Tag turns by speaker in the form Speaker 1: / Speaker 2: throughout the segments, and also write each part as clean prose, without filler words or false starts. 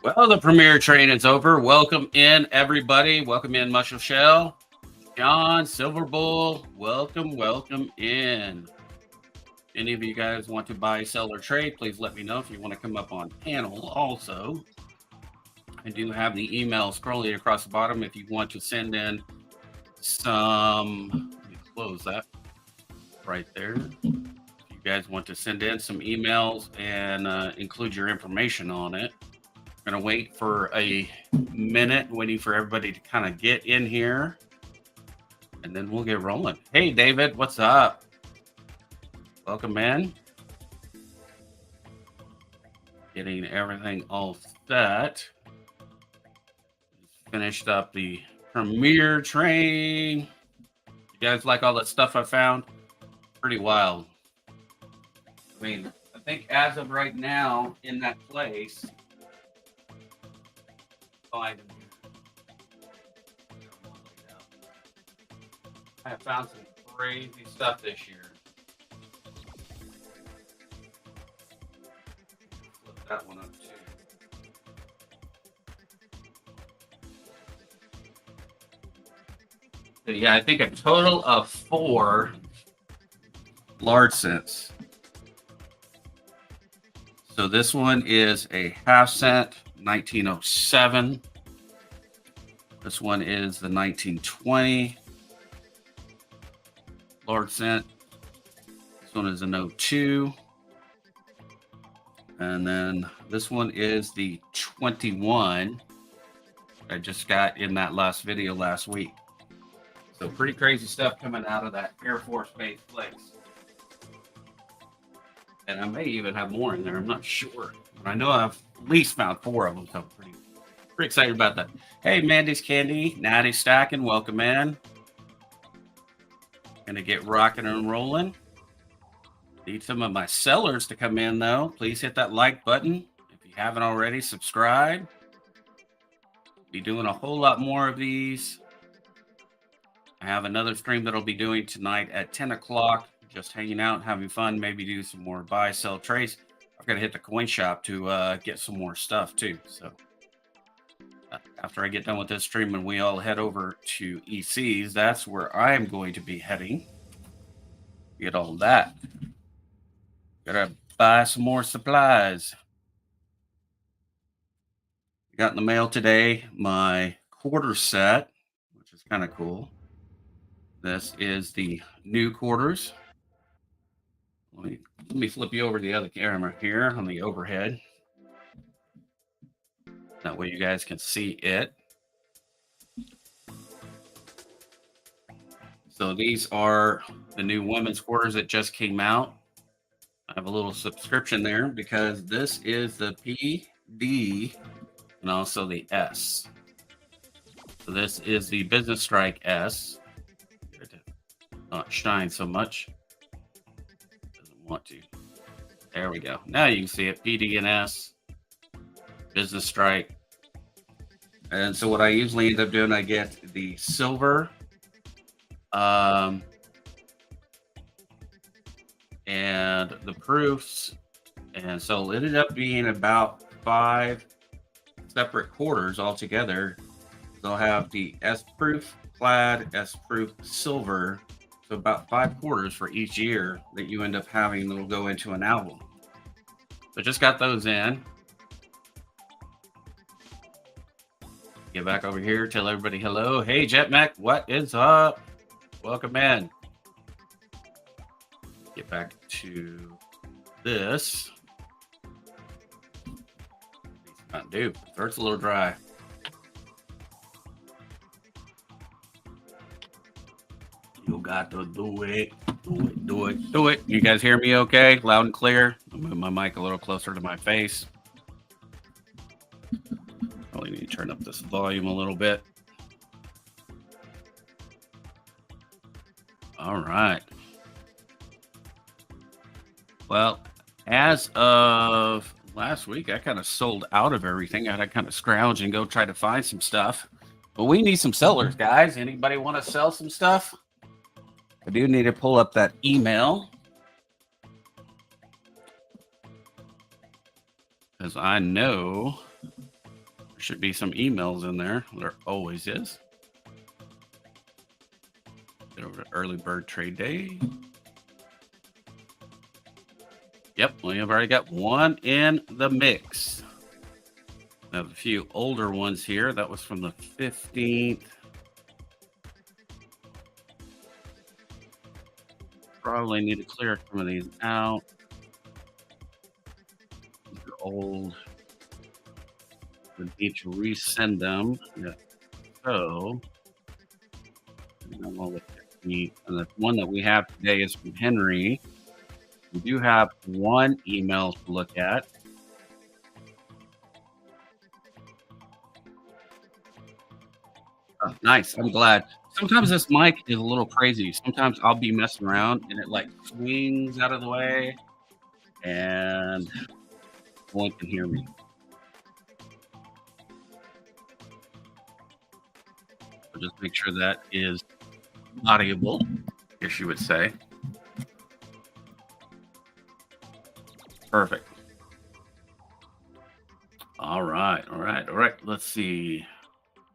Speaker 1: Well, the premiere train is over. Welcome in, everybody. Welcome in, Mushroom Shell, John, Silver Bull. Welcome in. Any of you guys want to buy, sell, or trade, please let me know if you want to come up on panel. Also, I do have the email scrolling across the bottom if you want to send in some. Let me close that right there. If you guys want to send in some emails and include your information on it. Gonna wait for a minute, waiting for everybody to kind of get in here, and then we'll get rolling. Hey, David, what's up? Welcome in. Getting everything all set. Finished up the premiere train. You guys like all that stuff I found? Pretty wild. I mean, I think as of right now in that place, I have found some crazy stuff this year. Flip that one up too. So yeah, I think a total of 4 large cents. So this one is a half cent, 1907. This one is the 1920 large cent. This one is an 02. And then this one is the 21 I just got in that last video last week. So pretty crazy stuff coming out of that Air Force Base place. And I may even have more in there. I'm not sure. But I know I've at least found 4 of them. So I'm pretty excited about that. Hey, Mandy's Candy, Natty Stacking, welcome in. Gonna get rocking and rolling. Need some of my sellers to come in though. Please hit that like button. If you haven't already, subscribe. Be doing a whole lot more of these. I have another stream that I'll be doing tonight at 10 o'clock. Just hanging out, having fun, maybe do some more buy, sell, trades. I've got to hit the coin shop to get some more stuff too. So after I get done with this stream and we all head over to EC's, that's where I am going to be heading. Get all that. Gotta buy some more supplies. Got in the mail today my quarter set, which is kind of cool. This is the new quarters. Let me flip you over to the other camera here on the overhead. That way you guys can see it. So these are the new women's quarters that just came out. I have a little subscription there because this is the P, D, and also the S. So this is the Business Strike S. Not shine so much. Doesn't want to. There we go. Now you can see it. PD and S. Business Strike. And so what I usually end up doing, I get the silver. And the proofs. And so it ended up being about 5 separate quarters altogether. They'll have the S proof, plaid, S proof, silver. So about 5 quarters for each year that you end up having that'll go into an album. So just got those in. Get back over here, tell everybody hello. Hey, JetMac, what is up? Welcome in. Get back to this. Not do. Throat's a little dry. You got to do it. Do it. You guys hear me okay? Loud and clear? I'll move my mic a little closer to my face. Probably need to turn up this volume a little bit. All right. Well, as of last week, I kind of sold out of everything. I had to kind of scrounge and go try to find some stuff. But we need some sellers, guys. Anybody want to sell some stuff? I do need to pull up that email. Because I know should be some emails in there. There always is. Get over to early bird trade day. Yep, we have already got one in the mix. I have a few older ones here. That was from the 15th. Probably need to clear some of these out. These are old. We need to resend them. Yeah. So, and the one that we have today is from Henry. We do have one email to look at. Oh, nice. I'm glad. Sometimes this mic is a little crazy. Sometimes I'll be messing around and it like swings out of the way and no one can hear me. So just make sure that is audible, I guess you would say. Perfect. All right. Let's see.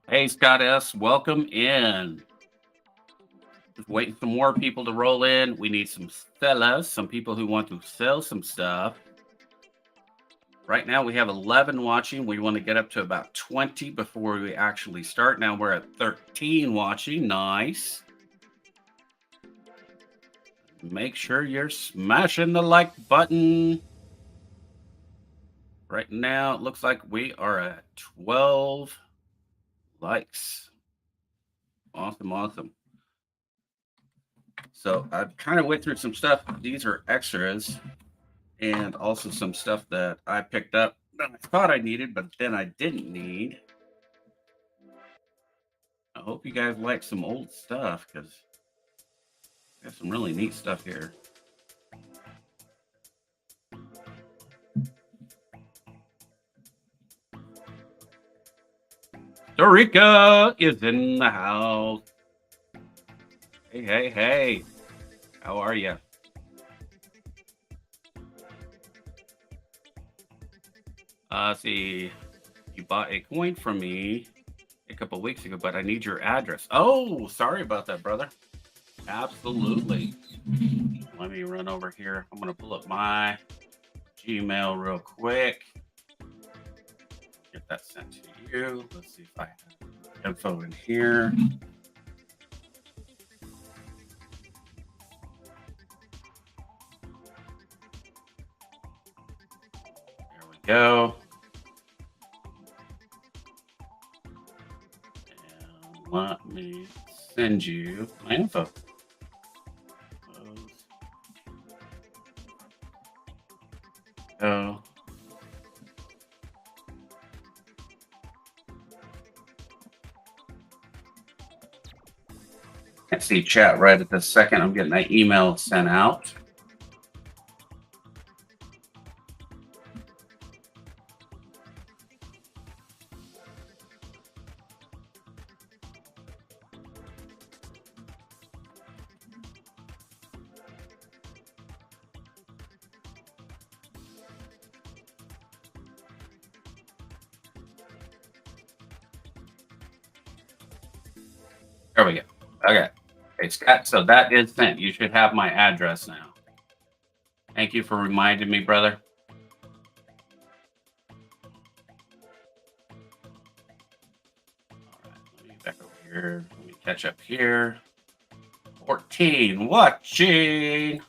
Speaker 1: Hey, Scott S., welcome in. Just waiting for more people to roll in. We need some sellers, some people who want to sell some stuff. Right now, we have 11 watching. We want to get up to about 20 before we actually start. Now we're at 13 watching. Nice. Make sure you're smashing the like button. Right now, it looks like we are at 12 likes. Awesome. So I kind of went through some stuff. These are extras and also some stuff that I picked up that I thought I needed, but then I didn't need. I hope you guys like some old stuff because I got some really neat stuff here. Dorica is in the house. Hey. How are you? See, you bought a coin from me a couple weeks ago, but I need your address. Oh, sorry about that, brother. Absolutely. Let me run over here. I'm going to pull up my Gmail real quick. Get that sent to you. Let's see if I have info in here. There we go. And let me send you my info. Go. Can't see chat right at this second. I'm getting that email sent out. There we go. Okay, Scott. So that is sent. You should have my address now. Thank you for reminding me, brother. All right, let me back over here. Let me catch up here. 14 watching.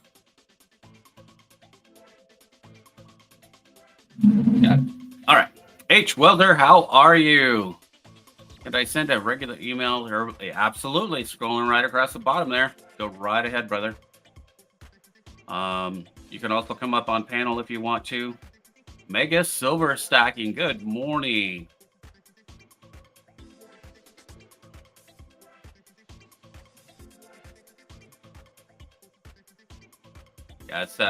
Speaker 1: Got it. All right. H. Welder, how are you? Could I send a regular email? Absolutely. Scrolling right across the bottom there. Go right ahead, brother. You can also come up on panel if you want to. Mega Silver Stacking. Good morning. Yeah, it's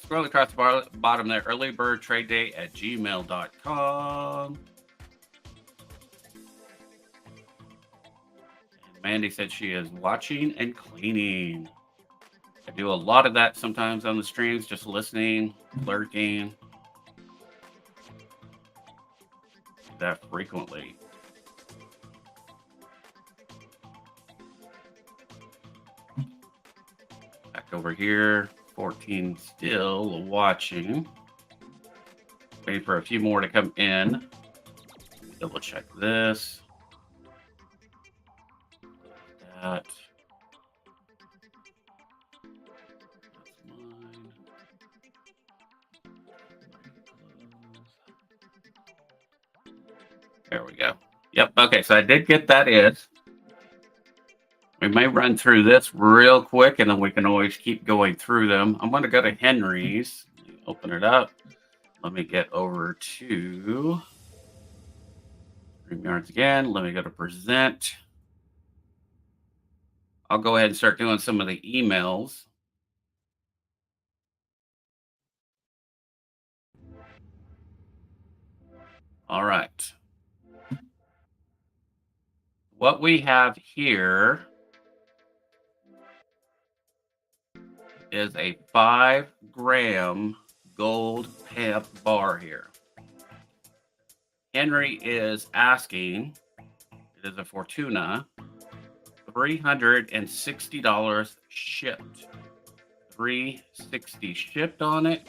Speaker 1: scroll across the bottom there. Early bird trade day at gmail.com. Mandy said she is watching and cleaning. I do a lot of that sometimes on the streams, just listening, lurking. that frequently. Back over here, 14 still watching. Waiting for a few more to come in. Double check this. That. That's mine. There we go. Yep. Okay. So I did get that in. We may run through this real quick and then we can always keep going through them. I'm going to go to Henry's. Open it up. Let me get over to StreamYards again. Let me go to present. I'll go ahead and start doing some of the emails. All right. What we have here is a 5-gram gold pep bar here. Henry is asking, it is a Fortuna, $360 shipped. $360 shipped on it.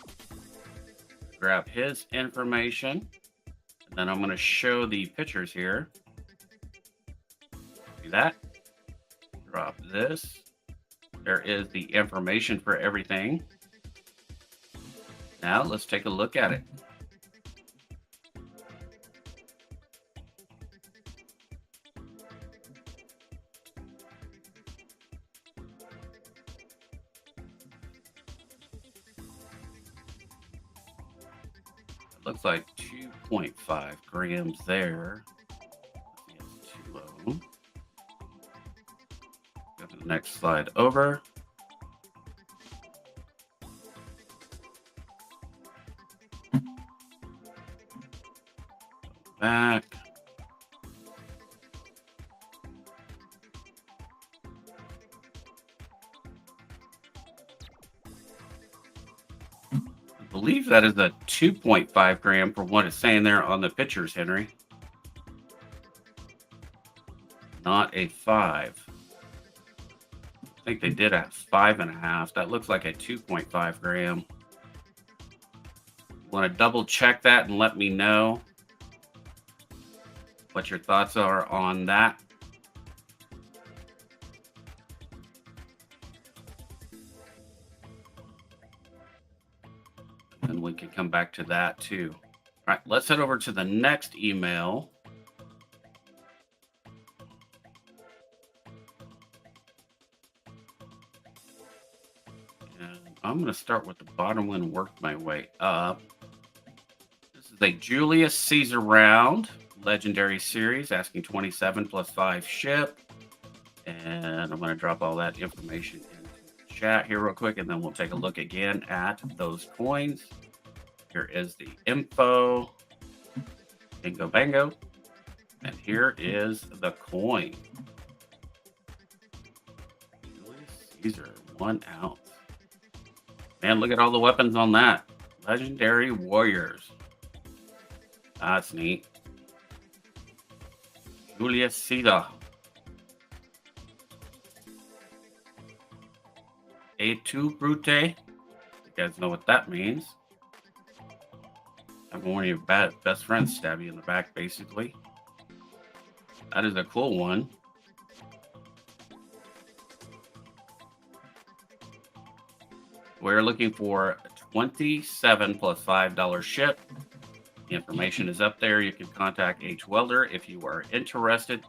Speaker 1: Grab his information. And then I'm going to show the pictures here. See that? Drop this. There is the information for everything. Now let's take a look at it. Looks like 2.5 grams there. Yes, 2 of them. Go to the next slide over. Back. I believe that is a 2.5 gram from what it's saying there on the pictures, Henry. Not a 5. I think they did a 5.5. That looks like a 2.5 gram. Want to double check that and let me know what your thoughts are on that. And we can come back to that too. All right, let's head over to the next email. And I'm going to start with the bottom one and work my way up. This is a Julius Caesar round, legendary series, asking 27 plus 5 ship. And I'm going to drop all that information into the chat here real quick, and then we'll take a look again at those coins. Here is the info. Bingo bango. And here is the coin. Julius Caesar, 1 ounce. Man, look at all the weapons on that. Legendary warriors. That's neat. Julius Caesar. A2 Brute. You guys know what that means. Having one of your best friends stab you in the back, basically. That is a cool one. We're looking for 27 plus $5 ship. The information is up there. You can contact H Welder if you are interested.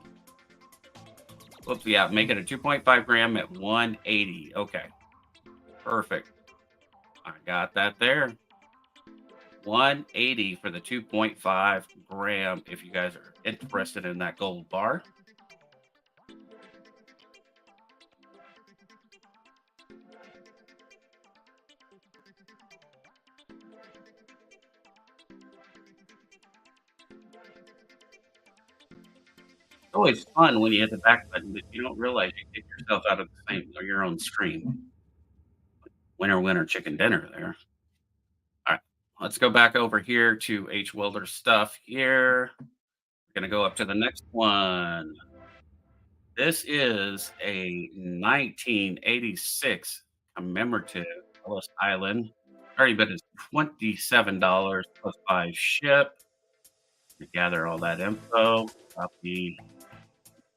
Speaker 1: Whoops, yeah, make it a 2.5 gram at 180. Okay, perfect. I got that there. 180 for the 2.5 gram if you guys are interested in that gold bar. It's always fun when you hit the back button, but you don't realize you get yourself out of the same or your own stream. Winner, winner, chicken dinner there. All right, let's go back over here to H Welder stuff here. Gonna go up to the next one. This is a 1986 commemorative Ellis Island. Already bid is $27 plus 5 ship. To gather all that info, copy,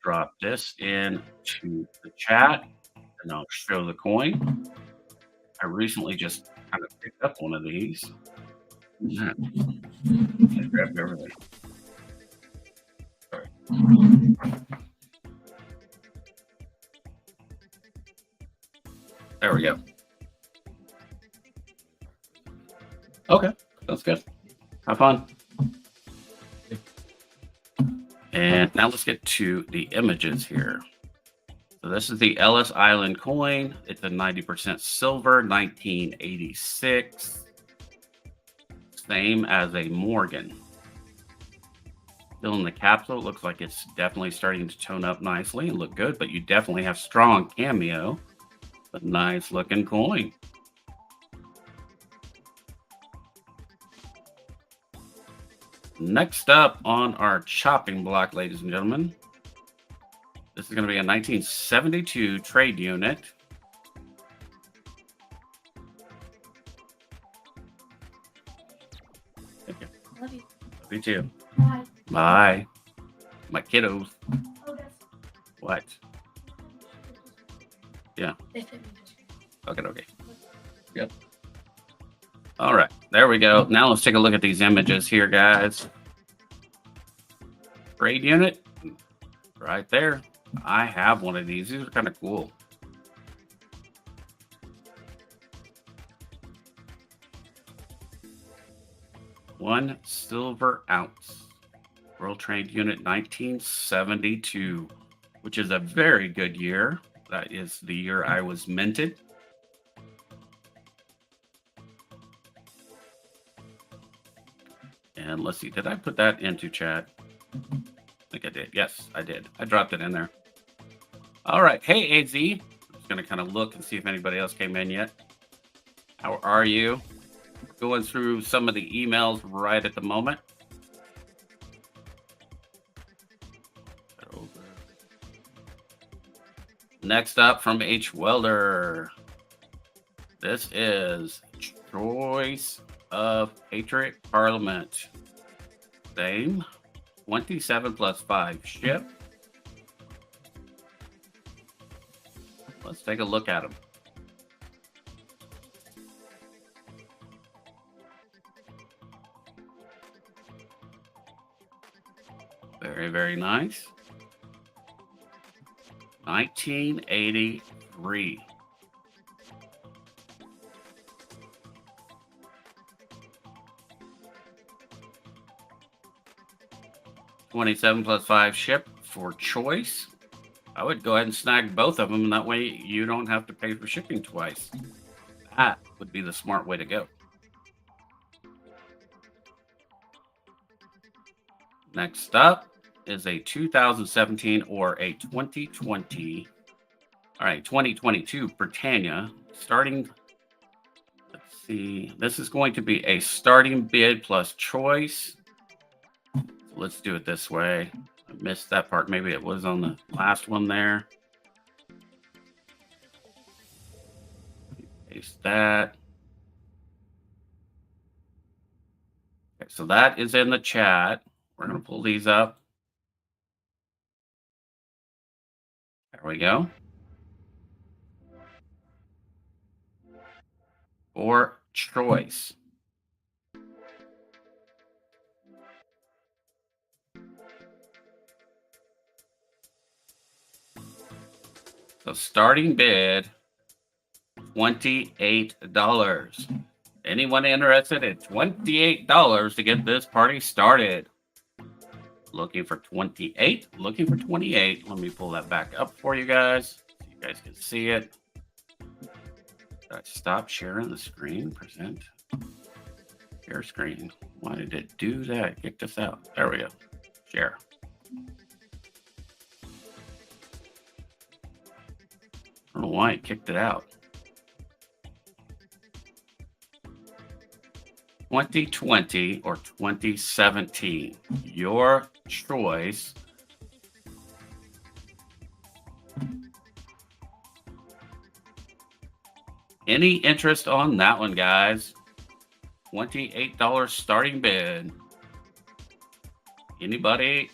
Speaker 1: drop this into the chat, and I'll show the coin. I recently just kind of picked up one of these. Yeah. I grabbed everything. Sorry. There we go. Okay, that's good. Have fun. And now let's get to the images here. So this is the Ellis Island coin. It's a 90% silver, 1986. Same as a Morgan. Still in the capsule. It looks like it's definitely starting to tone up nicely and look good, but you definitely have strong cameo. But nice looking coin. Next up on our chopping block, ladies and gentlemen. This is going to be a 1972 trade unit. Thank you.
Speaker 2: Love you.
Speaker 1: Love you too.
Speaker 2: Bye.
Speaker 1: Bye. My kiddos.
Speaker 2: Oh, that's
Speaker 1: What? Yeah.
Speaker 2: they fit me.
Speaker 1: Okay. Yep. All right. There we go. Now let's take a look at these images here, guys. Trade unit. Right there. I have one of these. These are kind of cool. One silver ounce. World Trade Unit 1972, which is a very good year. That is the year I was minted. And let's see, did I put that into chat? I think I did. Yes, I did. I dropped it in there. All right. Hey, AZ. I'm just going to kind of look and see if anybody else came in yet. How are you? Going through some of the emails right at the moment. Next up from H. Welder. This is Choice of Patriot Parliament. Same. 27 plus 5 ship. Let's take a look at them. Very, very nice. 1983. $27 plus 5 ship for Choice. I would go ahead and snag both of them, and that way you don't have to pay for shipping twice. That would be the smart way to go. Next up is a 2017 or a 2020. All right, 2022 Britannia. Starting, let's see. This is going to be a starting bid plus Choice. So let's do it this way. I missed that part. Maybe it was on the last one there. Paste that. Okay, so that is in the chat. We're going to pull these up. There we go. For Choice. So starting bid, $28. Anyone interested at $28 to get this party started? Looking for 28, looking for 28. Let me pull that back up for you guys so you guys can see it. Stop sharing the screen, present. Share screen. Why did it do that? Kick this out. There we go. Share. I don't know why it kicked it out. 2020 or 2017. Your choice. Any interest on that one, guys? $28 starting bid. Anybody?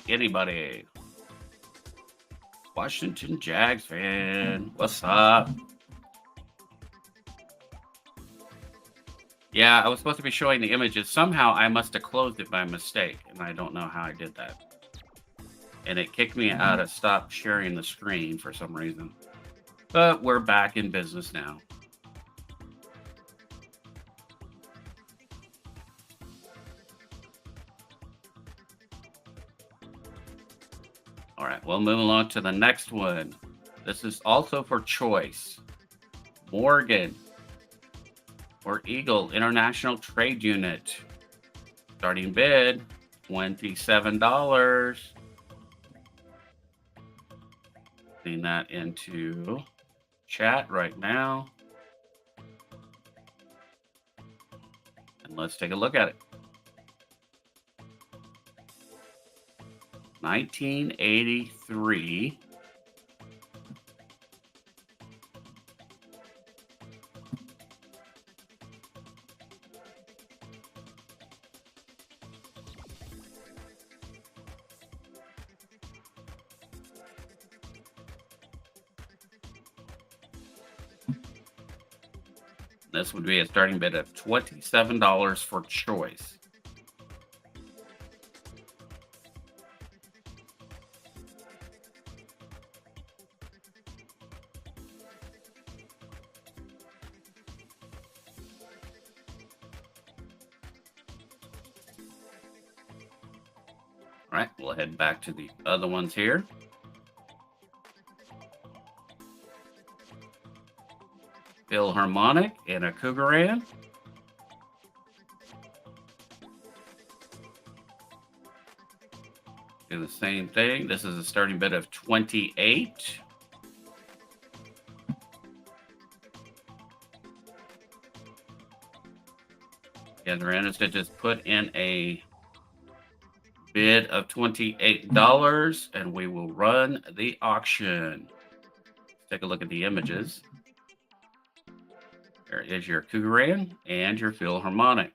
Speaker 1: Washington Jags fan, what's up? Yeah, I was supposed to be showing the images. Somehow I must have closed it by mistake, and I don't know how I did that. And it kicked me out of stop sharing the screen for some reason. But we're back in business now. All right, we'll move along to the next one. This is also for choice. Morgan or Eagle International Trade Unit. Starting bid, $27. Putting that into chat right now. And let's take a look at it. 1983. This would be a starting bid of $27 for choice. All right, we'll head back to the other ones here. Philharmonic and a Cougaran. Do the same thing. This is a starting bid of 28. Yeah, the random to just put in a bid of $28 and we will run the auction. Take a look at the images. There is your Cougaran and your Philharmonic.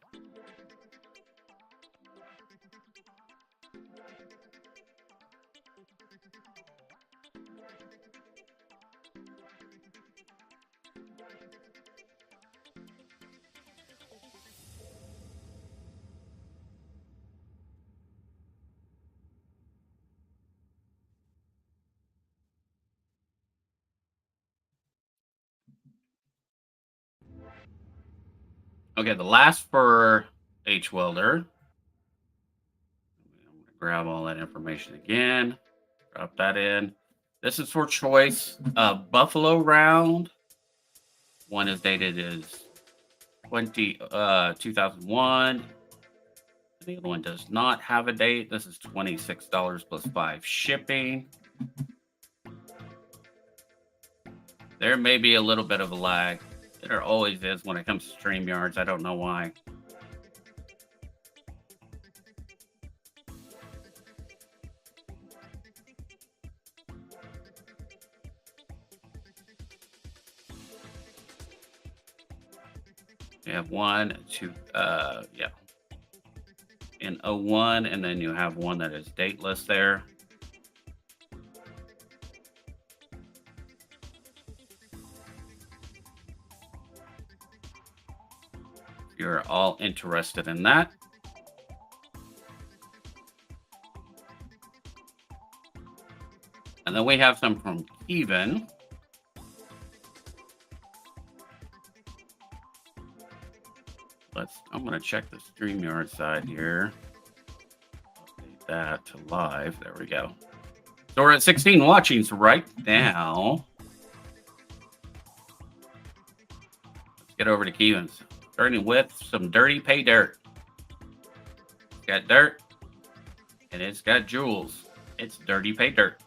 Speaker 1: Okay, the last for H Welder. I'm going to grab all that information again. Drop that in. This is for choice. Buffalo round. One is dated as 2001. The other one does not have a date. This is $26 plus 5 shipping. There may be a little bit of a lag. There always is when it comes to StreamYards. I don't know why. You have one, two, yeah. In 01, and then you have one that is dateless there. You're all interested in that. And then we have some from Kevin. I'm going to check the StreamYard side here. Update that to live. There we go. So we're at 16 watchings right now. Let's get over to Kevin's. Starting with some Dirty Pay Dirt. It's got dirt, and it's got jewels. It's Dirty Pay Dirt.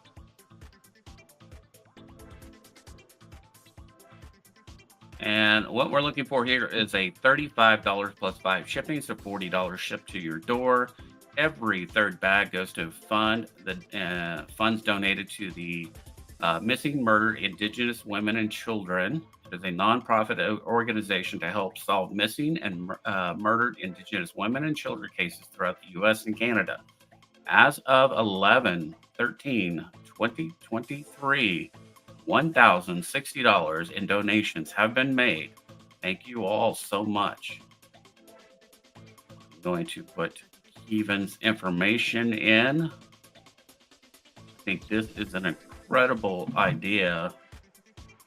Speaker 1: And And what we're looking for here is a $35 plus 5 shipping, so $40 shipped to your door. Every third bag goes to fund the funds donated to the Missing Murdered Indigenous Women and Children. It is a nonprofit organization to help solve missing and murdered Indigenous women and children cases throughout the U.S. and Canada. As of 11/13/2023, $1,060 in donations have been made. Thank you all so much. I'm going to put Keevan's information in. I think this is an incredible idea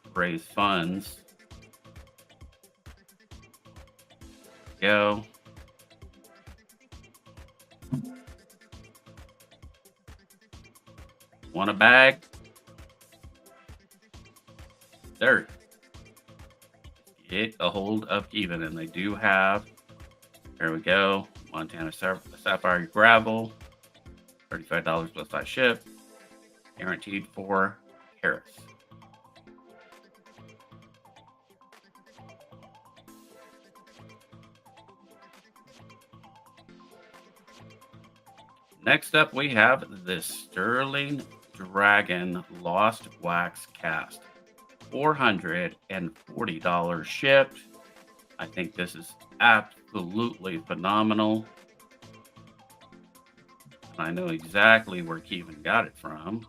Speaker 1: to raise funds. Go. Want a bag? There. Get a hold of Keevan, and they do have. There we go. Montana Sapphire Gravel, $35 plus 5 ship, guaranteed 4 carats. Next up, we have the Sterling Dragon Lost Wax Cast, $440 shipped. I think this is absolutely phenomenal. I know exactly where Keevan got it from.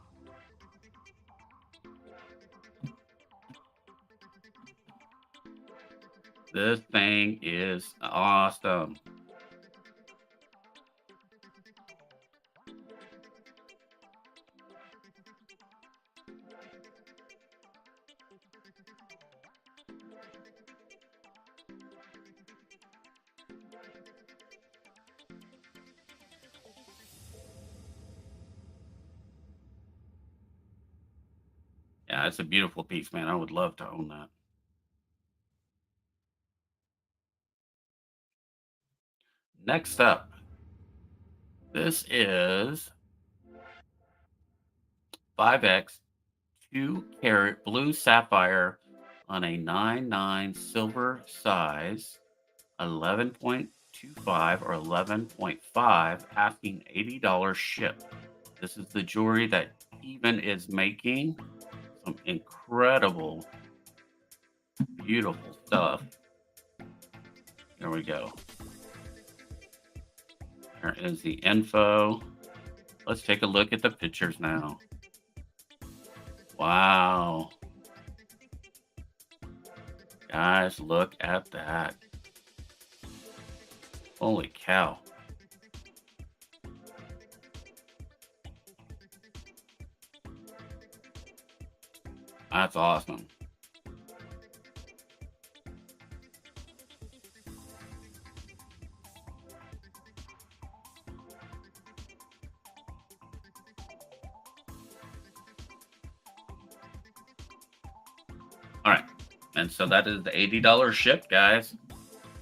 Speaker 1: This thing is awesome. Yeah, it's a beautiful piece, man. I would love to own that. Next up, this is 5X 2-carat blue sapphire on a 9/9 silver size, 11.25 or 11.5, asking $80 ship. This is the jewelry that Keevan is making. Some incredible, beautiful stuff. There we go. There is the info. Let's take a look at the pictures now. Wow. Guys, look at that. Holy cow. That's awesome. All right. And so that is the $80 ship, guys.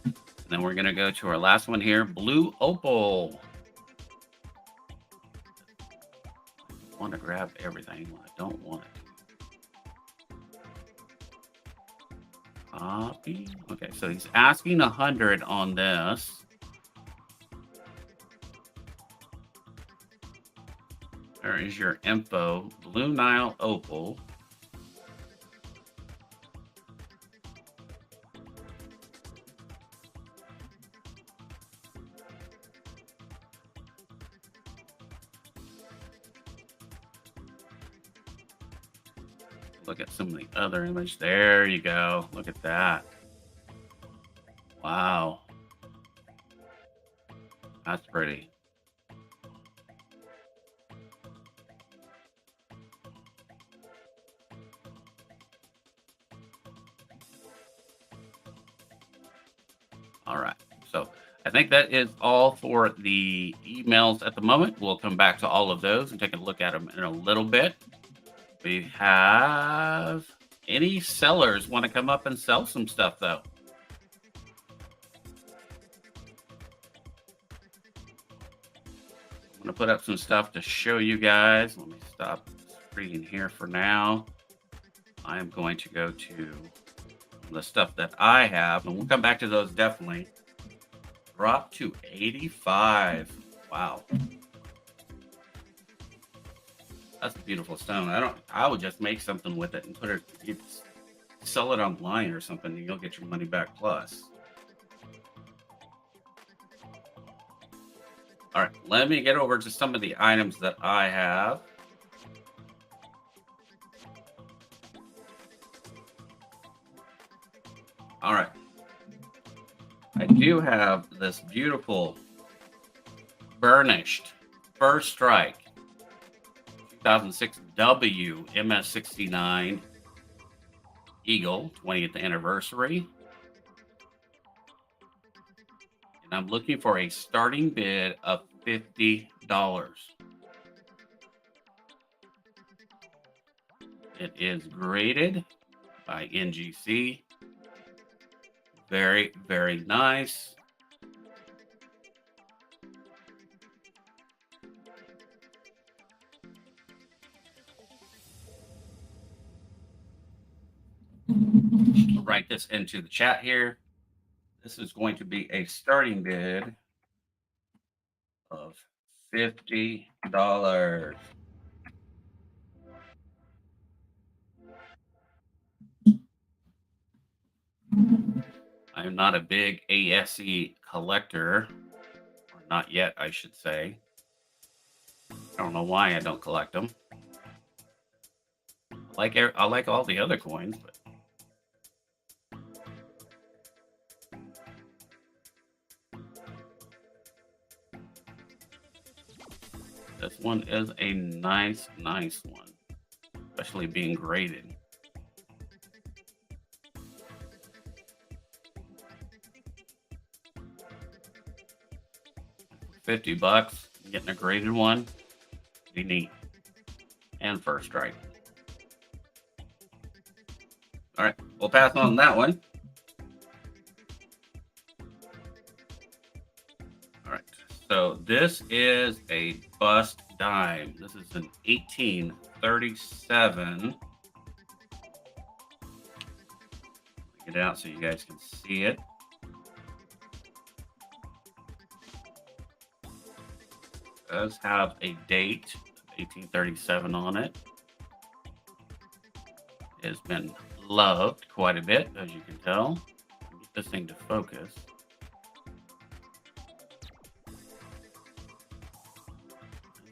Speaker 1: And then we're going to go to our last one here, Blue Opal. I want to grab everything. I don't want it. Copy. Okay, so he's asking 100 on this. There is your info, Blue Nile Opal. Look at some of the other image. There you go. Look at that. Wow. That's pretty. All right. So I think that is all for the emails at the moment. We'll come back to all of those and take a look at them in a little bit. We have any sellers want to come up and sell some stuff, though? I'm going to put up some stuff to show you guys. Let me stop reading here for now. I am going to go to the stuff that I have, and we'll come back to those definitely. Drop to 85. Wow. That's a beautiful stone. I would just make something with it and put it, sell it online or something, and you'll get your money back plus. All right, let me get over to some of the items that I have. All right. I do have this beautiful burnished First Strike 2006 W MS69 Eagle 20th anniversary. And I'm looking for a starting bid of $50. It is graded by NGC. Very, very nice. I'll write this into the chat here. This is going to be a starting bid of $50. I'm not a big ASE collector, or not yet, I should say. I don't know why I don't collect them. I like all the other coins, but this one is a nice one, especially being graded. $50, getting a graded one, be neat. And First Strike. All right, we'll pass on that one. All right, so this is a bust dime. This is an 1837. Get it out so you guys can see it. It does have a date, 1837 on it. It has been loved quite a bit, as you can tell. Get this thing to focus.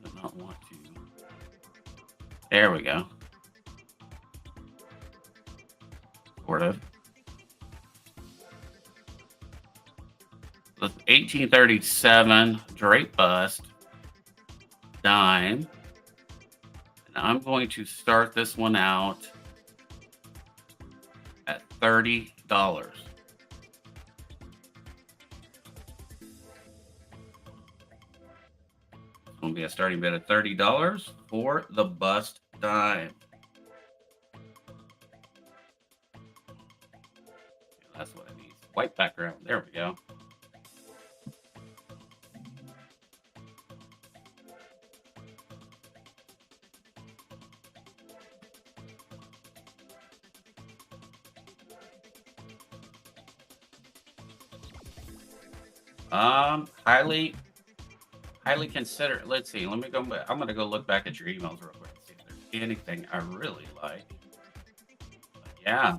Speaker 1: Does not want to. There we go. Sort of. The 1837 drape bust dime. And I'm going to start this one out at $30. It's going to be a starting bid of $30 for the bust dime. That's what I need. White background. There we go. Highly consider. Let's see. Let me go back. I'm going to go look back at your emails real quick and see if there's anything I really like. But yeah.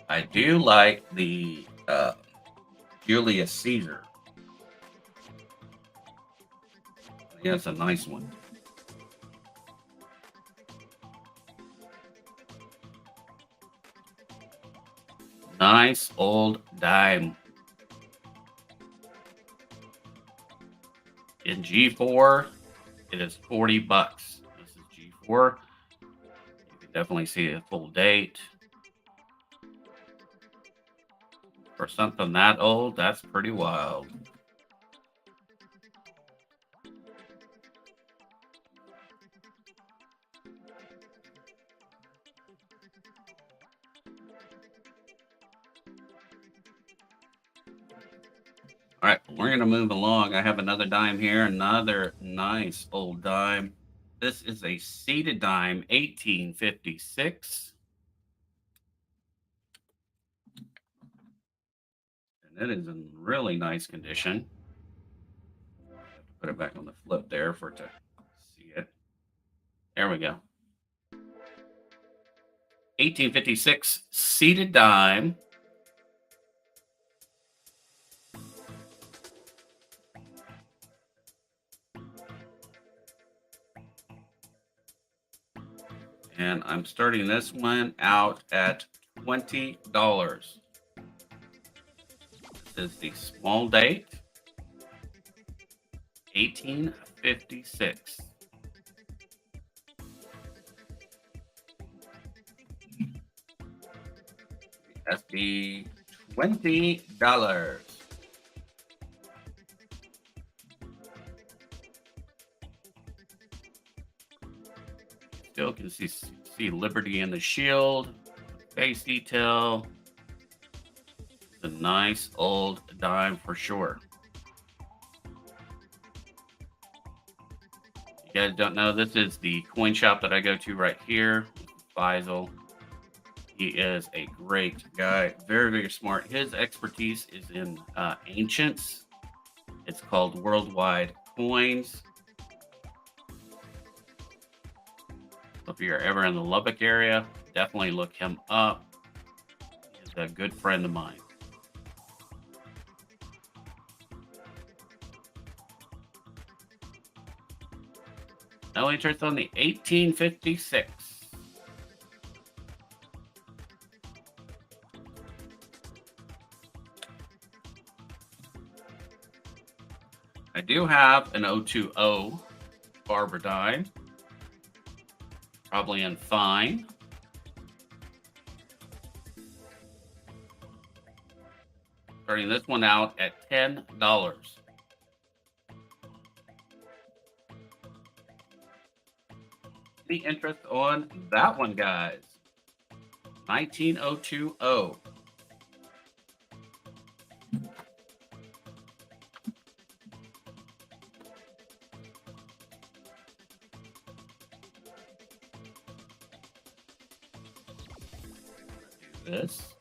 Speaker 1: I do like the Julius Caesar. Yeah, it's a nice one. Nice old dime. In G4, it is $40. This is G4. You can definitely see a full date. For something that old, that's pretty wild. All right, we're going to move along. I have another dime here, another nice old dime. This is a seated dime, 1856. And it is in really nice condition. I have to put it back on the flip there for it to see it. There we go. 1856 seated dime. And I'm starting this one out at $20. This is the small date, 1856. That's the $20. Still can see Liberty in the shield, face detail. It's a nice old dime for sure. You guys don't know, this is the coin shop that I go to right here, Faisal. He is a great guy, very, very smart. His expertise is in ancients. It's called Worldwide Coins. If you're ever in the Lubbock area, definitely look him up. He's a good friend of mine. No interest on the 1856. I do have an 020 Barber dime. Probably in fine. Starting this one out at $10. Any interest on that one, guys? 19020. This.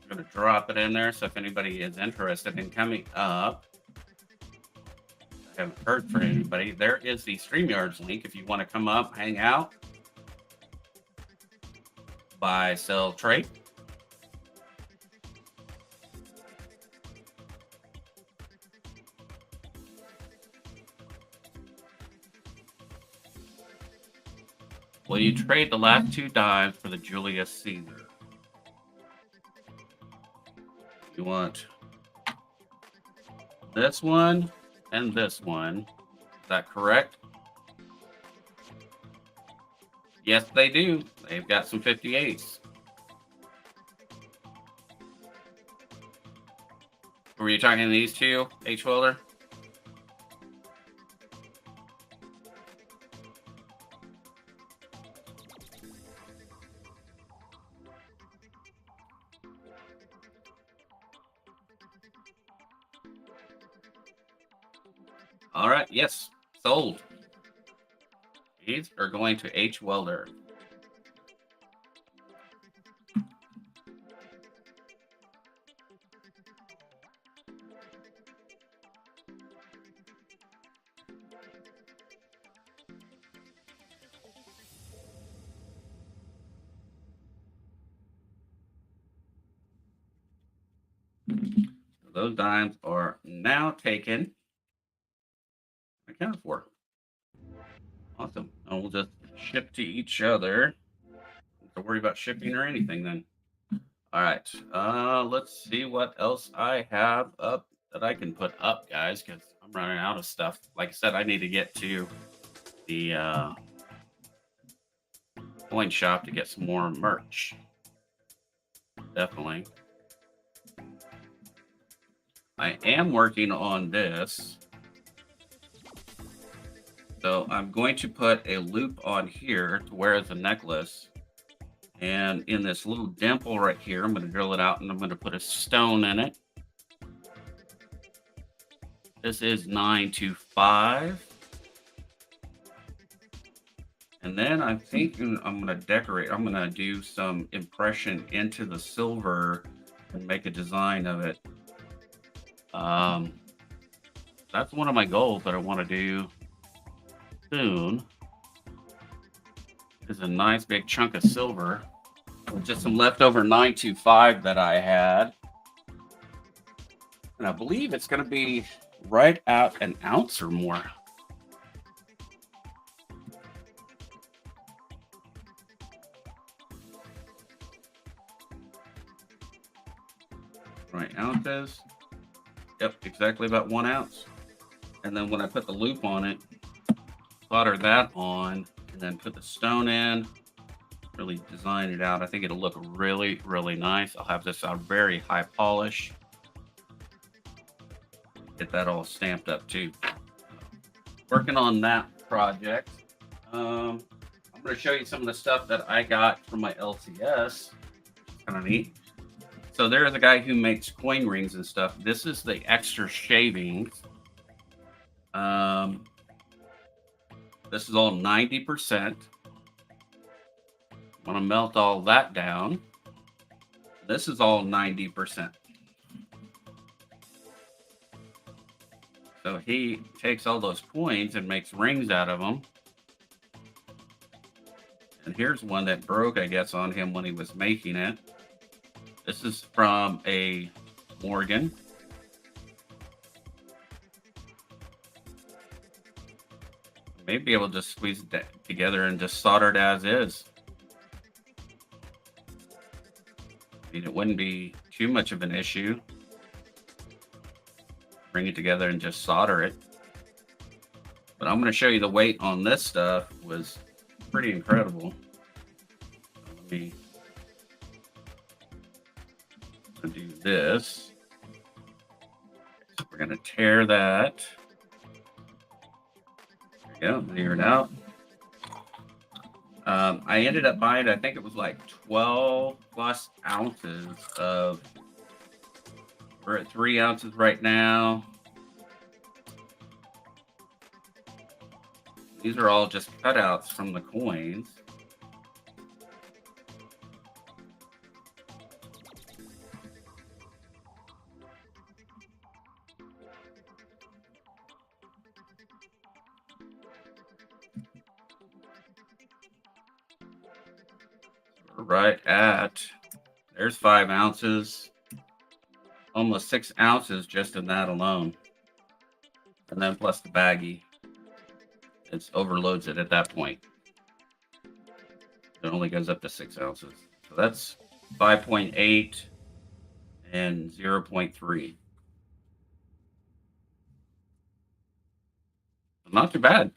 Speaker 1: I'm going to drop it in there. So if anybody is interested in coming up, I haven't heard from anybody. There is the StreamYards link if you want to come up, hang out, buy, sell, trade. Will you trade the last two dimes for the Julius Caesar? You want this one and this one. Is that correct? Yes, they do. They've got some 58s. Were you talking to these two, H. Welder? All right, yes, sold. These are going to H. Welder. Those dimes are now taken. Accounted for. Awesome. And we'll just ship to each other. Don't worry about shipping or anything then. All right. Let's see what else I have up that I can put up, guys, because I'm running out of stuff. Like I said, I need to get to the coin shop to get some more merch. Definitely. I am working on this. So I'm going to put a loop on here to wear as a necklace. And in this little dimple right here, I'm going to drill it out and I'm going to put a stone in it. This is 925. And then I'm thinking I'm going to decorate. I'm going to do some impression into the silver and make a design of it. That's one of my goals that I want to do soon. Is a nice big chunk of silver with just some leftover 925 that I had. And I believe it's going to be right at an ounce or more. Right, ounces. Yep, exactly about 1 ounce. And then when I put the loop on it, solder that on, and then put the stone in, really design it out. I think it'll look really, really nice. I'll have this very high polish. Get that all stamped up too. Working on that project. I'm going to show you some of the stuff that I got from my LCS. Kind of neat. So there's a guy who makes coin rings and stuff. This is the extra shavings. This is all 90%. I'm going to melt all that down. This is all 90%. So he takes all those coins and makes rings out of them. And here's one that broke, I guess, on him when he was making it. This is from a Morgan. Maybe be able to just squeeze it together and just solder it as is. I mean, it wouldn't be too much of an issue. Bring it together and just solder it. But I'm going to show you the weight on this stuff was pretty incredible. Let me do this. So we're going to tear that. There we go, clear it out. I ended up buying, I think it was like 12 plus ounces of, we're at 3 ounces right now. These are all just cutouts from the coins. Right at, there's 5 ounces, almost 6 ounces just in that alone. And then plus the baggie, it overloads it at that point. It only goes up to 6 ounces. So that's 5.8 and 0.3. Not too bad.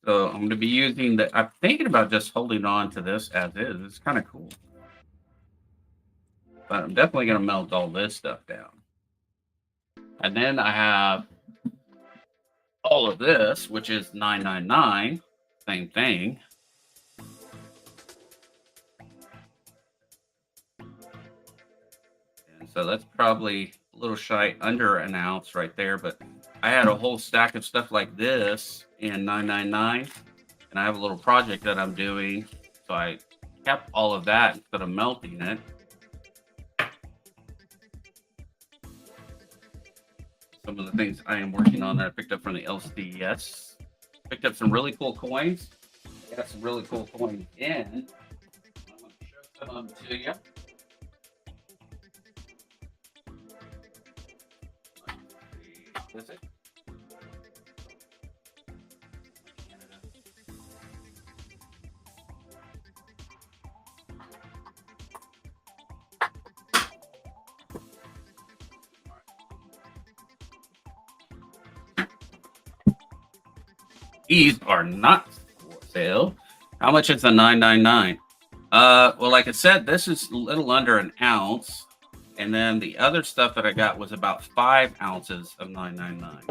Speaker 1: So I'm going to be using the, I'm thinking about just holding on to this as is. It's kind of cool. But I'm definitely going to melt all this stuff down. And then I have all of this, which is 999, same thing. And so that's probably a little shy under an ounce right there, but I had a whole stack of stuff like this in 999, and I have a little project that I'm doing, so I kept all of that instead of melting it. Some of the things I am working on that I picked up from the LCS. Picked up some really cool coins. I got some really cool coins in. I'm going to show some of them to you. Is it? These are not for sale. How much is the 999? Well, like I said, this is a little under an ounce. And then the other stuff that I got was about 5 ounces of 999.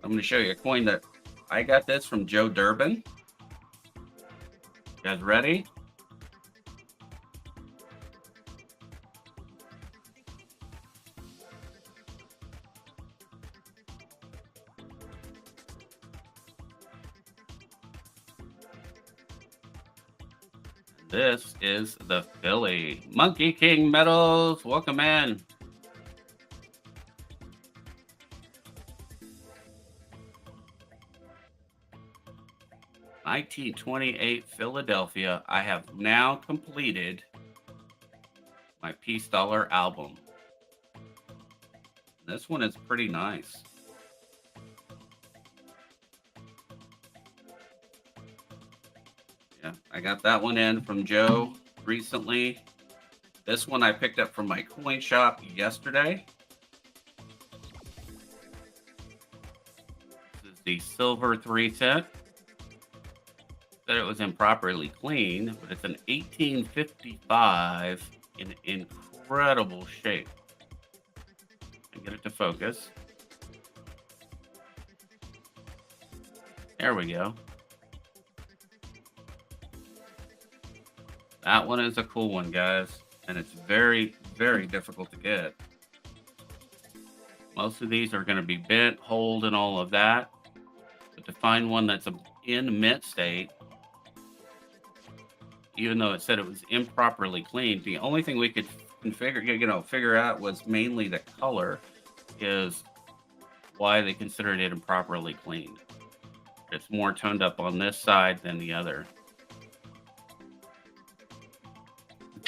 Speaker 1: I'm going to show you a coin that I got this from Joe Durbin. You guys ready? This is the Philly Monkey King medals. Welcome in. (1928) Philadelphia. I have now completed my Peace Dollar album. This one is pretty nice. Yeah, I got that one in from Joe recently. This one I picked up from my coin shop yesterday. This is the silver 3-cent. Said it was improperly cleaned, but it's an 1855 in incredible shape. And get it to focus. There we go. That one is a cool one, guys, and it's very, very difficult to get. Most of these are going to be bent, holed, and all of that. But to find one that's in mint state, even though it said it was improperly cleaned, the only thing we could figure out was mainly the color is why they considered it improperly cleaned. It's more toned up on this side than the other.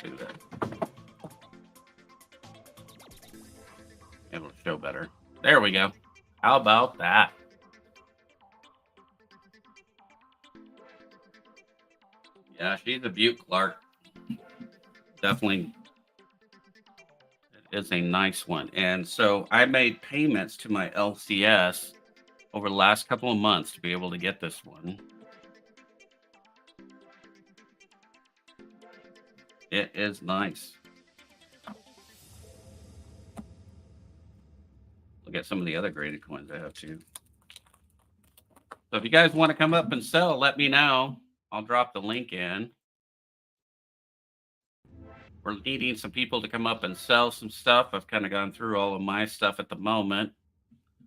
Speaker 1: Do that. It'll show better. There we go. How about that? Yeah, she's a beaut, Clark. Definitely. It is a nice one. And so I made payments to my LCS over the last couple of months to be able to get this one. It is nice. Look at some of the other graded coins I have too. So if you guys want to come up and sell, let me know. I'll drop the link in. We're needing some people to come up and sell some stuff. I've kind of gone through all of my stuff at the moment.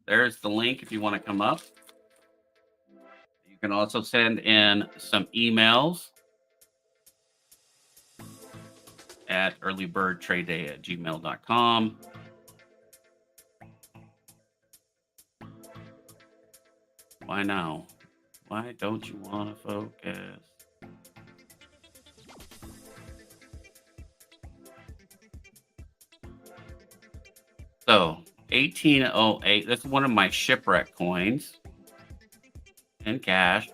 Speaker 1: There's the link if you want to come up. You can also send in some emails at earlybirdtradeday@gmail.com. Why now? Why don't you want to focus? So, 1808. This is one of my shipwreck coins in cash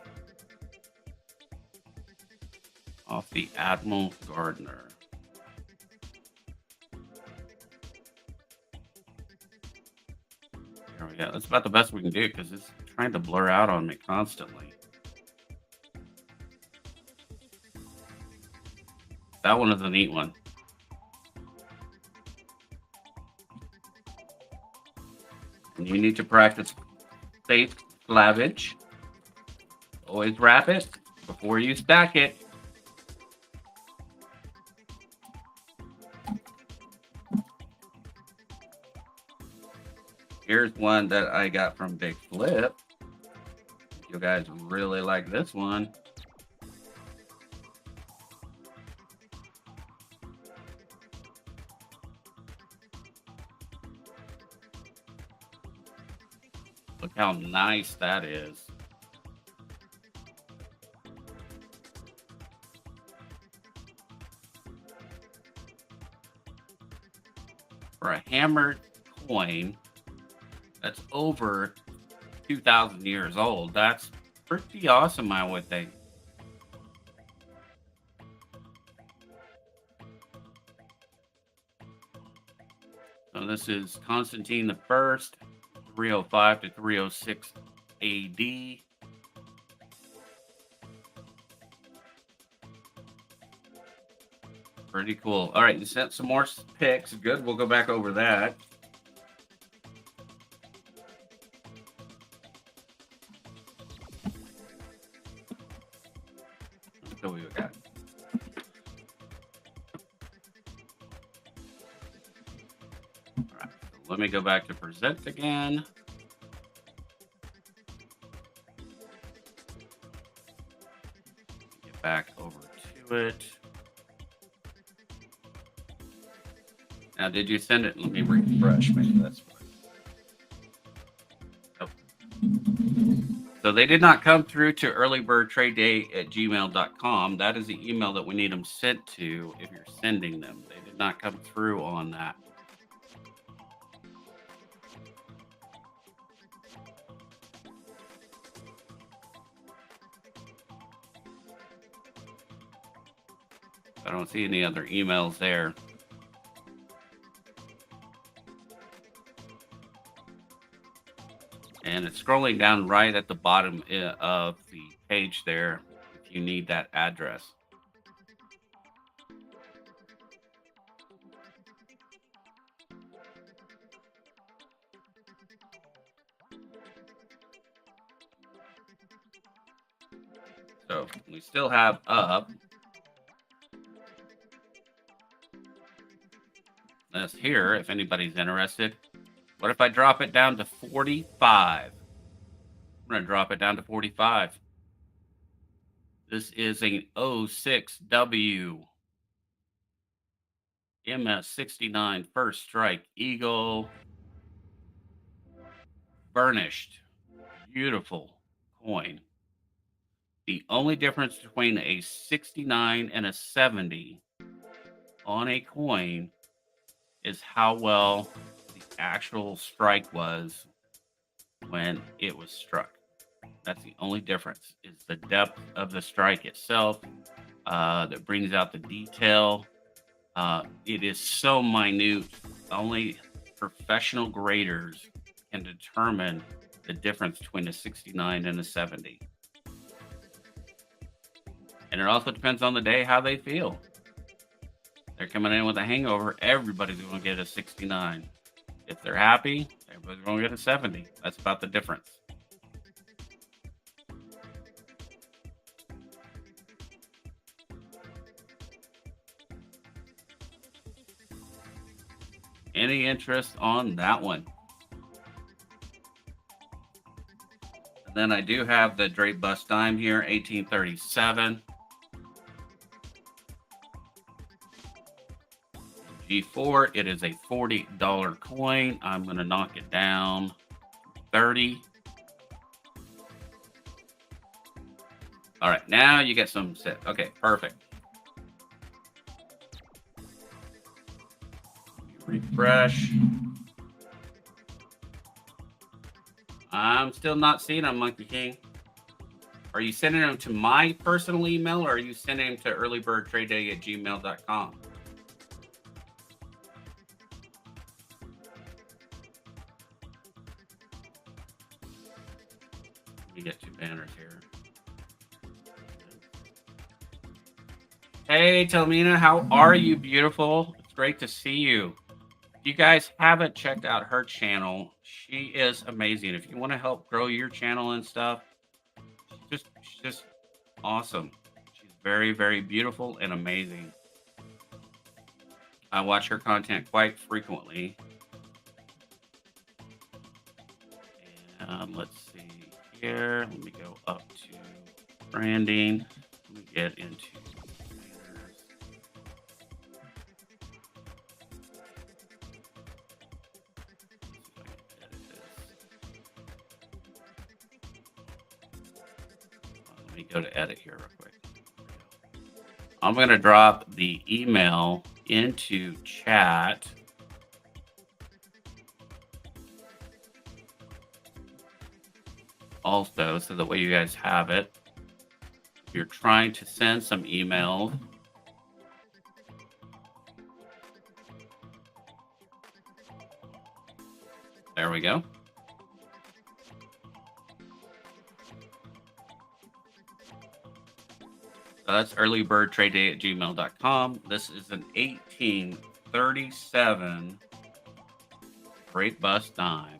Speaker 1: off the Admiral Gardner. There we go. That's about the best we can do because it's trying to blur out on me constantly. That one is a neat one. And you need to practice safe lavage. Always wrap it before you stack it. Here's one that I got from Big Flip. You guys really like this one. Look how nice that is. For a hammered coin that's over 2,000 years old, that's pretty awesome, I would think. So this is Constantine the First, 305 to 306 AD. Pretty cool. All right, you sent some more pics. Good. We'll go back over that. So we got. All right. So let me go back to present again. Get back over to it. Now, did you send it? Let me refresh. Maybe that's why. Oh. So they did not come through to earlybirdtradeday@gmail.com. That is the email that we need them sent to if you're sending them. They did not come through on that. I don't see any other emails there. And it's scrolling down right at the bottom of the page there if you need that address. So we still have up. This here, if anybody's interested. What if I drop it down to 45? I'm going to drop it down to 45. This is an 06W MS69 First Strike Eagle. Burnished. Beautiful coin. The only difference between a 69 and a 70 on a coin is how well the actual strike was when it was struck. That's the only difference, is the depth of the strike itself that brings out the detail. It is so minute, only professional graders can determine the difference between a 69 and a 70. And it also depends on the day how they feel. They're coming in with a hangover, everybody's going to get a 69. If they're happy, everybody's going to get a 70. That's about the difference. Any interest on that one? And then I do have the Drake Bust Dime here, 1837. G4, it is a $40 coin. I'm going to knock it down 30. All right, now you get some set. Okay, perfect. Refresh. I'm still not seeing them, Monkey King. Are you sending them to my personal email, or are you sending them to earlybirdtradeday@gmail.com? Let me get two banners here. Hey, Telmina, how are you, beautiful? It's great to see you. If you guys haven't checked out her channel, she is amazing. If you want to help grow your channel and stuff, she's just awesome. She's very, very beautiful and amazing. I watch her content quite frequently. And let's see here. Let me go up to branding. Let me get into banners. Let me go to edit here real quick. I'm going to drop the email into chat. Also, so that way you guys have it. If you're trying to send some emails, there we go. So that's earlybirdtradeday@gmail.com. This is an 1837 Drake Bust Dime.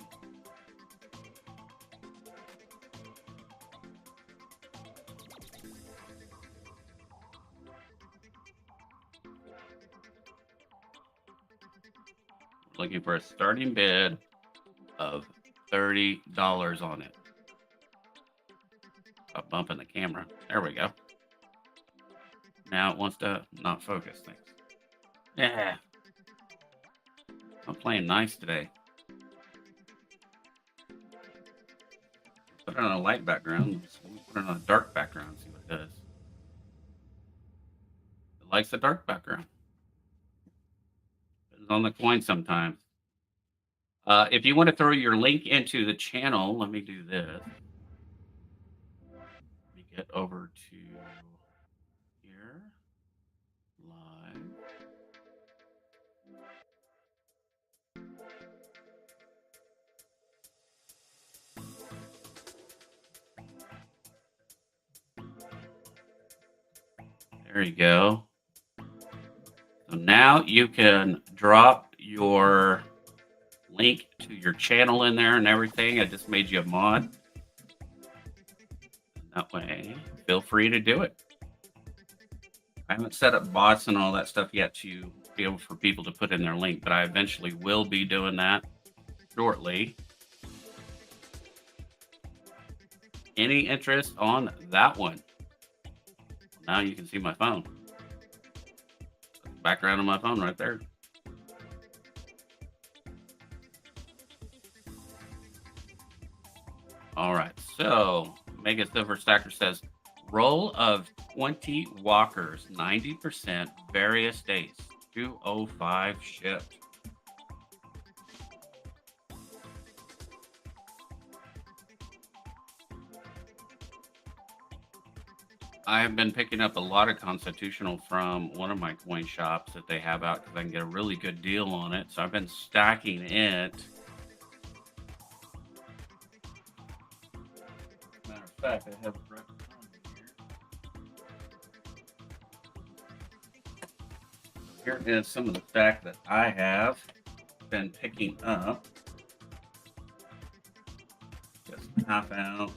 Speaker 1: Looking for a starting bid of $30 on it. I'm bumping the camera. There we go. Now it wants to not focus things. Yeah. I'm playing nice today. Put it on a light background. So we put it on a dark background, see what it does. It likes the dark background. It's on the coin sometimes. If you want to throw your link into the channel, let me do this. Let me get over to here. Live. There you go. So now you can drop your link to your channel in there and everything. I just made you a mod. That way, feel free to do it. I haven't set up bots and all that stuff yet to be able for people to put in their link, but I eventually will be doing that shortly. Any interest on that one? Now you can see my phone. Background of my phone right there. All right, so Mega Silver Stacker says, roll of 20 walkers, 90%, various dates, 205 shipped. I have been picking up a lot of Constitutional from one of my coin shops that they have out because I can get a really good deal on it. So I've been stacking it. Matter of fact, I have it right here. Here is some of the stack that I have been picking up. Just half ounce.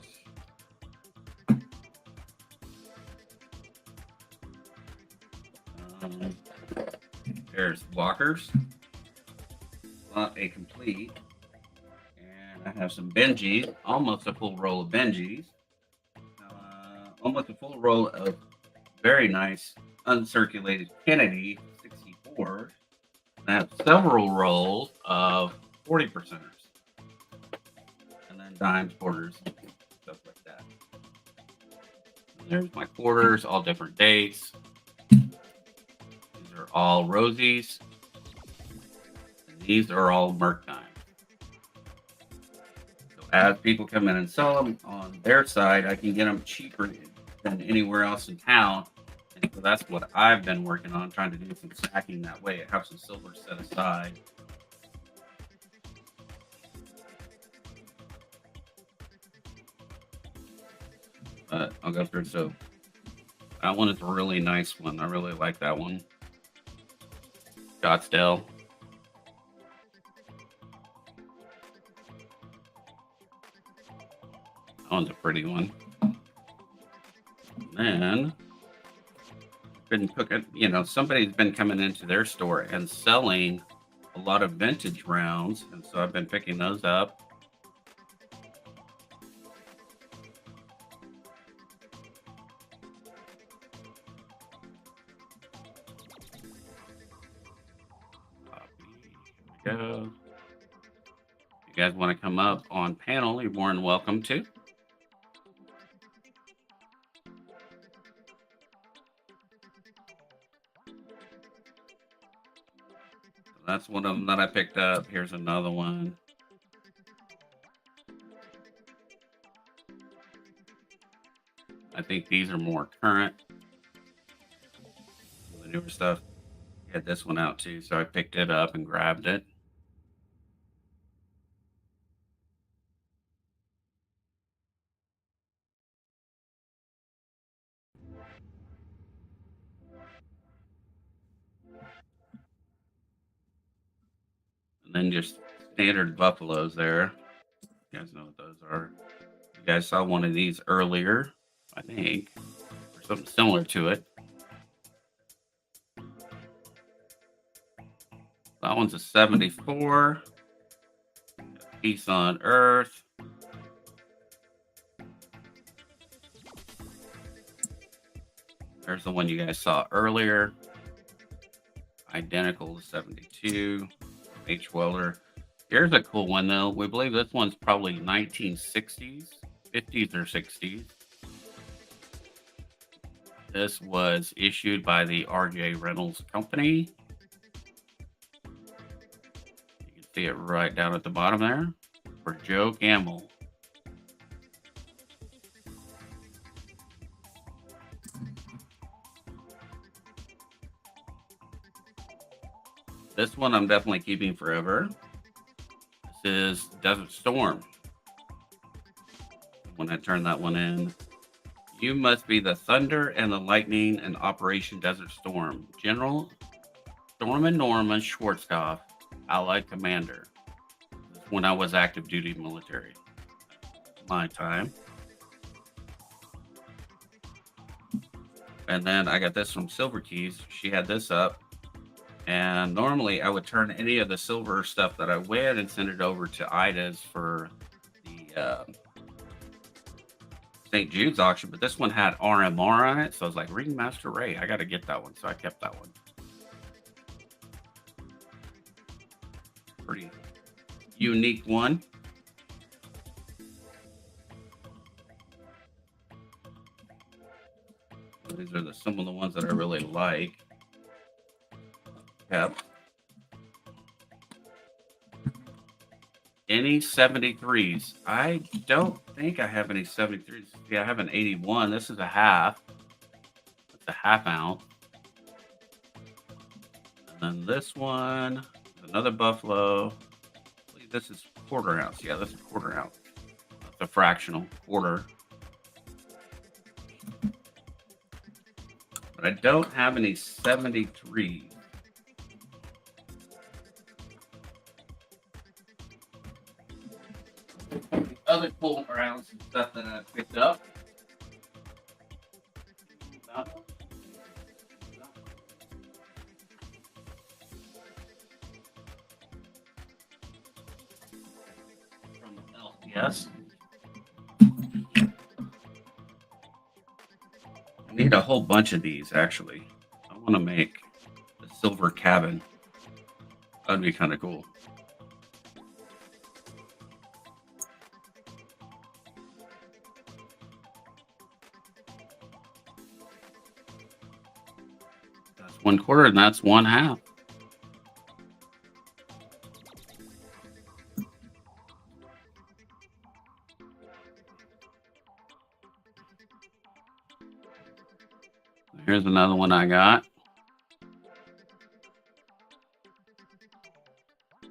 Speaker 1: There's walkers, not a complete, and I have some Benjis, almost a full roll of Benjis, almost a full roll of very nice uncirculated Kennedy 64. And I have several rolls of 40 percenters, and then dimes, quarters, stuff like that. And there's my quarters, all different dates. Are all Rosies, and these are all Merc dimes. So as people come in and sell them on their side, I can get them cheaper than anywhere else in town. And so that's what I've been working on, trying to do some stacking that way. I have some silver set aside. But I'll go through. So that one is a really nice one. I really like that one. Scottsdale. That one's a pretty one. And then been cooking, somebody's been coming into their store and selling a lot of vintage rounds, and so I've been picking those up. Go. If you guys want to come up on panel, you're more than welcome to. So that's one of them that I picked up. Here's another one. I think these are more current. The newer stuff. I had this one out too, so I picked it up and grabbed it. And then just standard buffaloes there. You guys know what those are. You guys saw one of these earlier, I think, or something similar to it. That one's a 74. Peace on Earth. There's the one you guys saw earlier. Identical to 72. H. Weller. Here's a cool one, though. We believe this one's probably 1960s, 50s, or 60s. This was issued by the RJ Reynolds Company. You can see it right down at the bottom there for Joe Gamble. This one I'm definitely keeping forever. This is Desert Storm. When I turn that one in, you must be the thunder and the lightning in Operation Desert Storm. General Norman Schwarzkopf, Allied Commander. When I was active duty military. My time. And then I got this from Silver Keys. She had this up. And normally I would turn any of the silver stuff that I win and send it over to Ida's for the St. Jude's auction. But this one had RMR on it. So I was like, Ringmaster Ray, I got to get that one. So I kept that one. Pretty unique one. These are some of the ones that I really like. Yep. Any 73s? I don't think I have any 73s. Yeah, I have an 81. This is a half. It's a half ounce. And then this one is another Buffalo. I believe this is quarter ounce. Yeah, this is quarter ounce. That's a fractional quarter. But I don't have any 73s. Other cool rounds and stuff that I picked up. From LCS. I need a whole bunch of these, actually. I want to make a silver cabin. That'd be kind of cool. That's 1/4, and that's 1/2. Here's another one I got.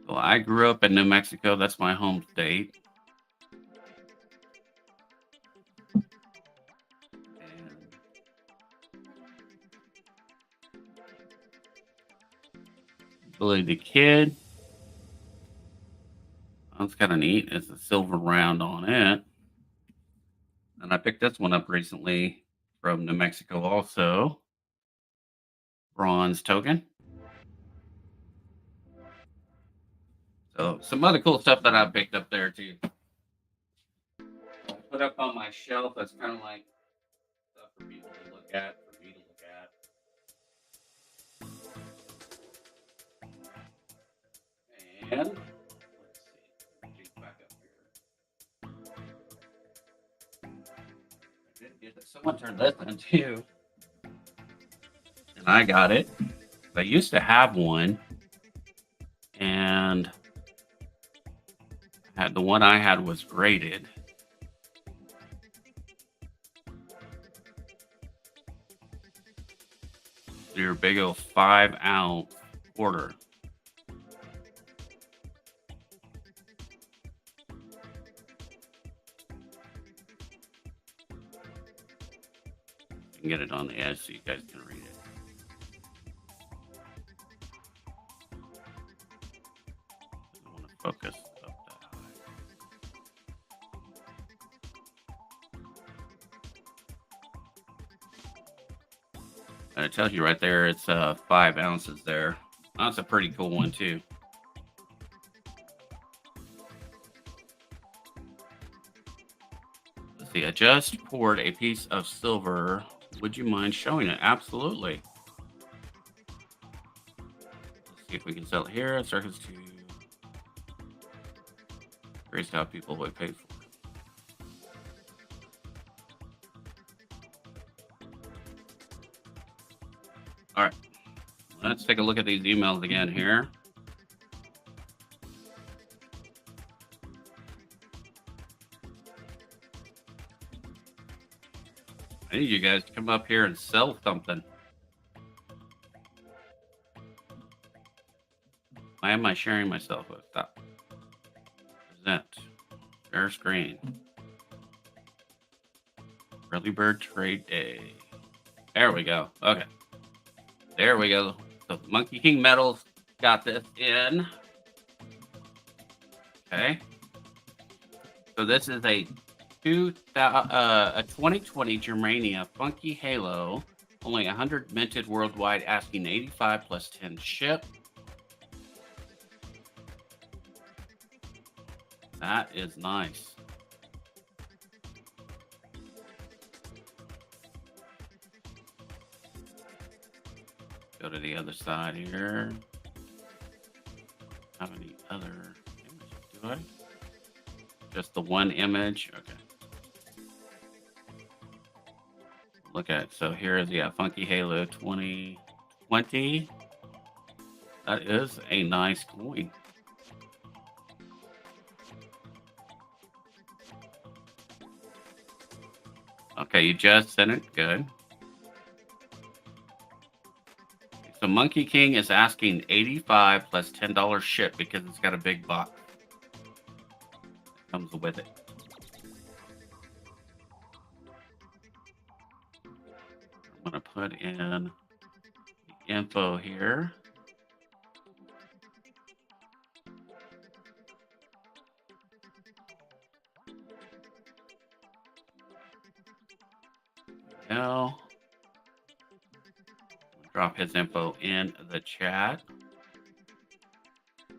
Speaker 1: Well, I grew up in New Mexico. That's my home state. And Billy the Kid. That's kind of neat. It's a silver round on it. And I picked this one up recently from New Mexico also. Bronze token. So some other cool stuff that I picked up there too. I put up on my shelf. That's kind of like stuff for people to look at, for me to look at. And let's see. Get back up here. Someone turned this in too. And I got it. I used to have one. And the one I had was graded. Your big old 5-ounce quarter. You can get it on the edge so you guys can read it. I want to focus up that high. And it tells you right there it's 5 ounces there. That's a pretty cool one too. Let's see. I just poured a piece of silver. Would you mind showing it? Absolutely. Let's see if we can sell it here. Circus to Curious how people would pay for it. All right, let's take a look at these emails again here. I need you guys to come up here and sell something. Why am I sharing myself with that? Present. Share screen. Early bird trade day. There we go. Okay. There we go. So Monkey King Metals got this in. Okay. So this is a 2020 Germania Funky Halo. Only 100 minted worldwide, asking 85 plus 10 ship. That is nice. Go to the other side here. How many other images do I? Just the one image? Okay. Look at, so here is the Funky Halo 2020. That is a nice coin. Okay, you just sent it. Good. So Monkey King is asking 85 plus $10 ship because it's got a big box. It comes with it. I'm going to put in the info here. Now, drop his info in the chat. There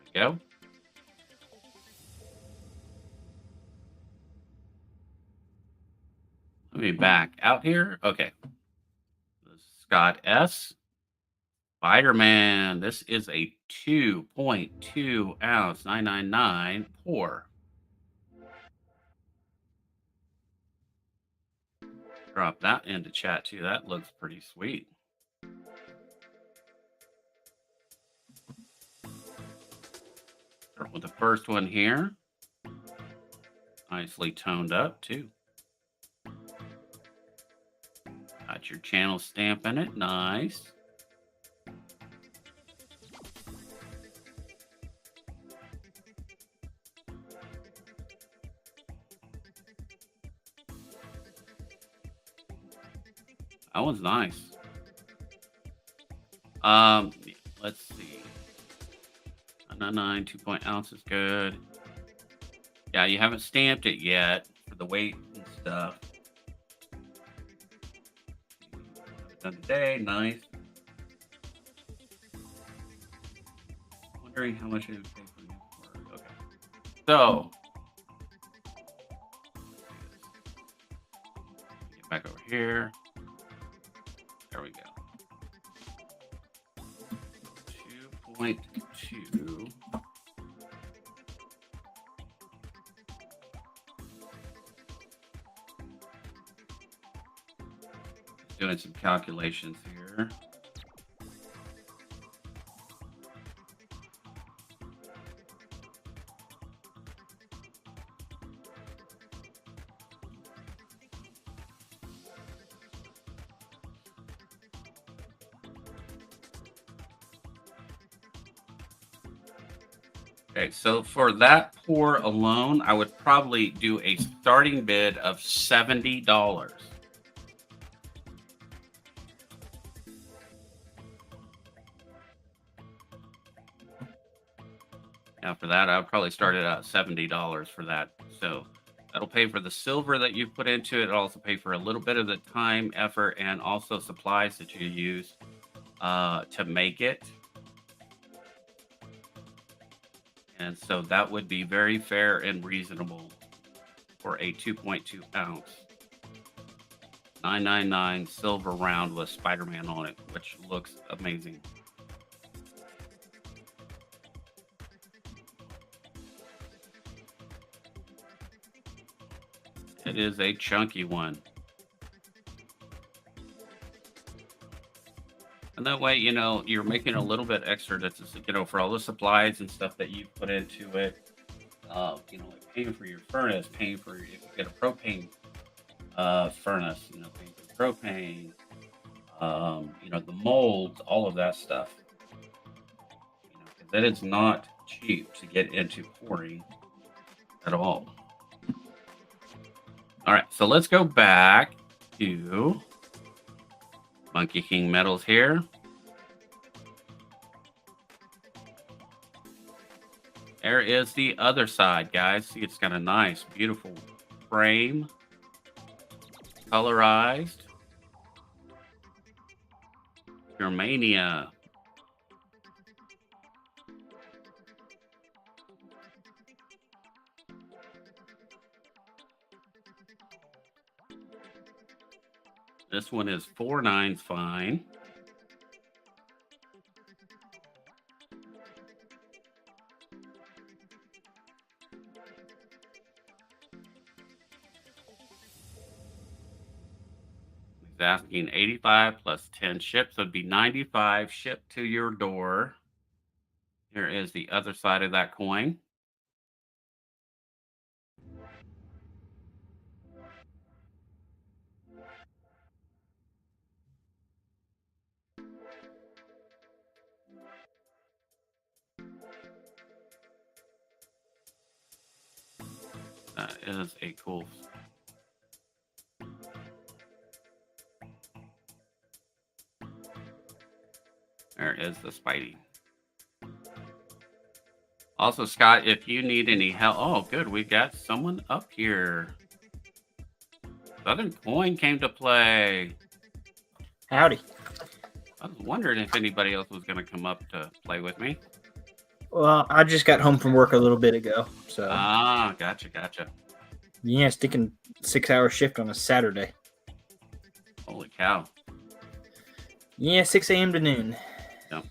Speaker 1: we go. Let me back out here. Okay. Scott S. Spider-Man. This is a 2.2 ounce 999 pour. Drop that into chat too. That looks pretty sweet. Start with the first one here. Nicely toned up too. Got your channel stamp in it. Nice. That one's nice. Let's see. 999, 2 ounce is good. Yeah, you haven't stamped it yet for the weight and stuff. Done today, nice. Wondering how much it would pay for you. Okay. So get back over here. There we go. 2.2. Doing some calculations here. Okay, so for that pour alone, I would probably do a starting bid of $70. Now for that, I would probably start it at $70 for that. So that'll pay for the silver that you put into it. It'll also pay for a little bit of the time, effort, and also supplies that you use to make it. And so that would be very fair and reasonable for a 2.2 ounce 999 silver round with Spider-Man on it, which looks amazing. It is a chunky one. And that way, you're making a little bit extra that's, for all the supplies and stuff that you put into it. Like paying for your furnace, paying for if you get a propane furnace, paying for the propane, the molds, all of that stuff. 'Cause that is not cheap to get into pouring at all. All right, so let's go back to Monkey King Metals here. There is the other side, guys. See, it's got a nice, beautiful frame, colorized. Germania. This one is 4.9 fine. He's asking 85 plus 10 shipped, so it'd be 95 shipped to your door. Here is the other side of that coin. That is a cool. There is the Spidey. Also, Scott, if you need any help, oh, good, we got someone up here. Southern Coin came to play.
Speaker 2: Howdy.
Speaker 1: I was wondering if anybody else was going to come up to play with me.
Speaker 2: Well, I just got home from work a little bit ago, so.
Speaker 1: Gotcha.
Speaker 2: Yeah, sticking 6-hour shift on a Saturday.
Speaker 1: Holy cow.
Speaker 2: Yeah, 6 a.m. to noon.
Speaker 1: Yep.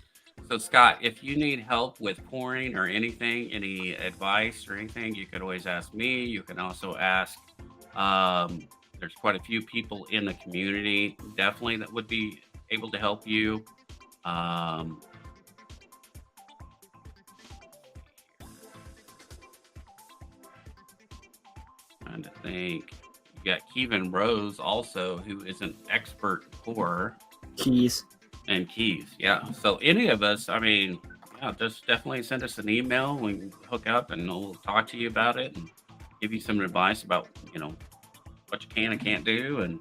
Speaker 1: So, Scott, if you need help with pouring or anything, any advice or anything, you could always ask me. You can also ask, there's quite a few people in the community, definitely, that would be able to help you. Trying to think. You got Kevin Rose also, who is an expert pourer.
Speaker 2: Keys.
Speaker 1: And Keys, yeah. So any of us, I mean, yeah, just definitely send us an email. We can hook up and we'll talk to you about it and give you some advice about, what you can and can't do and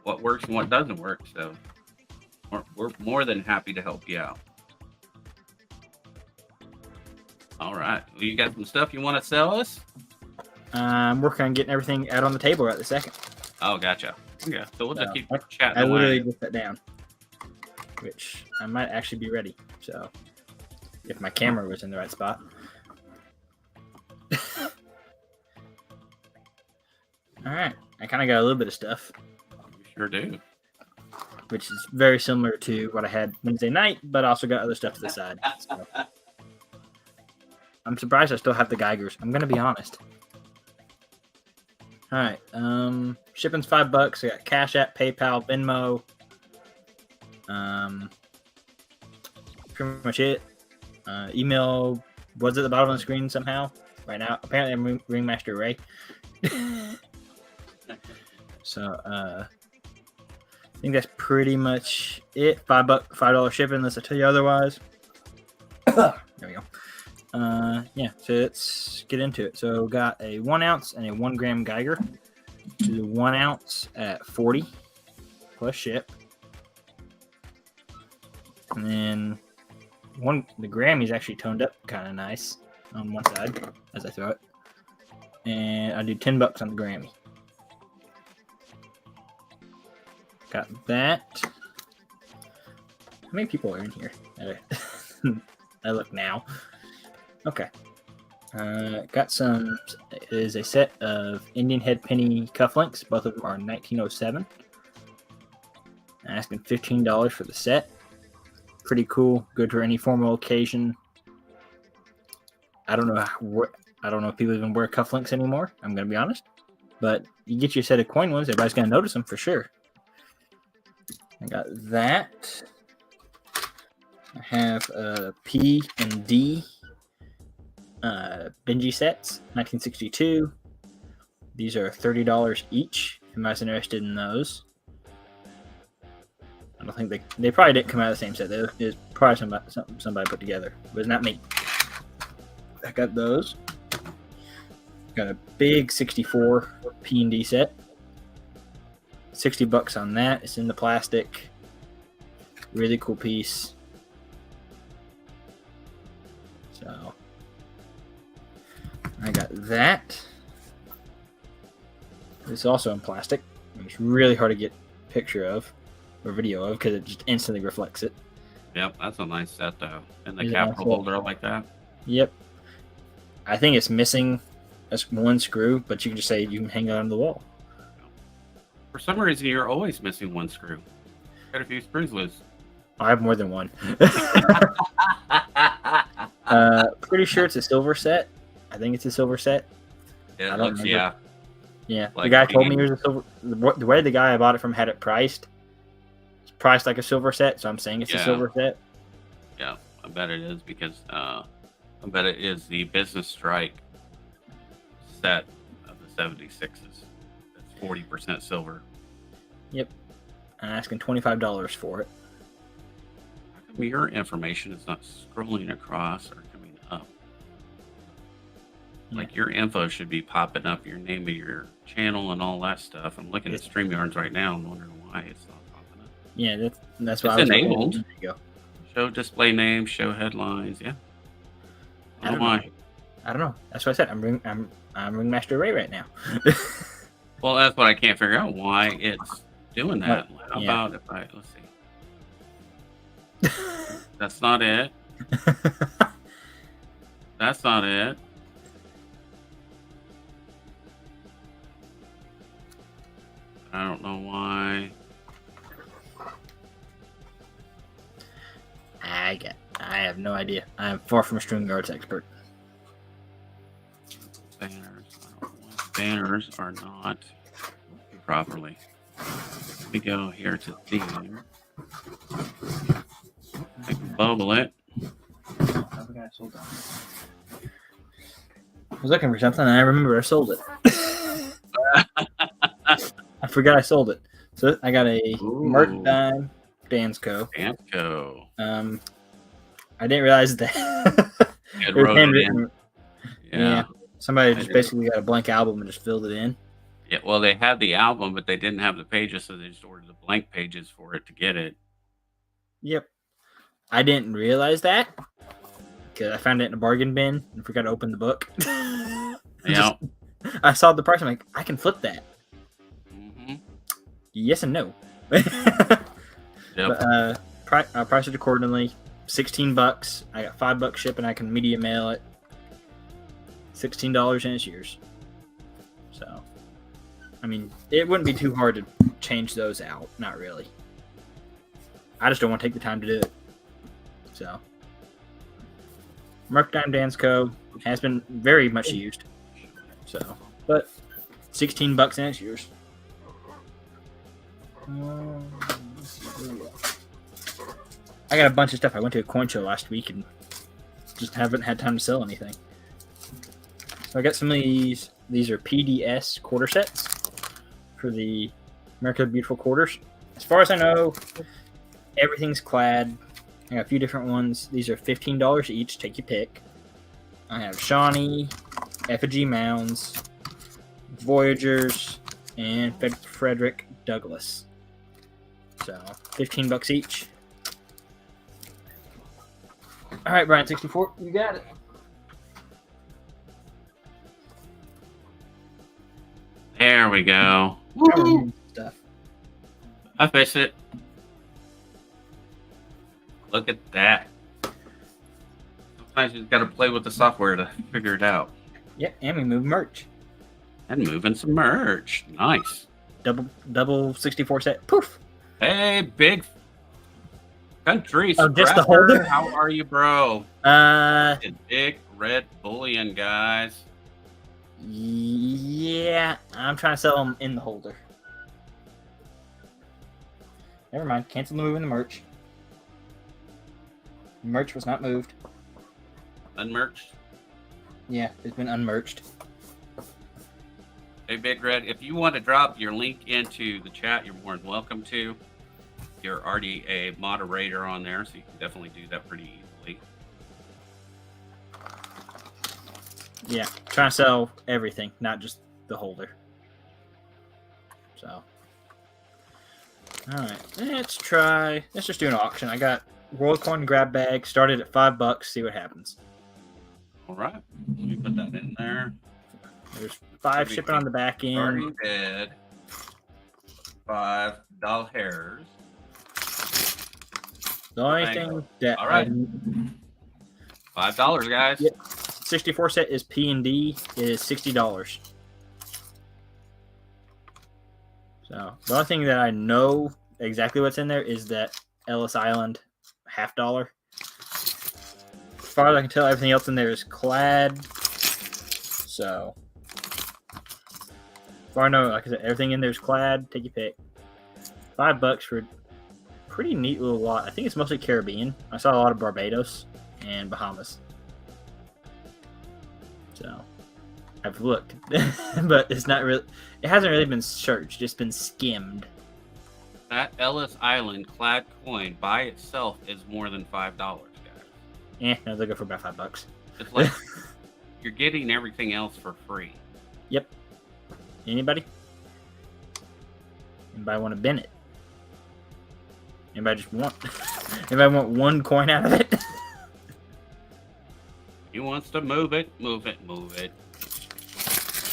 Speaker 1: what works and what doesn't work. So we're more than happy to help you out. All right. Well, you got some stuff you want to sell us?
Speaker 2: I'm working on getting everything out on the table right this second.
Speaker 1: Oh, gotcha. Yeah. So we'll just keep chatting
Speaker 2: I
Speaker 1: away.
Speaker 2: literally just sat down, which I might actually be ready. So if my camera was in the right spot. All right. I kind of got a little bit of stuff.
Speaker 1: You sure do.
Speaker 2: Which is very similar to what I had Wednesday night, but also got other stuff to the side. So. I'm surprised I still have the Geigers. I'm going to be honest. All right. Shipping's $5. I got Cash App, PayPal, Venmo. Pretty much it. Email was at the bottom of the screen somehow right now. Apparently, I'm Ringmaster Ray. So, I think that's pretty much it. $5 shipping, unless I tell you otherwise. There we go. Yeah, so let's get into it. So, got a 1 ounce and a 1 gram Geiger. Do the 1 ounce at 40 plus ship. And then the Grammy's actually toned up kind of nice on one side as I throw it. And I do $10 on the Grammy. Got that. How many people are in here? I look now. Okay. Got some. It is a set of Indian Head Penny cufflinks. Both of them are 1907. I'm asking $15 for the set. Pretty cool. Good for any formal occasion. I don't know if people even wear cufflinks anymore. I'm gonna be honest. but you get your set of coin ones, everybody's gonna notice them for sure. I got that. I have P and D Benji sets, 1962. These are $30 each. If anybody's interested in those. I don't think they probably didn't come out of the same set. There's probably somebody put together, but it's not me. I got those. Got a big 64 P&D set. $60 on that. It's in the plastic. Really cool piece. So I got that. It's also in plastic. It's really hard to get a picture of or video of because it just instantly reflects it.
Speaker 1: Yep, that's a nice set though. And the
Speaker 2: Yeah,
Speaker 1: capital
Speaker 2: cool.
Speaker 1: holder like that.
Speaker 2: Yep. I think it's missing one screw, but you can just say you can hang it on the wall.
Speaker 1: For some reason, you're always missing one screw. Got a few screws loose.
Speaker 2: I have more than one. Pretty sure it's a silver set. I think it's a silver set.
Speaker 1: It
Speaker 2: I don't
Speaker 1: looks,
Speaker 2: remember.
Speaker 1: yeah.
Speaker 2: Yeah, the
Speaker 1: Like
Speaker 2: guy told me
Speaker 1: being-
Speaker 2: it was a silver. The way the guy I bought it from had it priced. It's priced like a silver set, so I'm saying it's a
Speaker 1: Yeah.
Speaker 2: silver set.
Speaker 1: Yeah, I bet it is because I bet it is the business strike set of the 76s. That's 40% silver.
Speaker 2: Yep. I'm asking $25 for it.
Speaker 1: How come your information is not scrolling across or coming up? Like your info should be popping up, your name of your channel and all that stuff. I'm looking at StreamYards right now and wondering why it's not popping up.
Speaker 2: Yeah, that's why
Speaker 1: It's
Speaker 2: I was
Speaker 1: enabled.
Speaker 2: There you go.
Speaker 1: Show display names, show headlines. Yeah.
Speaker 2: I don't
Speaker 1: why.
Speaker 2: know. I don't know. That's what I said. I'm Ringmaster Ray right now.
Speaker 1: Well, that's what I can't figure out why it's doing that. How
Speaker 2: Yeah.
Speaker 1: about if I let's see. That's not it. That's not it. I don't know why.
Speaker 2: I have no idea. I am far from a StreamYards expert.
Speaker 1: Banners. I don't know why banners are not properly. Let me go here to theme. I can bubble it.
Speaker 2: I was looking for something and I remember I sold it. I forgot I sold it. So I got a Merc
Speaker 1: Ooh.
Speaker 2: Dime Dansco.
Speaker 1: Amco.
Speaker 2: I didn't realize that
Speaker 1: It
Speaker 2: it was
Speaker 1: wrote it in.
Speaker 2: handwritten.
Speaker 1: Yeah.
Speaker 2: Somebody
Speaker 1: I
Speaker 2: just
Speaker 1: did.
Speaker 2: basically got a blank album and just filled it in.
Speaker 1: Yeah, well, they had the album, but they didn't have the pages, so they just ordered the blank pages for it to get it.
Speaker 2: Yep. I didn't realize that because I found it in a bargain bin and forgot to open the book.
Speaker 1: Yeah.
Speaker 2: I saw the price. I'm like, I can flip that.
Speaker 1: Hmm.
Speaker 2: Yes and no.
Speaker 1: Yep.
Speaker 2: But I priced it accordingly. $16. I got $5 shipping. I can media mail it. $16 and it's yours. So, I mean, it wouldn't be too hard to change those out. Not really. I just don't want to take the time to do it. So, Merc Dime Dansco has been very much used. So, but $16 and it's yours. I got a bunch of stuff. I went to a coin show last week and just haven't had time to sell anything. So I got some of these. These are PDS quarter sets for the America the Beautiful quarters. As far as I know, everything's clad. I got a few different ones. These are $15 each. Take your pick. I have Shawnee, Effigy Mounds, Voyagers, and Frederick Douglass. So $15 each. All right, Brian 64, you got it.
Speaker 1: There we go.
Speaker 2: Stuff.
Speaker 1: I fixed it. Look at that. Sometimes you just got to play with the software to figure it out.
Speaker 2: Yep, and we move merch.
Speaker 1: And moving some merch. Nice.
Speaker 2: Double 64 set. Poof.
Speaker 1: Hey, big country.
Speaker 2: Oh, just the
Speaker 1: Scrapper.
Speaker 2: holder?
Speaker 1: How are you, bro?
Speaker 2: Uh,
Speaker 1: Big red bullion, guys.
Speaker 2: Yeah, I'm trying to sell them in the holder. Never mind. Cancel the move in the merch. Merch was not moved.
Speaker 1: Unmerched.
Speaker 2: Yeah, it's been unmerched.
Speaker 1: Hey, Big Red, if you want to drop your link into the chat, you're more than welcome to. You're already a moderator on there, so you can definitely do that pretty easily.
Speaker 2: Yeah, trying to sell everything, not just the holder. So, all right, let's just do an auction. I got World Coin grab bag, started at $5. See what happens.
Speaker 1: All right, let me put that in there.
Speaker 2: There's 5 shipping on the back end.
Speaker 1: Already dead. $5.
Speaker 2: The only thing that
Speaker 1: all right, $5, guys.
Speaker 2: Yep. 64 set is P&D is $60. So the only thing that I know exactly what's in there is that Ellis Island $50. As far as I can tell, everything else in there is clad. So, as far as I know, like I said, everything in there is clad. Take your pick. $5 for a pretty neat little lot. I think it's mostly Caribbean. I saw a lot of Barbados and Bahamas. So, I've looked, but it's not really. It hasn't really been searched. Just been skimmed.
Speaker 1: That Ellis Island clad coin by itself is more than $5, guys.
Speaker 2: No, they go for about $5.
Speaker 1: It's like you're getting everything else for free.
Speaker 2: Yep. Anybody? Anybody want to bin it? Anybody just want? Anybody want one coin out of it?
Speaker 1: He wants to move it, move it, move it.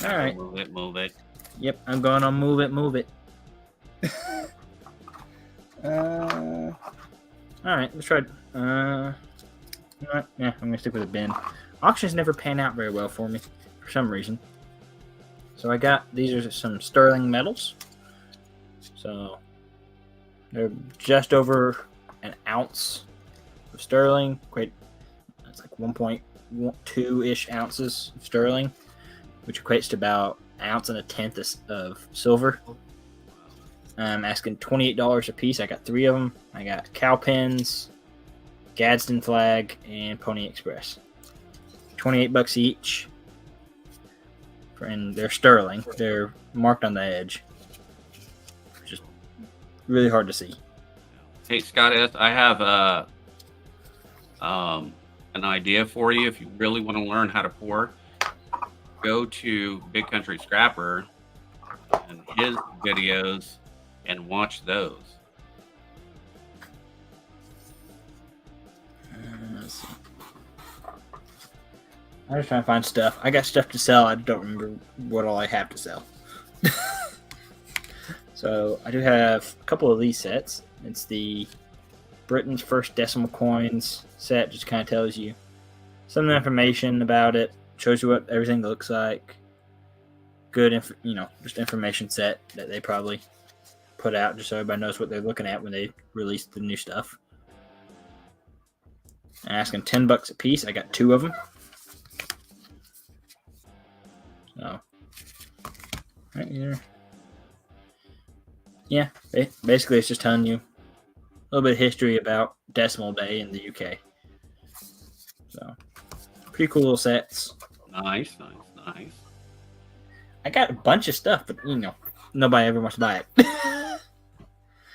Speaker 2: All right.
Speaker 1: Move it, move it.
Speaker 2: Yep, I'm going on move it, move it. All right, let's try. You know what? Yeah, I'm gonna stick with a bin. Auctions never pan out very well for me, for some reason. So I got these are some sterling metals. So they're just over an ounce of sterling. It's like 1.2-ish ounces of sterling, which equates to about an ounce and a tenth of silver. I'm asking $28 a piece. I got 3 of them. I got cow pens, Gadsden flag, and Pony Express. $28 each. And they're sterling. They're marked on the edge. Just really hard to see.
Speaker 1: Hey, Scott S., I have an idea for you. If you really want to learn how to pour, go to Big Country Scrapper and his videos and watch those.
Speaker 2: Let's see. I'm just trying to find stuff. I got stuff to sell. I don't remember what all I have to sell. So I do have a couple of these sets. It's the Britain's First Decimal Coins set. Just kind of tells you some information about it. Shows you what everything looks like. Good, just information set that they probably put out just so everybody knows what they're looking at when they release the new stuff. I'm asking $10 a piece. I got 2 of them. So, right here. Yeah, basically it's just telling you a little bit of history about Decimal Day in the UK. So, pretty cool little sets.
Speaker 1: Nice.
Speaker 2: I got a bunch of stuff, but nobody ever wants to buy it.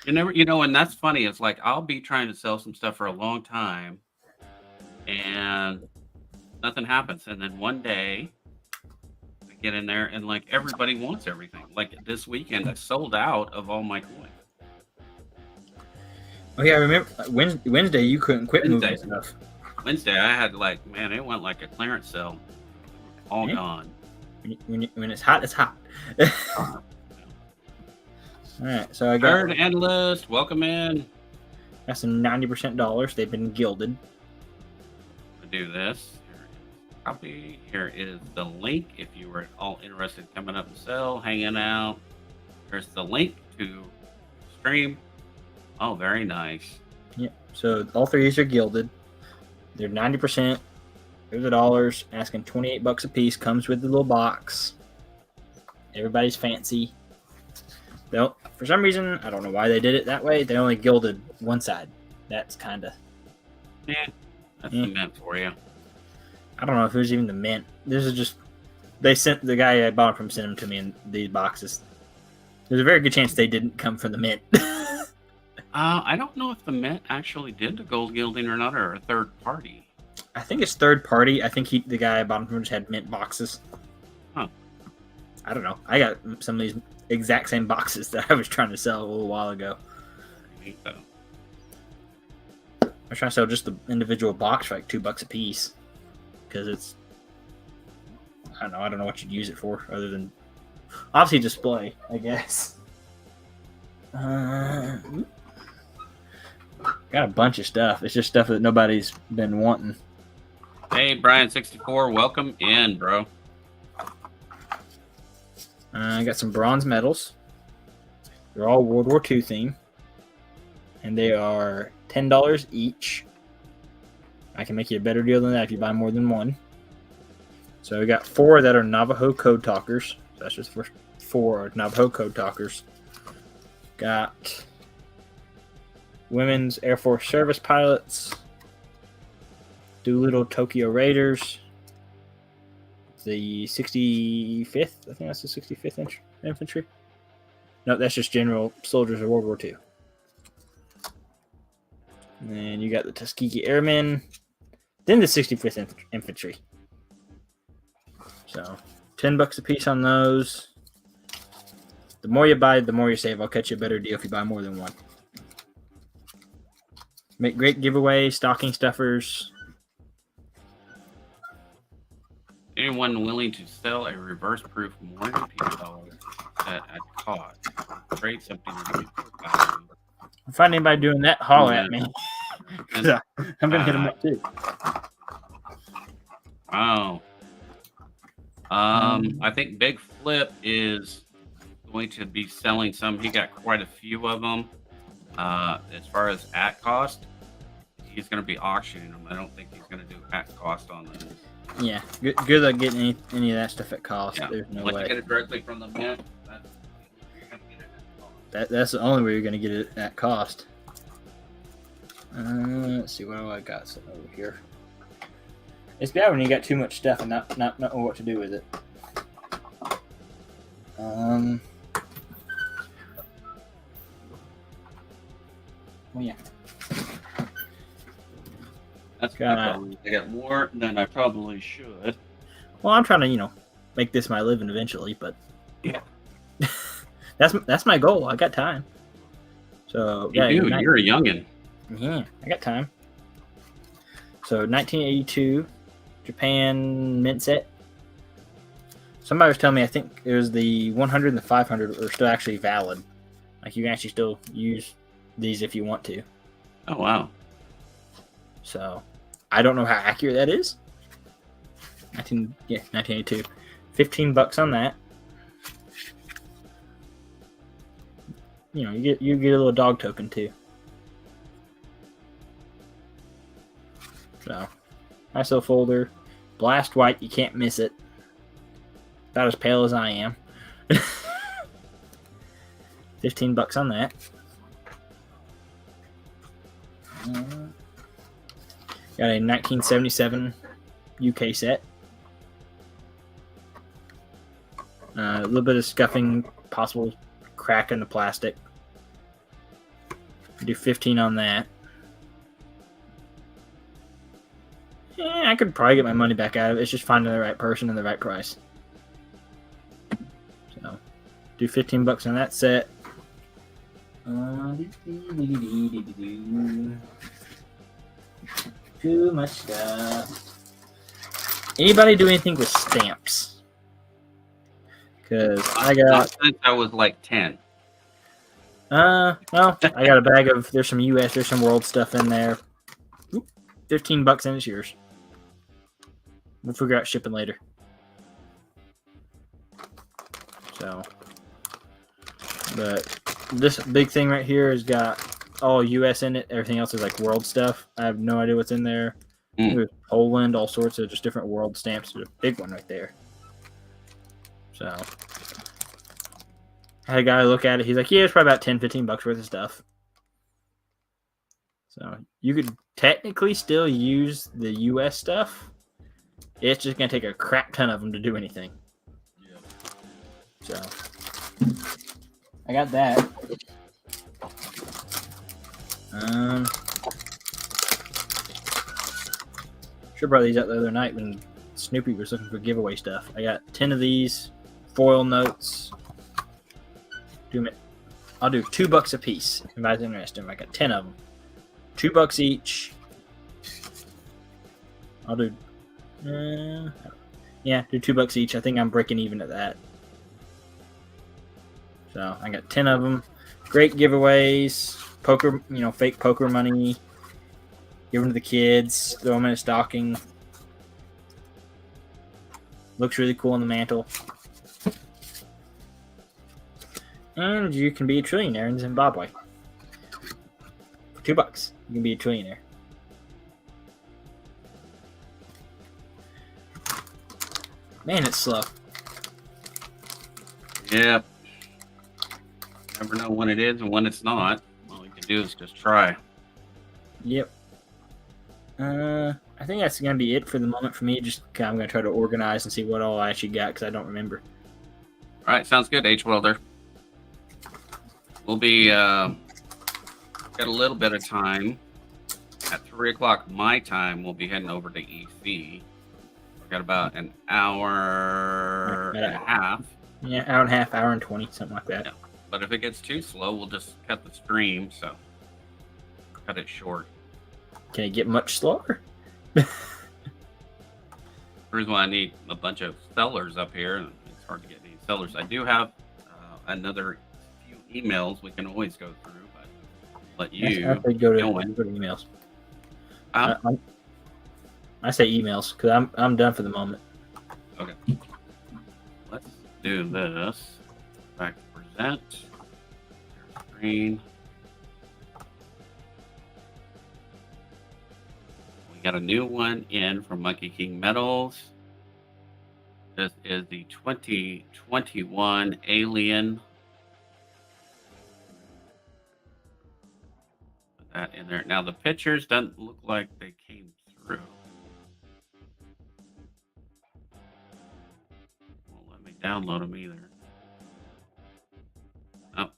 Speaker 1: And that's funny. It's like I'll be trying to sell some stuff for a long time, and nothing happens. And then one day, I get in there, and like everybody wants everything. Like this weekend, I sold out of all my coins.
Speaker 2: Oh yeah, I remember Wednesday you couldn't quit moving stuff.
Speaker 1: Wednesday, I had it went like a clearance sale, all gone.
Speaker 2: When it's hot, it's hot. All right, so I got
Speaker 1: Third analyst. Welcome in.
Speaker 2: Got some 90% dollars. They've been gilded.
Speaker 1: To do this, copy. Here is the link if you were at all interested in coming up and sell, hanging out. There's the link to stream. Oh, very nice.
Speaker 2: Yeah. So all 3 of these are gilded. They're 90%. Here's the dollars. Asking $28 a piece. Comes with the little box. Everybody's fancy. Though, for some reason, I don't know why they did it that way. They only gilded one side. That's kind of...
Speaker 1: Yeah, that's the mint for you.
Speaker 2: I don't know if it was even the mint. This is just... They sent... The guy I bought it from sent them to me in these boxes. There's a very good chance they didn't come from the mint.
Speaker 1: I don't know if the mint actually did the gold gilding or not, or a third party.
Speaker 2: I think it's third party. I think the guy I bought them from just had mint boxes.
Speaker 1: Huh.
Speaker 2: I don't know. I got some of these exact same boxes that I was trying to sell a little while ago.
Speaker 1: I think so.
Speaker 2: I was trying to sell just the individual box for like $2 a piece. Because it's... I don't know what you'd use it for other than... Obviously display, I guess. Got a bunch of stuff. It's just stuff that nobody's been wanting.
Speaker 1: Hey, Brian64, welcome in, bro.
Speaker 2: I got some bronze medals. They're all World War II theme. And they are $10 each. I can make you a better deal than that if you buy more than one. So we got 4 that are Navajo Code Talkers. So that's just for 4 Navajo Code Talkers. Got Women's Air Force Service Pilots. Doolittle Tokyo Raiders. The 65th, I think that's the 65th Infantry. No, that's just General Soldiers of World War II. And then you got the Tuskegee Airmen. Then the 65th Infantry. So, $10 a piece on those. The more you buy, the more you save. I'll catch you a better deal if you buy more than one. Make great giveaway, stocking stuffers.
Speaker 1: Anyone willing to sell a reverse-proof mortgage dollar at cost? Trade something to you for value.
Speaker 2: If I find anybody doing that, holler at me.
Speaker 1: And,
Speaker 2: I'm going to hit them up too.
Speaker 1: Wow. I think Big Flip is going to be selling some. He got quite a few of them. As far as at cost, he's going to be auctioning them. I don't think he's going to do at cost on them.
Speaker 2: Yeah, good luck getting any of that stuff at cost.
Speaker 1: Yeah.
Speaker 2: There's no
Speaker 1: Unless
Speaker 2: way.
Speaker 1: you get it directly from the mint.
Speaker 2: That's the only way you're going to get it at cost. Let's see, what do I got sitting over here? It's bad when you got too much stuff and not know what to do with it. Well, yeah.
Speaker 1: That's I got more than I probably should.
Speaker 2: Well, I'm trying to, make this my living eventually, but
Speaker 1: yeah,
Speaker 2: that's my goal. I got time. So
Speaker 1: you do. You're a youngin.
Speaker 2: Yeah, I got time. So 1982 Japan mint set. Somebody was telling me I think it was the 100 and the 500 are still actually valid. Like you can actually still use these if you want to.
Speaker 1: Oh wow.
Speaker 2: So I don't know how accurate that is. 1982. $15 on that. You get a little dog token too. So nice little folder. Blast white, you can't miss it. About as pale as I am. $15 on that. Got a 1977 UK set. A little bit of scuffing, possible crack in the plastic. Do 15 on that. Yeah, I could probably get my money back out of it. It's just finding the right person and the right price. So, do $15 on that set. Too much stuff. Anybody do anything with stamps? Because I got.
Speaker 1: Since I was like 10.
Speaker 2: Well, I got a bag of. There's some US, there's some world stuff in there. Oop, $15 and it's yours. We'll figure out shipping later. So, but this big thing right here has got all US in it. Everything else is like world stuff. I have no idea what's in there. There's Poland, all sorts of just different world stamps. There's a big one right there. So I had a guy look at it. He's like, yeah, it's probably about 10, 15 bucks worth of stuff. So you could technically still use the US stuff. It's just going to take a crap ton of them to do anything.
Speaker 1: Yeah.
Speaker 2: So I got that. Sure brought these out the other night when Snoopy was looking for giveaway stuff. I got 10 of these foil notes. I'll do $2 a piece. If anybody's interested, I got 10 of them. $2 each. I'll do, do $2 each. I think I'm breaking even at that. So I got 10 of them. Great giveaways. Poker, fake poker money. Give them to the kids. Throw them in a stocking. Looks really cool on the mantle. And you can be a trillionaire in Zimbabwe. For $2, you can be a trillionaire. Man, it's slow.
Speaker 1: Yeah. Never know when it is and when it's not. All you can do is just try.
Speaker 2: Yep. I think that's going to be it for the moment for me. I'm going to try to organize and see what all I actually got because I don't remember.
Speaker 1: All right, sounds good, H. Welder. We'll be got a little bit of time. At 3 o'clock my time, we'll be heading over to EC. We've got about an hour and a half.
Speaker 2: Yeah, hour and a half, hour and 20, something like that.
Speaker 1: Yeah. But if it gets too slow, we'll just cut the stream. So cut it short.
Speaker 2: Can it get much slower?
Speaker 1: The reason why I need a bunch of sellers up here, and it's hard to get any sellers. I do have another few emails we can always go through, but let you
Speaker 2: I go to emails. I say emails because I'm done for the moment.
Speaker 1: Okay. Let's do this. Back to present. Share screen. We got a new one in from Monkey King Metals. This is the 2021 Alien. Put that in there. Now the pictures doesn't look like they came through. Won't let me download them either. Oh.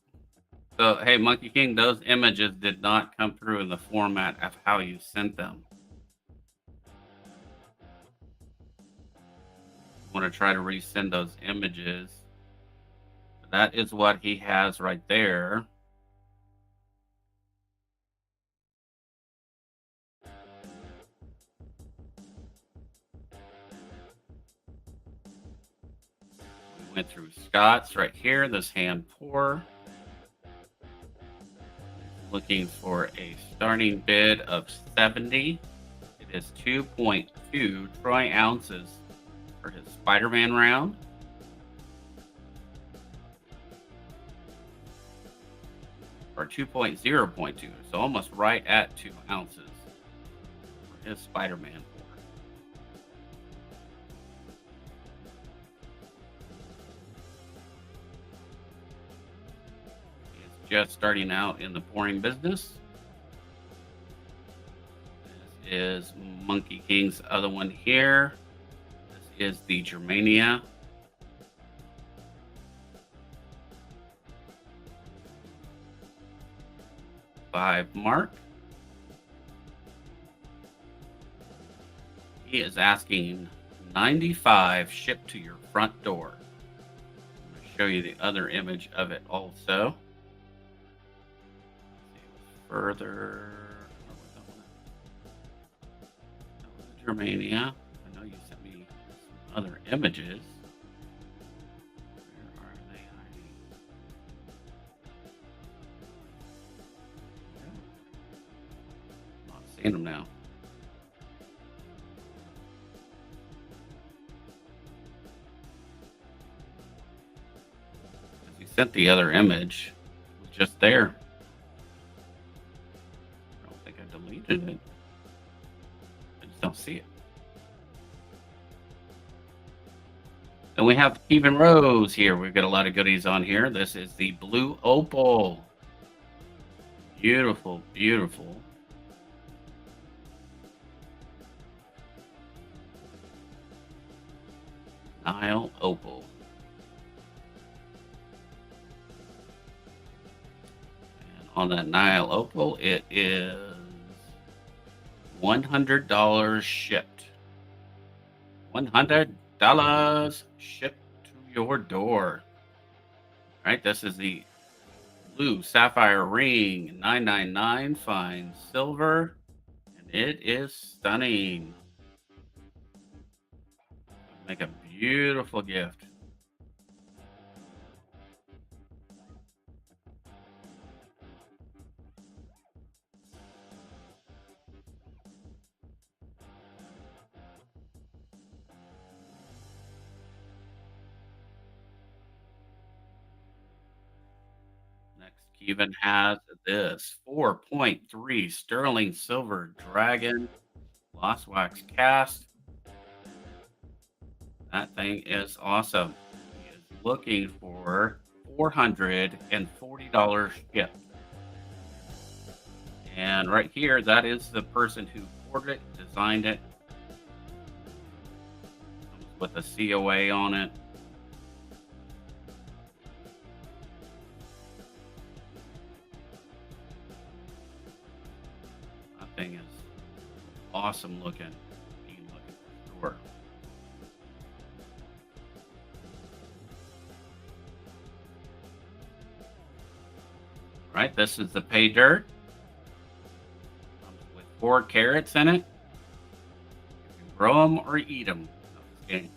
Speaker 1: So hey, Monkey King, those images did not come through in the format of how you sent them. Want to try to resend those images. That is what he has right there. We went through Scott's right here, this hand pour. Looking for a starting bid of 70. It is 2.2 troy ounces for his Spider-Man round. Or 2.0.2, so almost right at 2 ounces for his Spider-Man pour. He is just starting out in the pouring business. This is Monkey King's other one here. Is the Germania. $5 mark. He is asking $95 shipped to your front door. I'm going to show you the other image of it also. Further. Germania. I know you sent me other images. Where are they hiding? Not seeing them now. You sent the other image. It was just there. I don't think I deleted it. I just don't see it. Then we have Even Rose here. We've got a lot of goodies on here. This is the Blue Opal. Beautiful, beautiful. Nile Opal. And on that Nile Opal, it is $100 shipped. $100 shipped to your door. All right, this is the blue sapphire ring, 999 fine silver, and it is stunning. Make a beautiful gift. Next, Kevin has this 4.3 sterling silver dragon gloss wax cast. That thing is awesome. He is looking for $440 shipped. And right here, that is the person who poured it, designed it. Comes with a COA on it. That thing is awesome looking. Mean looking for sure. Right, this is the pay dirt. Comes with 4 carrots in it. You can grow them or eat them. No, just kidding.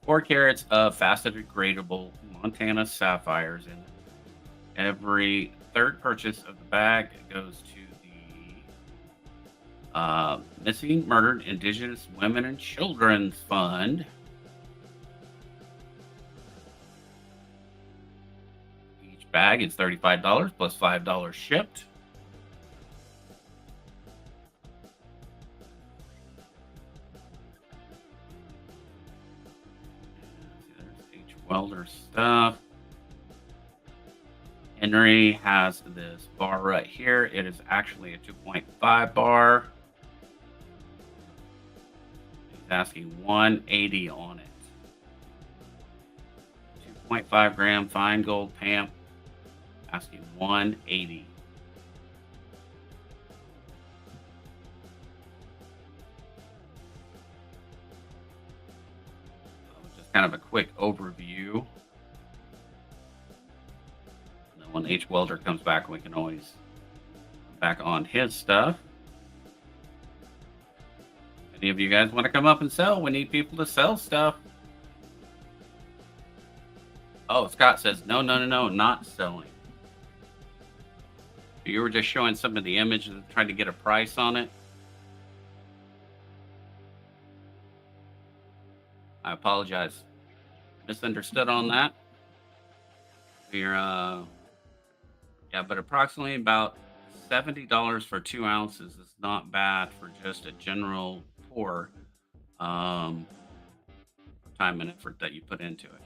Speaker 1: 4 carats of faceted gradable Montana sapphires in it. Every third purchase of the bag goes to the Missing Murdered Indigenous Women and Children's Fund. Each bag is $35 plus $5 shipped. There's H. Welder stuff. Henry has this bar right here. It is actually a 2.5 bar. He's asking $180 on it. 2.5 gram fine gold pamp. Asking $180. So just kind of a quick overview. When H. Welder comes back, we can always come back on his stuff. Any of you guys want to come up and sell? We need people to sell stuff. Oh, Scott says, no, not selling. You were just showing some of the images and trying to get a price on it. I apologize. Misunderstood on that. We're yeah, but approximately about $70 for 2 ounces is not bad for just a general pour. Time and effort that you put into it.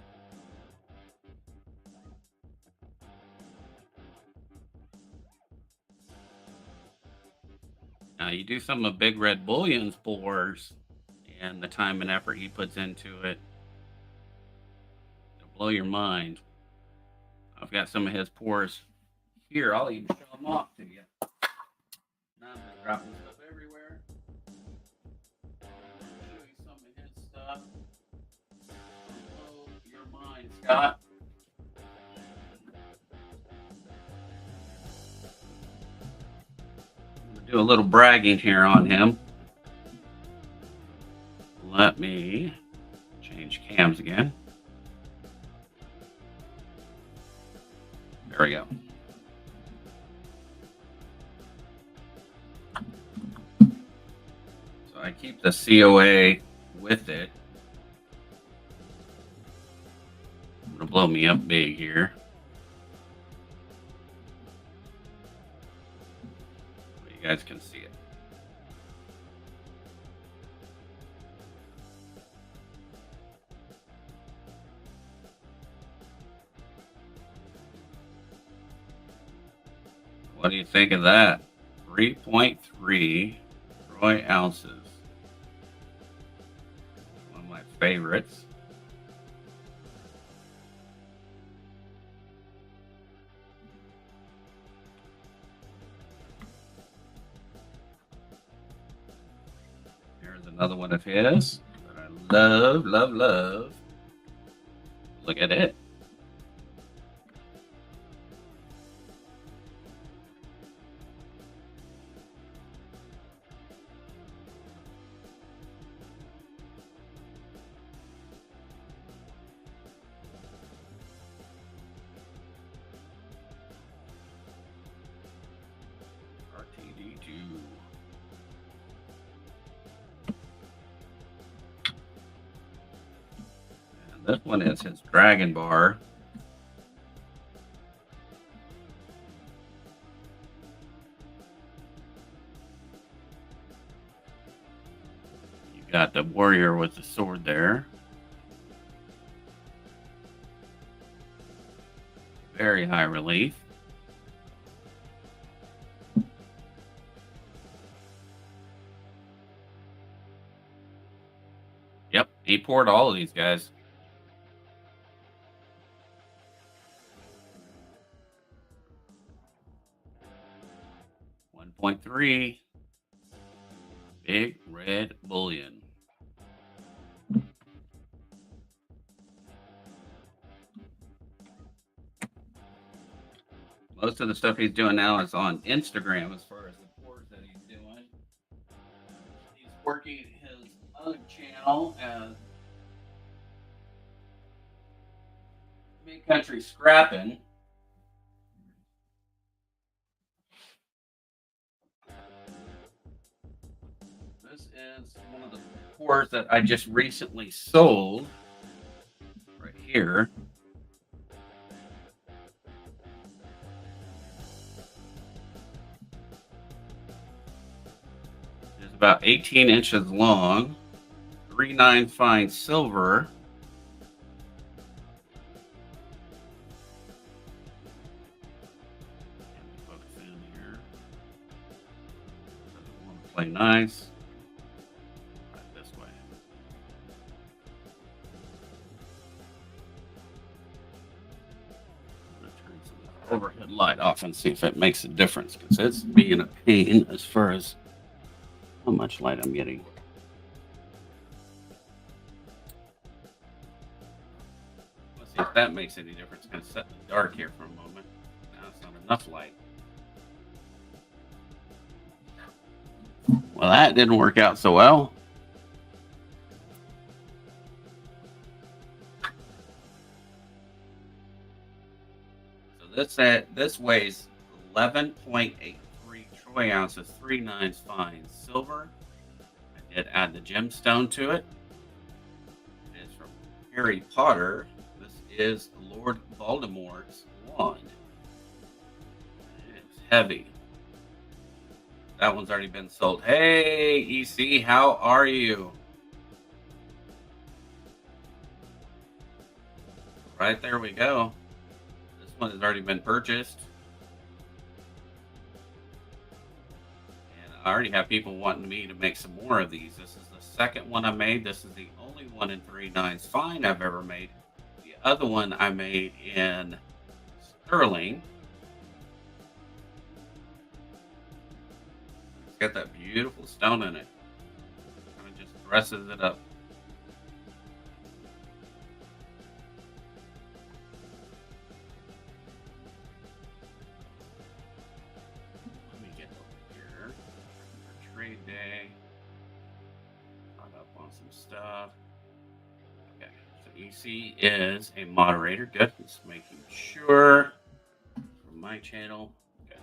Speaker 1: Now you do some of Big Red Bullion's pours and the time and effort he puts into it, it'll blow your mind. I've got some of his pours here. I'll even show them off to you. Now I'm just dropping stuff everywhere. I'll show you some of his stuff. Blow your mind, Scott. I'm gonna do a little bragging here on him. Let me change cams again. There we go. So I keep the COA with it. I'm gonna blow me up big here. So you guys can see it. What do you think of that? 3.3 troy ounces. One of my favorites. Here's another one of his that I love, love, love. Look at it. RTD2. And this one is his Dragon Bar. You got the warrior with the sword there. Very high relief. Yep, he poured all of these guys. .3 Big Red Bullion. Most of the stuff he's doing now is on Instagram as far as the pours that he's doing. He's working his other channel as Big Country Scrapping. This is one of the pours that I just recently sold right here. It's about 18 inches long, 3/9 fine silver. Focus in here. Doesn't want to play nice. Right this way. I'm going to turn some overhead light off and see if it makes a difference, because it's being a pain as far as how much light I'm getting. Let's see if that makes any difference. Going to set in the dark here for a moment. Now it's not enough light. Well, that didn't work out so well. So this weighs 11.83 troy ounces, 3/9 fine silver. I did add the gemstone to it. It is from Harry Potter. This is Lord Voldemort's wand. It's heavy. That one's already been sold. Hey, EC, how are you? Right, there we go. This one has already been purchased. And I already have people wanting me to make some more of these. This is the second one I made. This is the only one in 3/9 fine I've ever made. The other one I made in sterling. It's got that beautiful stone in it. Kind of just dresses it up. Let me get over here. For trade day. Caught up on some stuff. Okay, so EC is a moderator. Good. Just making sure from my channel. Okay.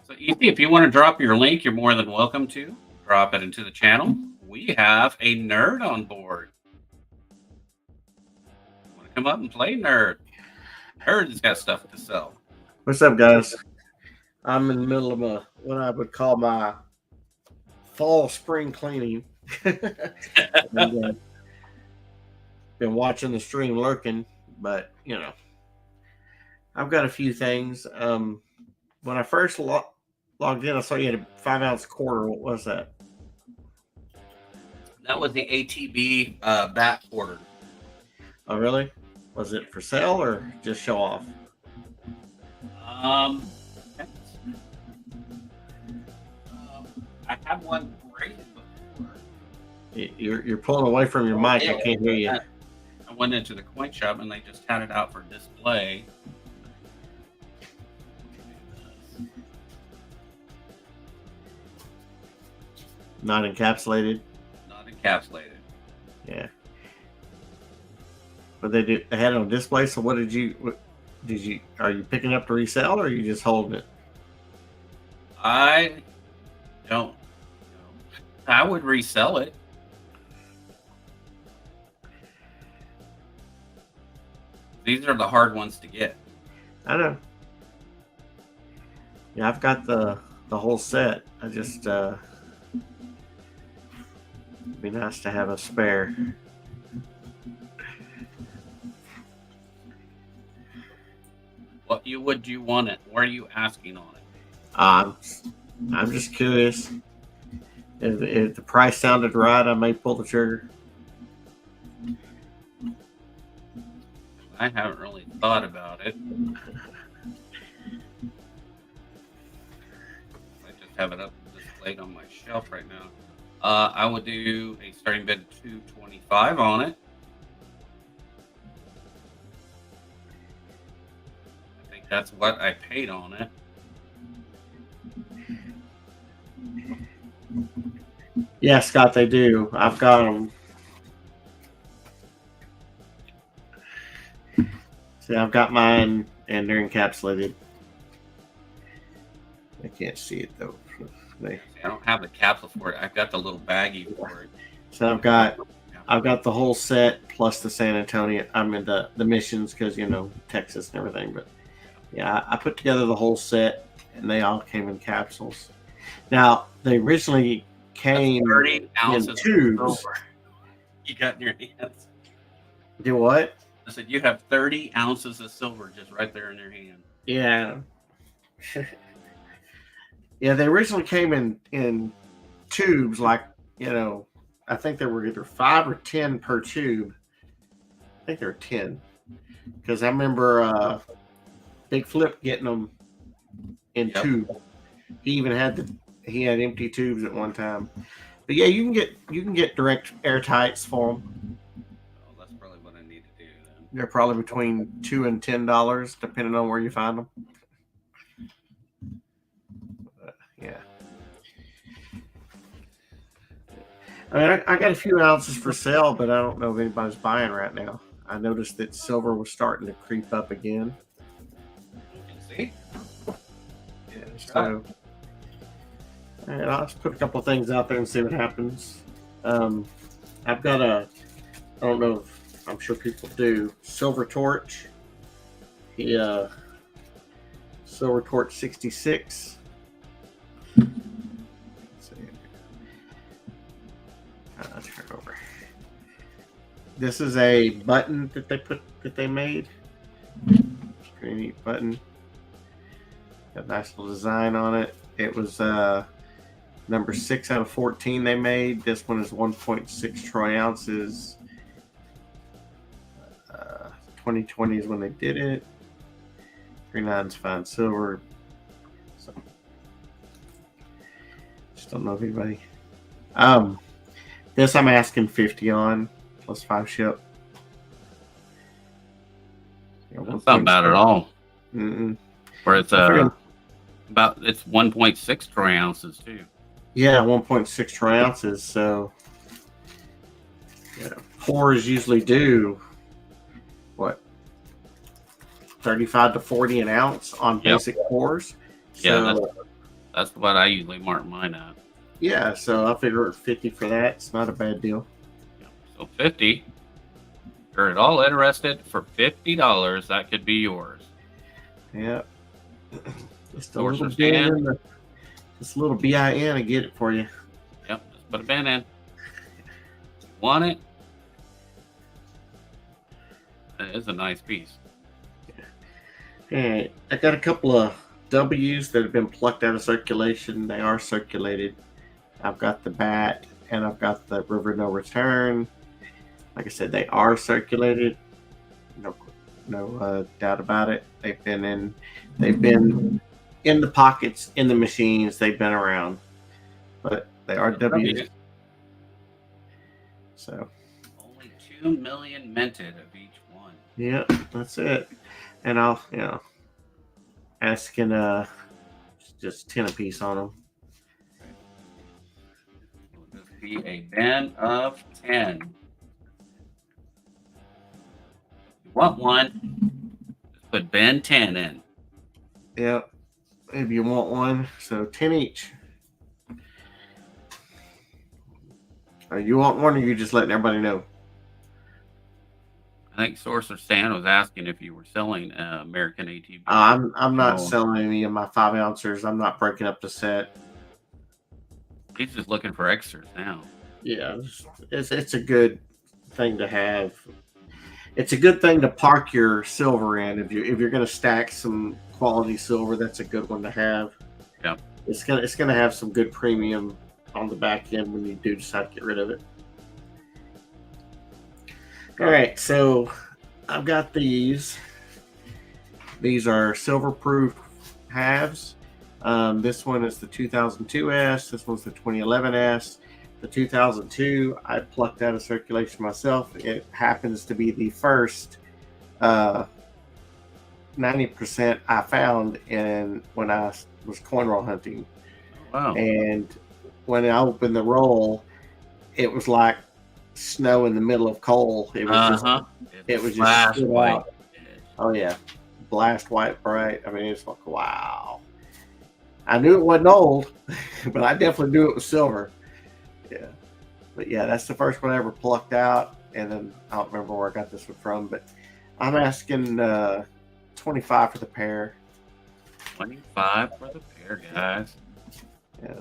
Speaker 1: So EC, if you want to drop your link, you're more than welcome to drop it into the channel. We have a nerd on board. Want to come up and play, nerd? Nerd has got stuff to sell.
Speaker 3: What's up, guys? I'm in the middle of what I would call my fall spring cleaning. And, been watching the stream, lurking, but you know, I've got a few things. when I first logged in, I saw you had a 5-ounce quarter. What was that?
Speaker 1: That was the ATB bat quarter.
Speaker 3: Oh, really? Was it for sale or just show off?
Speaker 1: I have one graded before.
Speaker 3: You're pulling away from your mic. I can't hear you.
Speaker 1: I went into the coin shop and they just had it out for display.
Speaker 3: Not encapsulated.
Speaker 1: Not encapsulated.
Speaker 3: Yeah. But they had it on display. So what did you? Are you picking up to resell or are you just holding it?
Speaker 1: I don't know. I would resell it. These are the hard ones to get.
Speaker 3: I know. Yeah, I've got the whole set. I just it'd be nice to have a spare.
Speaker 1: What would you want it? What are you asking on it?
Speaker 3: I'm just curious. If the price sounded right, I may pull the trigger.
Speaker 1: I haven't really thought about it. I just have it up displayed on my shelf right now. I would do a starting bid of $225 on it. I think that's what I paid on it.
Speaker 3: Yeah, Scott, they do. I've got them. See, I've got mine, and they're encapsulated. I can't see it though.
Speaker 1: I don't have the capsule for it. I've got the little baggie for it.
Speaker 3: So I've got the whole set plus the San Antonio. I mean the missions because Texas and everything. But yeah, I put together the whole set, and they all came in capsules. Now they originally came
Speaker 1: 30 ounces
Speaker 3: in tubes.
Speaker 1: You got in your hands.
Speaker 3: Do what?
Speaker 1: I said you have 30 ounces of silver just right there in your hand.
Speaker 3: Yeah. Yeah, they originally came in tubes, like, I think there were either 5 or 10 per tube. I think there were 10. Because I remember Big Flip getting them in tube. He even had empty tubes at one time. But yeah, you can get direct airtights for them.
Speaker 1: Oh, that's probably what I need to do then.
Speaker 3: They're probably between $2 and $10, depending on where you find them. Yeah. I mean, I got a few ounces for sale, but I don't know if anybody's buying right now. I noticed that silver was starting to creep up again.
Speaker 1: See?
Speaker 3: Yeah. So, all right, I'll just put a couple of things out there and see what happens. I've got I don't know if I'm sure people do, Silver Torch. Silver Torch 66. Let's see. Turn over. This is a button that they made. Pretty neat button. Got a nice little design on it. It was number 6 out of 14 they made. This one is 1.6 troy ounces. 2020 is when they did it. 39's fine silver. So, just don't know if anybody. This I'm asking 50 on plus 5 ship.
Speaker 1: That's not bad at all.
Speaker 3: Mm-mm.
Speaker 1: Where it's it's 1.6 troy ounces too.
Speaker 3: Yeah, 1.6 troy ounces. So, pours usually do what, 35 to 40 an ounce on basic pours.
Speaker 1: Yeah,
Speaker 3: So,
Speaker 1: that's what I usually mark mine at.
Speaker 3: yeah, so I figure 50 for that. It's not a bad deal.
Speaker 1: So 50. If you're at all interested, for $50, that could be yours.
Speaker 3: Yeah. Just a
Speaker 1: Doors
Speaker 3: little
Speaker 1: are standing.
Speaker 3: bin, just a little BIN and get it for you.
Speaker 1: Yep, just put a bin in. Want it? It is a nice piece.
Speaker 3: All right, I got a couple of W's that have been plucked out of circulation. They are circulated. I've got the bat and I've got the River No Return. Like I said, they are circulated. No doubt about it. They've been in the pockets, in the machines. They've been around, but they are W's. So
Speaker 1: only 2 million minted of each one.
Speaker 3: yeah, that's it. And I'll asking just 10 a piece on them.
Speaker 1: Will this be a bin of 10? You want one? Just put bin 10 in.
Speaker 3: Yep. If you want one, so 10 each. You want one, or you just letting everybody know?
Speaker 1: I think Sorcerer Stan was asking if you were selling American ATV.
Speaker 3: I'm not
Speaker 1: Oh.
Speaker 3: selling any of my 5 ouncers. I'm not breaking up the set.
Speaker 1: He's just looking for extras now.
Speaker 3: Yeah, it's a good thing to have. It's a good thing to park your silver in. If you're going to stack some quality silver, that's a good one to have.
Speaker 1: Yeah,
Speaker 3: it's gonna have some good premium on the back end when you do decide to get rid of it. All right, so I've got these. These are silver proof halves. This one is the 2002S. This one's the 2011S. The 2002 I plucked out of circulation myself. It happens to be the first 90% I found when I was coin roll hunting.
Speaker 1: wow.
Speaker 3: And when I opened the roll, it was like snow in the middle of coal. It was just
Speaker 1: flash
Speaker 3: stood
Speaker 1: white.
Speaker 3: out. Oh yeah, blast white bright. I mean, it's like wow. I knew it wasn't old, but I definitely knew it was silver. Yeah, but yeah, that's the first one I ever plucked out, and then I don't remember where I got this one from, but I'm asking 25 for the pair.
Speaker 1: 25 for the pair, guys.
Speaker 3: Yeah,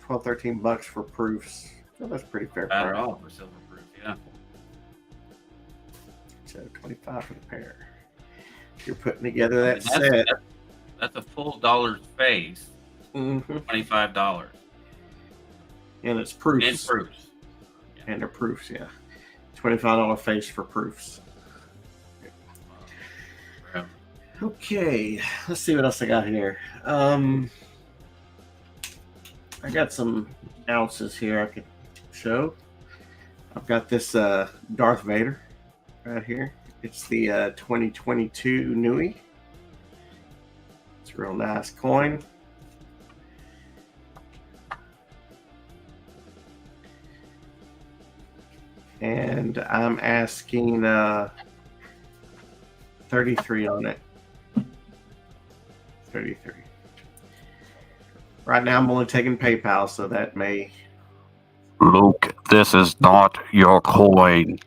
Speaker 3: 12, $13 for proofs. So that's pretty fair
Speaker 1: Bad at
Speaker 3: price.
Speaker 1: all for silver proof, yeah.
Speaker 3: So 25 for the pair. You're putting together that set.
Speaker 1: That's a full dollar's face.
Speaker 3: Mm-hmm.
Speaker 1: $25.
Speaker 3: And it's proofs.
Speaker 1: And proofs.
Speaker 3: And they're proofs, yeah. $25 face for proofs.
Speaker 1: Yeah.
Speaker 3: Okay, let's see what else I got here. I got some ounces here I could show. I've got this Darth Vader right here. It's the 2022 Nui. It's a real nice coin. And I'm asking 33 on it. 33. Right now I'm only taking PayPal, so that may...
Speaker 4: Luke, this is not your coin.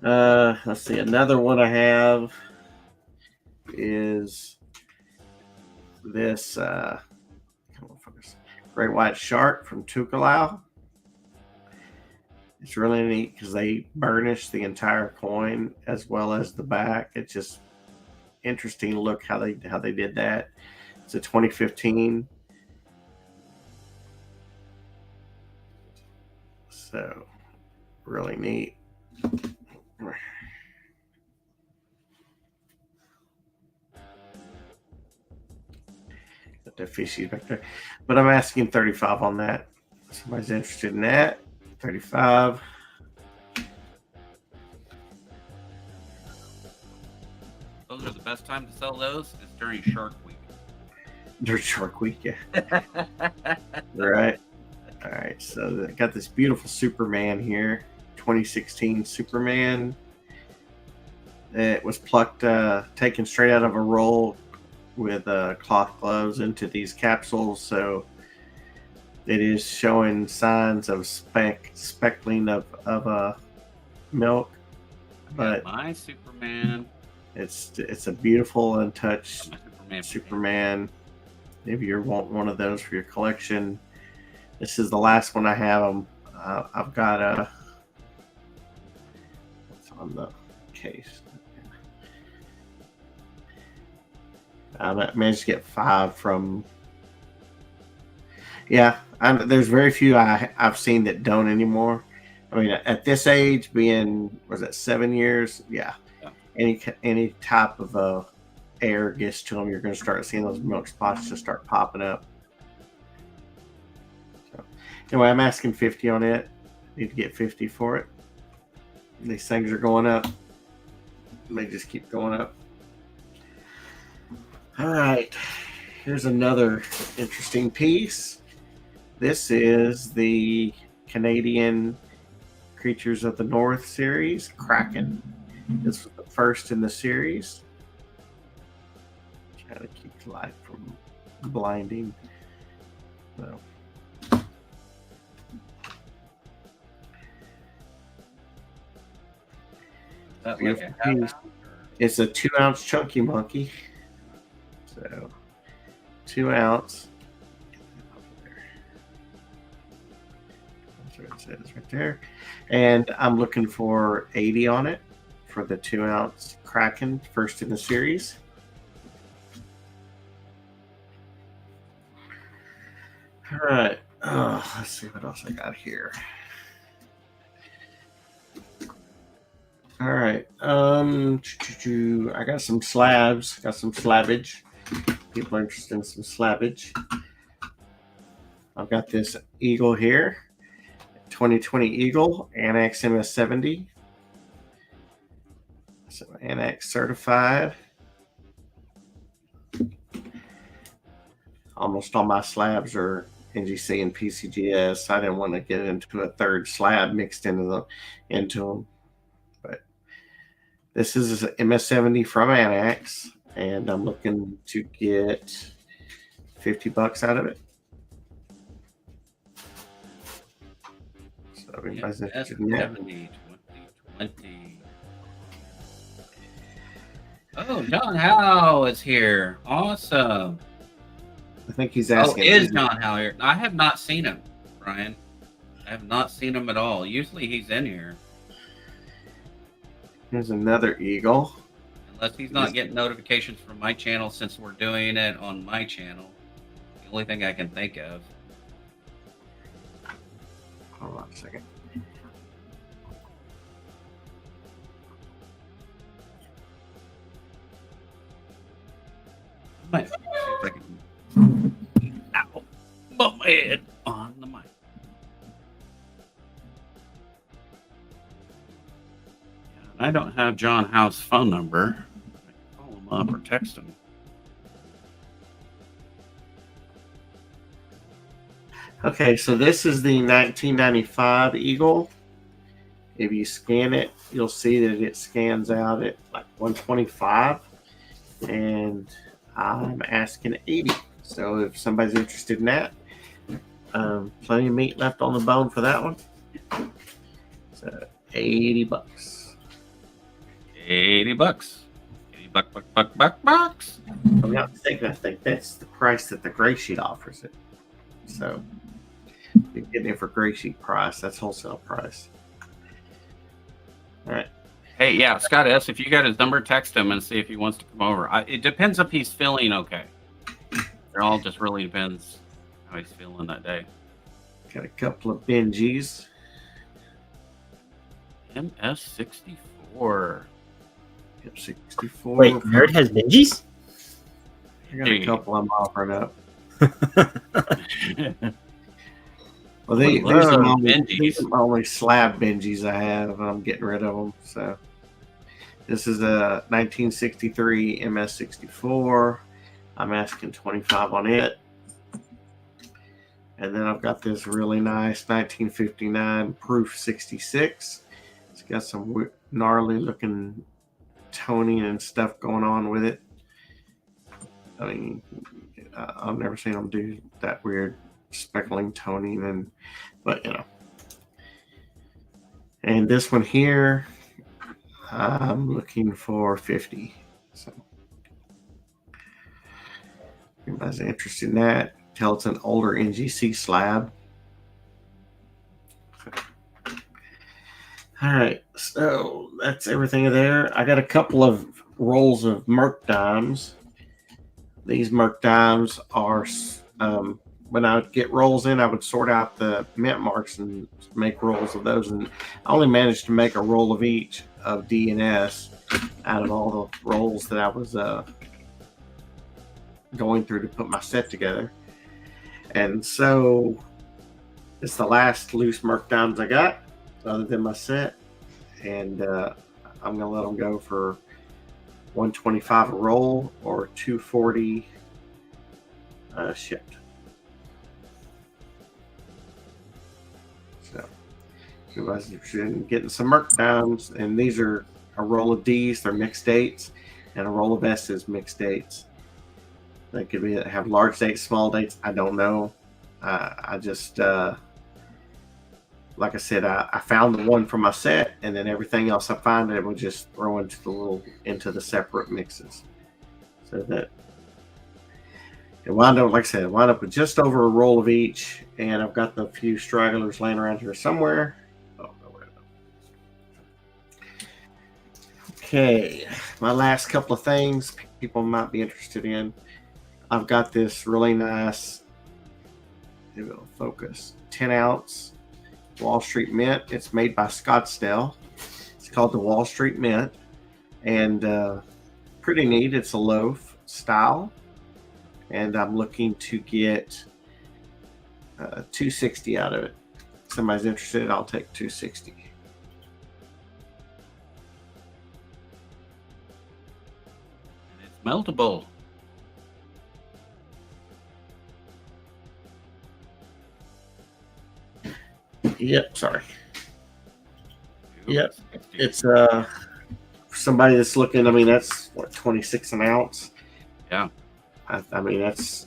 Speaker 3: Let's see. Another one I have is this Great White Shark from Tukalau. It's really neat because they burnish the entire coin as well as the back. It's just interesting to look how they did that. It's a 2015. So really neat. Got the fishies back there. But I'm asking 35 on that. Somebody's interested in that. 35.
Speaker 1: Those are the best time to sell those is during Shark Week.
Speaker 3: During Shark Week, yeah. Right. All right. So I got this beautiful Superman here. 2016 Superman. It was plucked, taken straight out of a roll with cloth gloves into these capsules. So it is showing signs of speckling of milk, but
Speaker 1: My Superman.
Speaker 3: it's a beautiful untouched
Speaker 1: My
Speaker 3: Superman. If you want one of those for your collection, this is the last one I have them. I've got what's on the case. I managed to get 5 from. Yeah, there's very few I've seen that don't anymore. I mean, at this age, being was it 7 years? Yeah, any type of air gets to them, you're going to start seeing those milk spots just start popping up. So, anyway, I'm asking 50 on it. Need to get 50 for it. These things are going up. They just keep going up. All right, here's another interesting piece. This is the Canadian Creatures of the North series, Kraken. This was the first in the series. Try to keep the light from blinding. So. It's a 2-ounce chunky monkey. So 2 ounce. That's what it says right there. And I'm looking for 80 on it for the 2 ounce Kraken, first in the series. All right. Let's see what else I got here. All right. I got some slabs. Got some slabbage. People are interested in some slabbage. I've got this Eagle here. 2020 Eagle, Annex MS70. So Annex certified. Almost all my slabs are NGC and PCGS. I didn't want to get into a third slab mixed into them. But this is MS70 from Annex, and I'm looking to get $50 out of it. So everybody's interested in that.
Speaker 1: 2020. Oh, John Howe is here. Awesome.
Speaker 3: I think he's asking.
Speaker 1: Oh, is John Howe here? I have not seen him, Brian. I have not seen him at all. Usually he's in here.
Speaker 3: Here's another Eagle.
Speaker 1: Unless he's not getting notifications from my channel since we're doing it on my channel. The only thing I can think of.
Speaker 3: Hold on a second.
Speaker 1: Might see if I can. Ow. Bump my head on the mic. I don't have John Howe's phone number. I can call him up or text him.
Speaker 3: Okay, so this is the 1995 Eagle. If you scan it, you'll see that it scans out at like 125, and I'm asking 80. So if somebody's interested in that, plenty of meat left on the bone for that one. So $80.
Speaker 1: $80. $80 bucks.
Speaker 3: I'm not mistaken. I think that's the price that the Gray Sheet offers it. So you're getting it for Gray Sheet price. That's wholesale price. All right.
Speaker 1: Hey, yeah, Scott S., if you got his number, text him and see if he wants to come over. It depends if he's feeling okay. It all just really depends how he's feeling that day.
Speaker 3: Got a couple of Benjis.
Speaker 1: MS64.
Speaker 3: Yep, 64.
Speaker 2: Wait, Nerd has Benjis?
Speaker 3: I got a couple I'm offering up. Well, these are my only slab Benjis I have, and I'm getting rid of them. So this is a 1963 MS64. I'm asking 25 on it. And then I've got this really nice 1959 Proof 66. It's got some gnarly looking toning and stuff going on with it. I mean, I've never seen them do that weird speckling toning, but you know. And this one here, I'm looking for 50. So everybody's interested in that. Tell it's an older NGC slab. All right, so that's everything there. I got a couple of rolls of Merc dimes. these Merc Dimes are when I would get rolls in, I would sort out the mint marks and make rolls of those. And I only managed to make a roll of each of D and S out of all the rolls that I was going through to put my set together. And so it's the last loose Merc Dimes I got, other than my set. And I'm going to let them go for 125 a roll or 240 shipped. So, if anybody's interested in getting some Merc Dimes, and these are a roll of D's, they're mixed dates, and a roll of S's, mixed dates. They could be have large dates, small dates. I don't know. I just like I said, I found the one for my set, and then everything else I find I would just throw into the separate mixes, so that it wound up, like I said, it wound up with just over a roll of each, and I've got the few stragglers laying around here somewhere. Oh, no. Okay, my last couple of things people might be interested in. I've got this really nice, maybe it'll focus, 10 ounce Wall Street Mint. It's made by Scottsdale. It's called the Wall Street Mint, and pretty neat. It's a loaf style, and I'm looking to get 260 out of it. If somebody's interested, I'll take 260.
Speaker 1: It's meltable.
Speaker 3: Yep, sorry. Yep, it's for somebody that's looking. I mean, that's what, 26 an ounce.
Speaker 1: Yeah.
Speaker 3: I mean, that's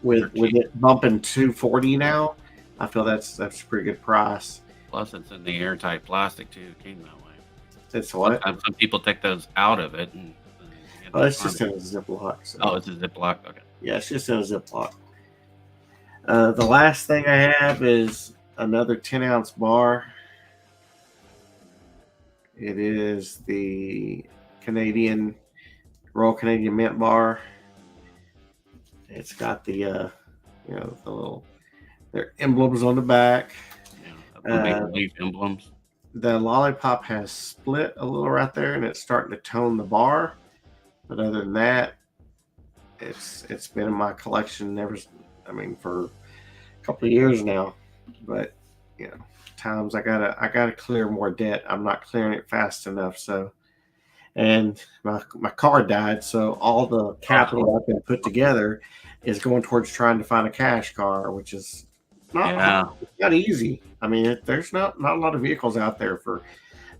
Speaker 3: with it bumping 240 now. I feel that's a pretty good price.
Speaker 1: Plus, it's in the airtight plastic too. It came that way.
Speaker 3: It's what?
Speaker 1: Some people take those out of it. And
Speaker 3: Oh, it's just in a Ziploc. So.
Speaker 1: Oh, it's a Ziploc. Okay.
Speaker 3: Yeah, it's just in a Ziploc. The last thing I have is another 10 ounce bar. It is the Royal Canadian Mint bar. It's got the the little their emblems on the back.
Speaker 1: Yeah, maple leaf emblems.
Speaker 3: The lollipop has split a little right there, and it's starting to tone the bar. But other than that, it's been in my collection for a couple of years now. But times I gotta clear more debt. I'm not clearing it fast enough. So, and my car died, so all the capital I've been put together is going towards trying to find a cash car, which is not easy. I mean, there's not a lot of vehicles out there for.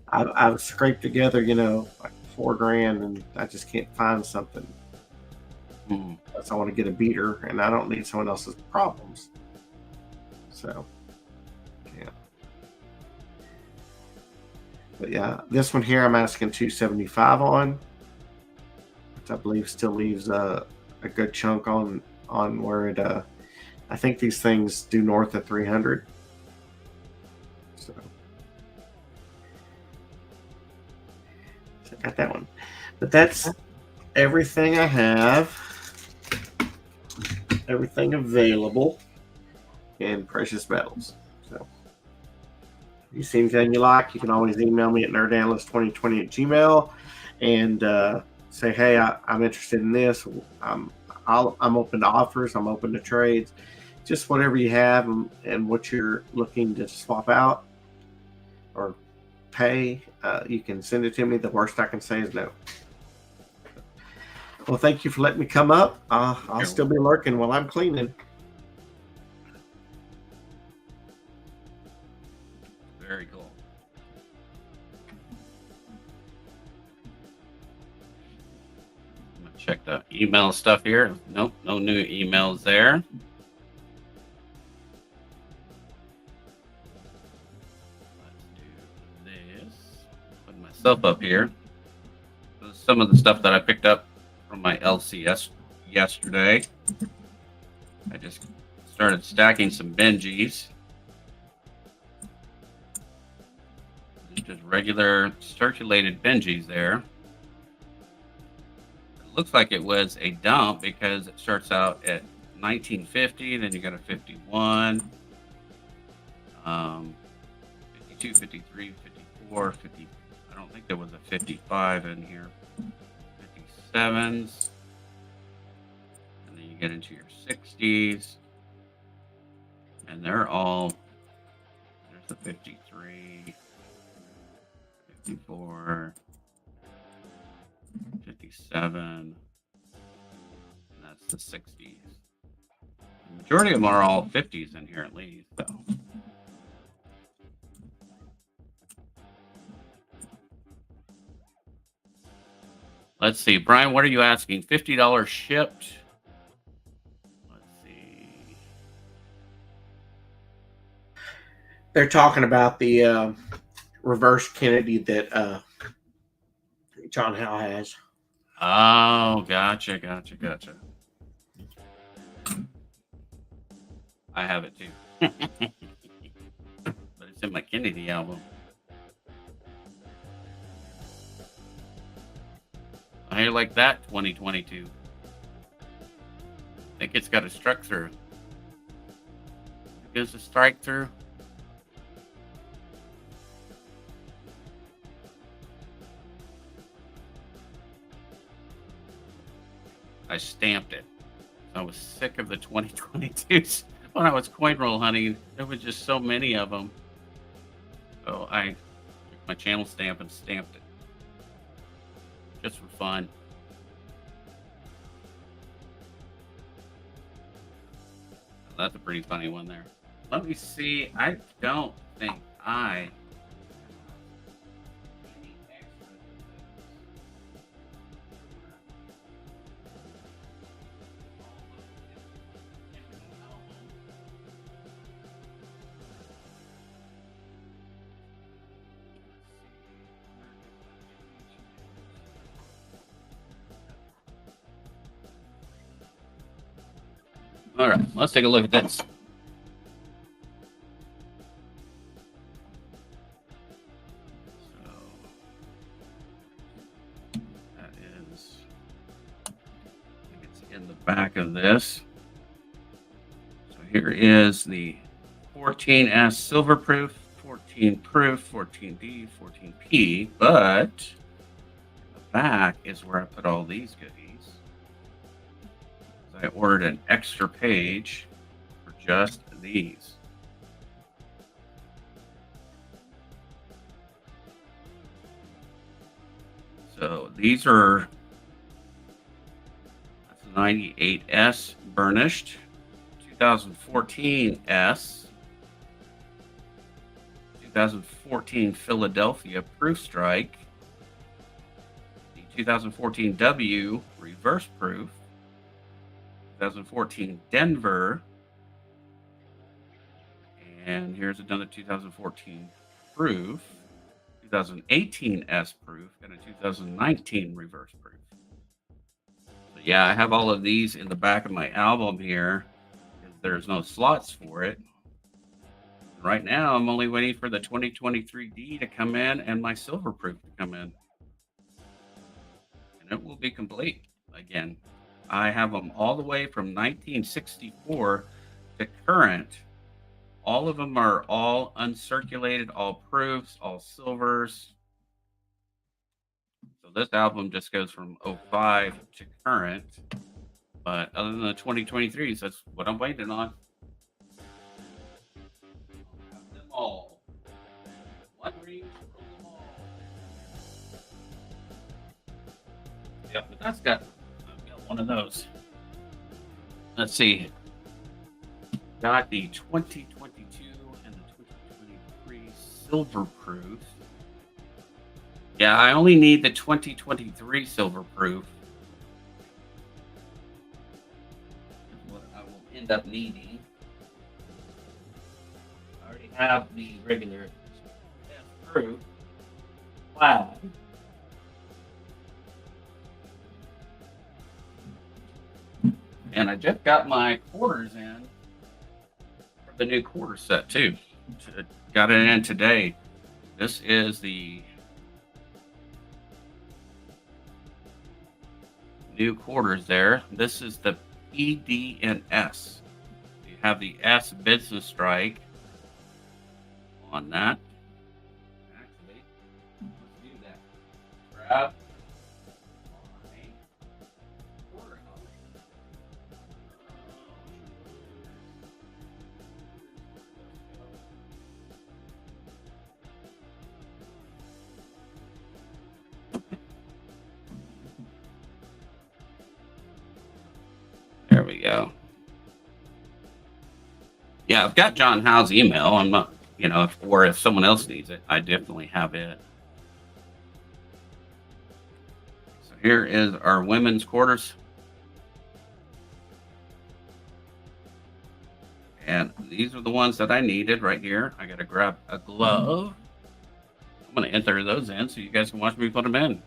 Speaker 3: I've scraped together, like $4,000, and I just can't find something. Unless I want to get a beater, and I don't need someone else's problems. So, yeah. But yeah, this one here I'm asking $275 on, which I believe still leaves a good chunk on where it. I think these things do north of 300. So I got that one, but that's everything I have. Everything available in precious metals. So if you see anything you like, you can always email me at nerdanalyst2020@gmail and say, hey, I'm interested in this. I'm open to offers. I'm open to trades. Just whatever you have and what you're looking to swap out or pay, you can send it to me. The worst I can say is no. Well, thank you for letting me come up. I'll still be lurking while I'm cleaning.
Speaker 1: Very cool. I'm gonna check the email stuff here. Nope, no new emails there. Let's do this. Put myself up here. Some of the stuff that I picked up from my LCS yesterday. I just started stacking some Benjis. Just regular circulated Benjis there. looks like it was a dump because it starts out at 1950, then you got a 51, 52, 53, 54, 50. I don't think there was a 55 in here. 57s, and then you get into your 60s, and they're all. There's the 53, 54, 57, and that's the 60s. The majority of them are all 50s in here at least, so. Let's see, Brian, what are you asking? $50 shipped. Let's see.
Speaker 3: They're talking about the reverse Kennedy that John Howe has.
Speaker 1: Oh, gotcha. I have it too. But it's in my Kennedy album. How you like that 2022? I think it's got a struck through. Gives a strike through. I stamped it. I was sick of the 2022s when I was coin roll hunting. There was just so many of them. So I took my channel stamp and stamped it. Just for fun. That's a pretty funny one there. Let me see. I don't think I. All right, let's take a look at this. So that is, I think it's in the back of this. So here is the 14S silver proof, 14 proof, 14D, 14P, but the back is where I put all these goodies. I ordered an extra page for just these. So these are 98S burnished, 2014 S, 2014 Philadelphia proof strike, the 2014 W reverse proof, 2014 Denver, and here's another 2014 proof, 2018 S proof, and a 2019 reverse proof. So yeah, I have all of these in the back of my album here. There's no slots for it. Right now, I'm only waiting for the 2023D to come in and my silver proof to come in. And it will be complete again. I have them all the way from 1964 to current. All of them are all uncirculated, all proofs, all silvers. So this album just goes from 05 to current. But other than the 2023s, that's what I'm waiting on. Have them all. One ring for them all. Yep, but I've got one of those. Let's see. Got the 2022 and the 2023 silver proof. Yeah, I only need the 2023 silver proof. That's what I will end up needing. I already have the regular proof. Wow. And I just got my quarters in for the new quarter set too. Got it in today. This is the new quarters there. This is the PDNS. You have the S business strike on that. Actually, let's do that. Grab my quarter copy. There we go. Yeah, I've got John Howe's email. I'm not, or if someone else needs it, I definitely have it. So here is our women's quarters. And these are the ones that I needed right here. I got to grab a glove. I'm going to enter those in so you guys can watch me put them in.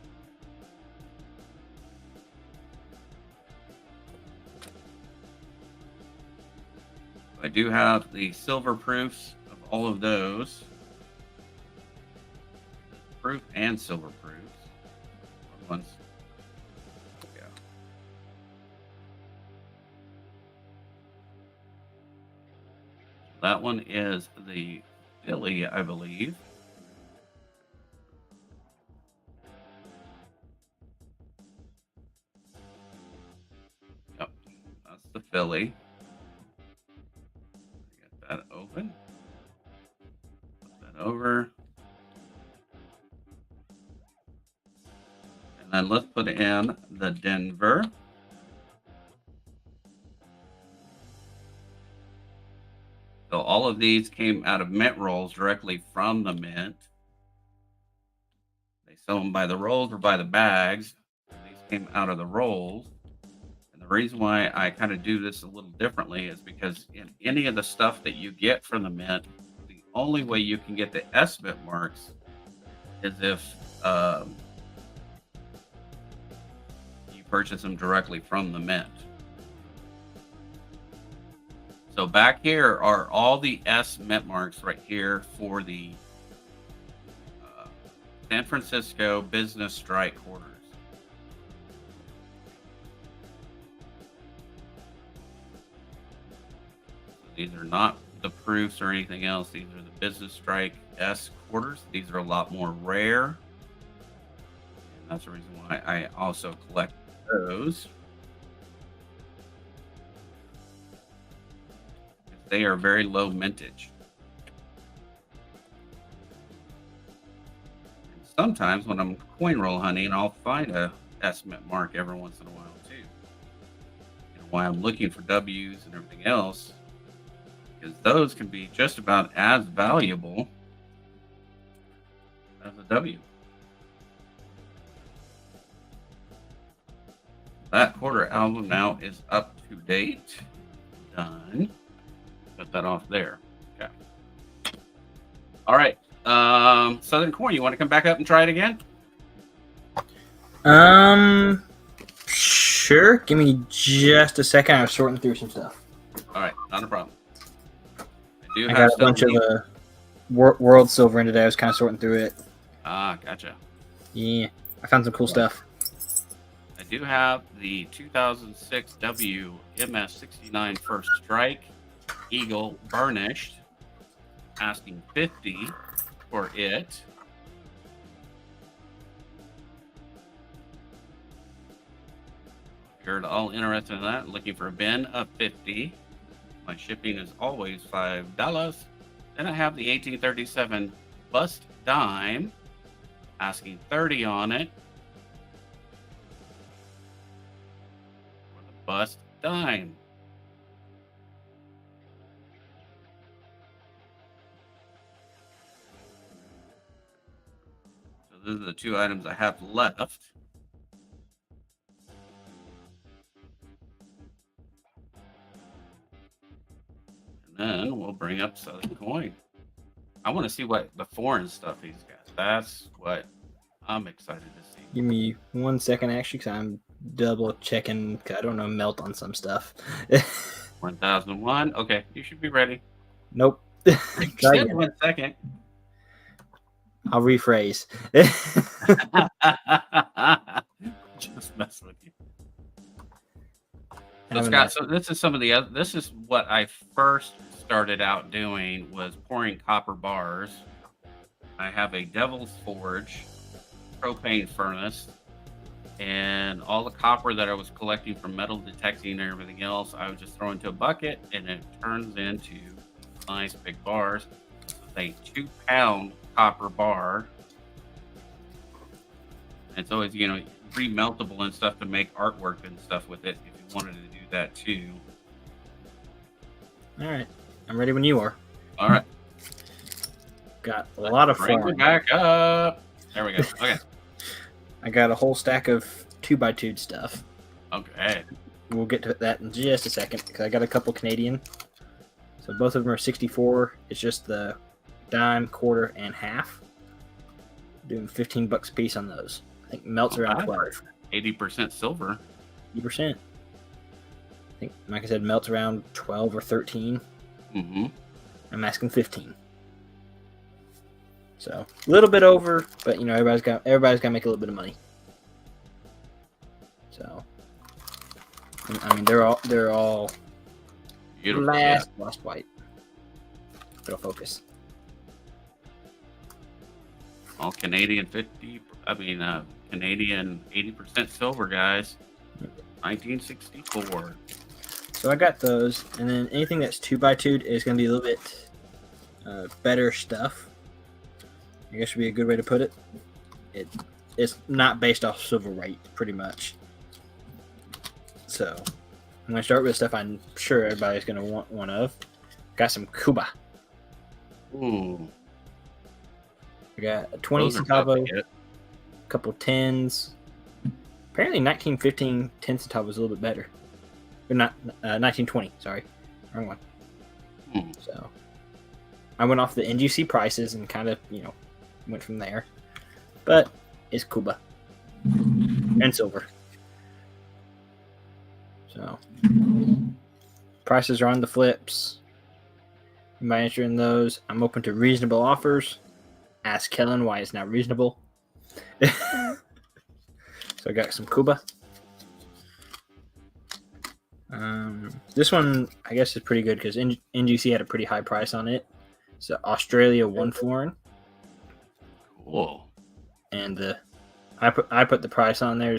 Speaker 1: I do have the silver proofs of all of those. Proof and silver proofs. Ones. Yeah. That one is the Philly, I believe. Yep, that's the Philly. That open. Put that over. And then let's put in the Denver. So all of these came out of mint rolls directly from the mint. They sell them by the rolls or by the bags. These came out of the rolls. The reason why I kind of do this a little differently is because in any of the stuff that you get from the mint, the only way you can get the S mint marks is if you purchase them directly from the mint. So back here are all the S mint marks right here for the San Francisco business strike quarters. These are not the proofs or anything else. These are the business strike S quarters. These are a lot more rare. And that's the reason why I also collect those. They are very low mintage. And sometimes when I'm coin roll hunting, I'll find a S mint mark every once in a while too. And while I'm looking for W's and everything else, because those can be just about as valuable as a W. That quarter album now is up to date. Done. Put that off there. Okay. All right. Southern Coin, you want to come back up and try it again?
Speaker 2: Sure. Give me just a second. I was sorting through some stuff.
Speaker 1: All right, not a problem.
Speaker 2: I got a bunch of World Silver in today. I was kind of sorting through it.
Speaker 1: Ah, gotcha.
Speaker 2: Yeah, I found some cool stuff.
Speaker 1: I do have the 2006 W MS69 First Strike Eagle burnished, asking $50 for it. If you're at all interested in that, looking for a bin of $50. My shipping is always $5. Then I have the 1837 bust dime, asking $30 on it. For the bust dime. So those are the two items I have left. Then we'll bring up Southern Coin. I want to see what the foreign stuff he's got. That's what I'm excited to see.
Speaker 2: Give me 1 second, actually, because I'm double checking. Cause I don't know melt on some stuff.
Speaker 1: 1001. Okay, you should be ready.
Speaker 2: Nope.
Speaker 1: Try again. 1 second.
Speaker 2: I'll rephrase.
Speaker 1: Just mess with you. So
Speaker 2: having
Speaker 1: Scott,
Speaker 2: a-
Speaker 1: so this is some of the other. This is what I first started out doing was pouring copper bars. I have a Devil's Forge propane furnace, and all the copper that I was collecting from metal detecting and everything else, I would just throw into a bucket, and it turns into nice big bars. It's a 2-pound copper bar. It's always, remeltable and stuff to make artwork and stuff with it if you wanted to do that too.
Speaker 2: All right, I'm ready when you are.
Speaker 1: All right.
Speaker 2: Got a lot of
Speaker 1: Bring it
Speaker 2: flooring.
Speaker 1: back up. There we go. Okay.
Speaker 2: I got a whole stack of 2x2 stuff.
Speaker 1: Okay.
Speaker 2: We'll get to that in just a second because I got a couple Canadian. So both of them are 64. It's just the dime, quarter, and half. Doing $15 a piece on those. I think melts
Speaker 1: Not
Speaker 2: around
Speaker 1: bad.
Speaker 2: 12.
Speaker 1: 80% silver.
Speaker 2: 80%. I think, like I said, melts around 12 or 13.
Speaker 1: Mm-hmm.
Speaker 2: I'm asking 15. So a little bit over, but everybody's got to make a little bit of money. So I mean they're all
Speaker 1: Beautiful.
Speaker 2: lost white. It'll focus.
Speaker 1: All Canadian 50. Canadian 80% silver, guys. 1964.
Speaker 2: So I got those, and then anything that's 2x2 is going to be a little bit better stuff. I guess would be a good way to put it. It's not based off silver rate, pretty much. So I'm going to start with stuff I'm sure everybody's going to want one of. Got some Cuba.
Speaker 1: Ooh.
Speaker 2: I got a 20
Speaker 1: Those are tough to
Speaker 2: centavo,
Speaker 1: get.
Speaker 2: a couple 10s. Apparently 1915 10 centavo was a little bit better. Or not 1920, sorry. Wrong one.
Speaker 1: Hmm.
Speaker 2: So I went off the NGC prices and kind of, went from there. But it's Cuba. And silver. So prices are on the flips. By entering those, I'm open to reasonable offers. Ask Kellen why it's not reasonable. So I got some Cuba. This one, I guess, is pretty good because NGC had a pretty high price on it. So Australia 1 florin,
Speaker 1: Cool.
Speaker 2: and I put the price on there.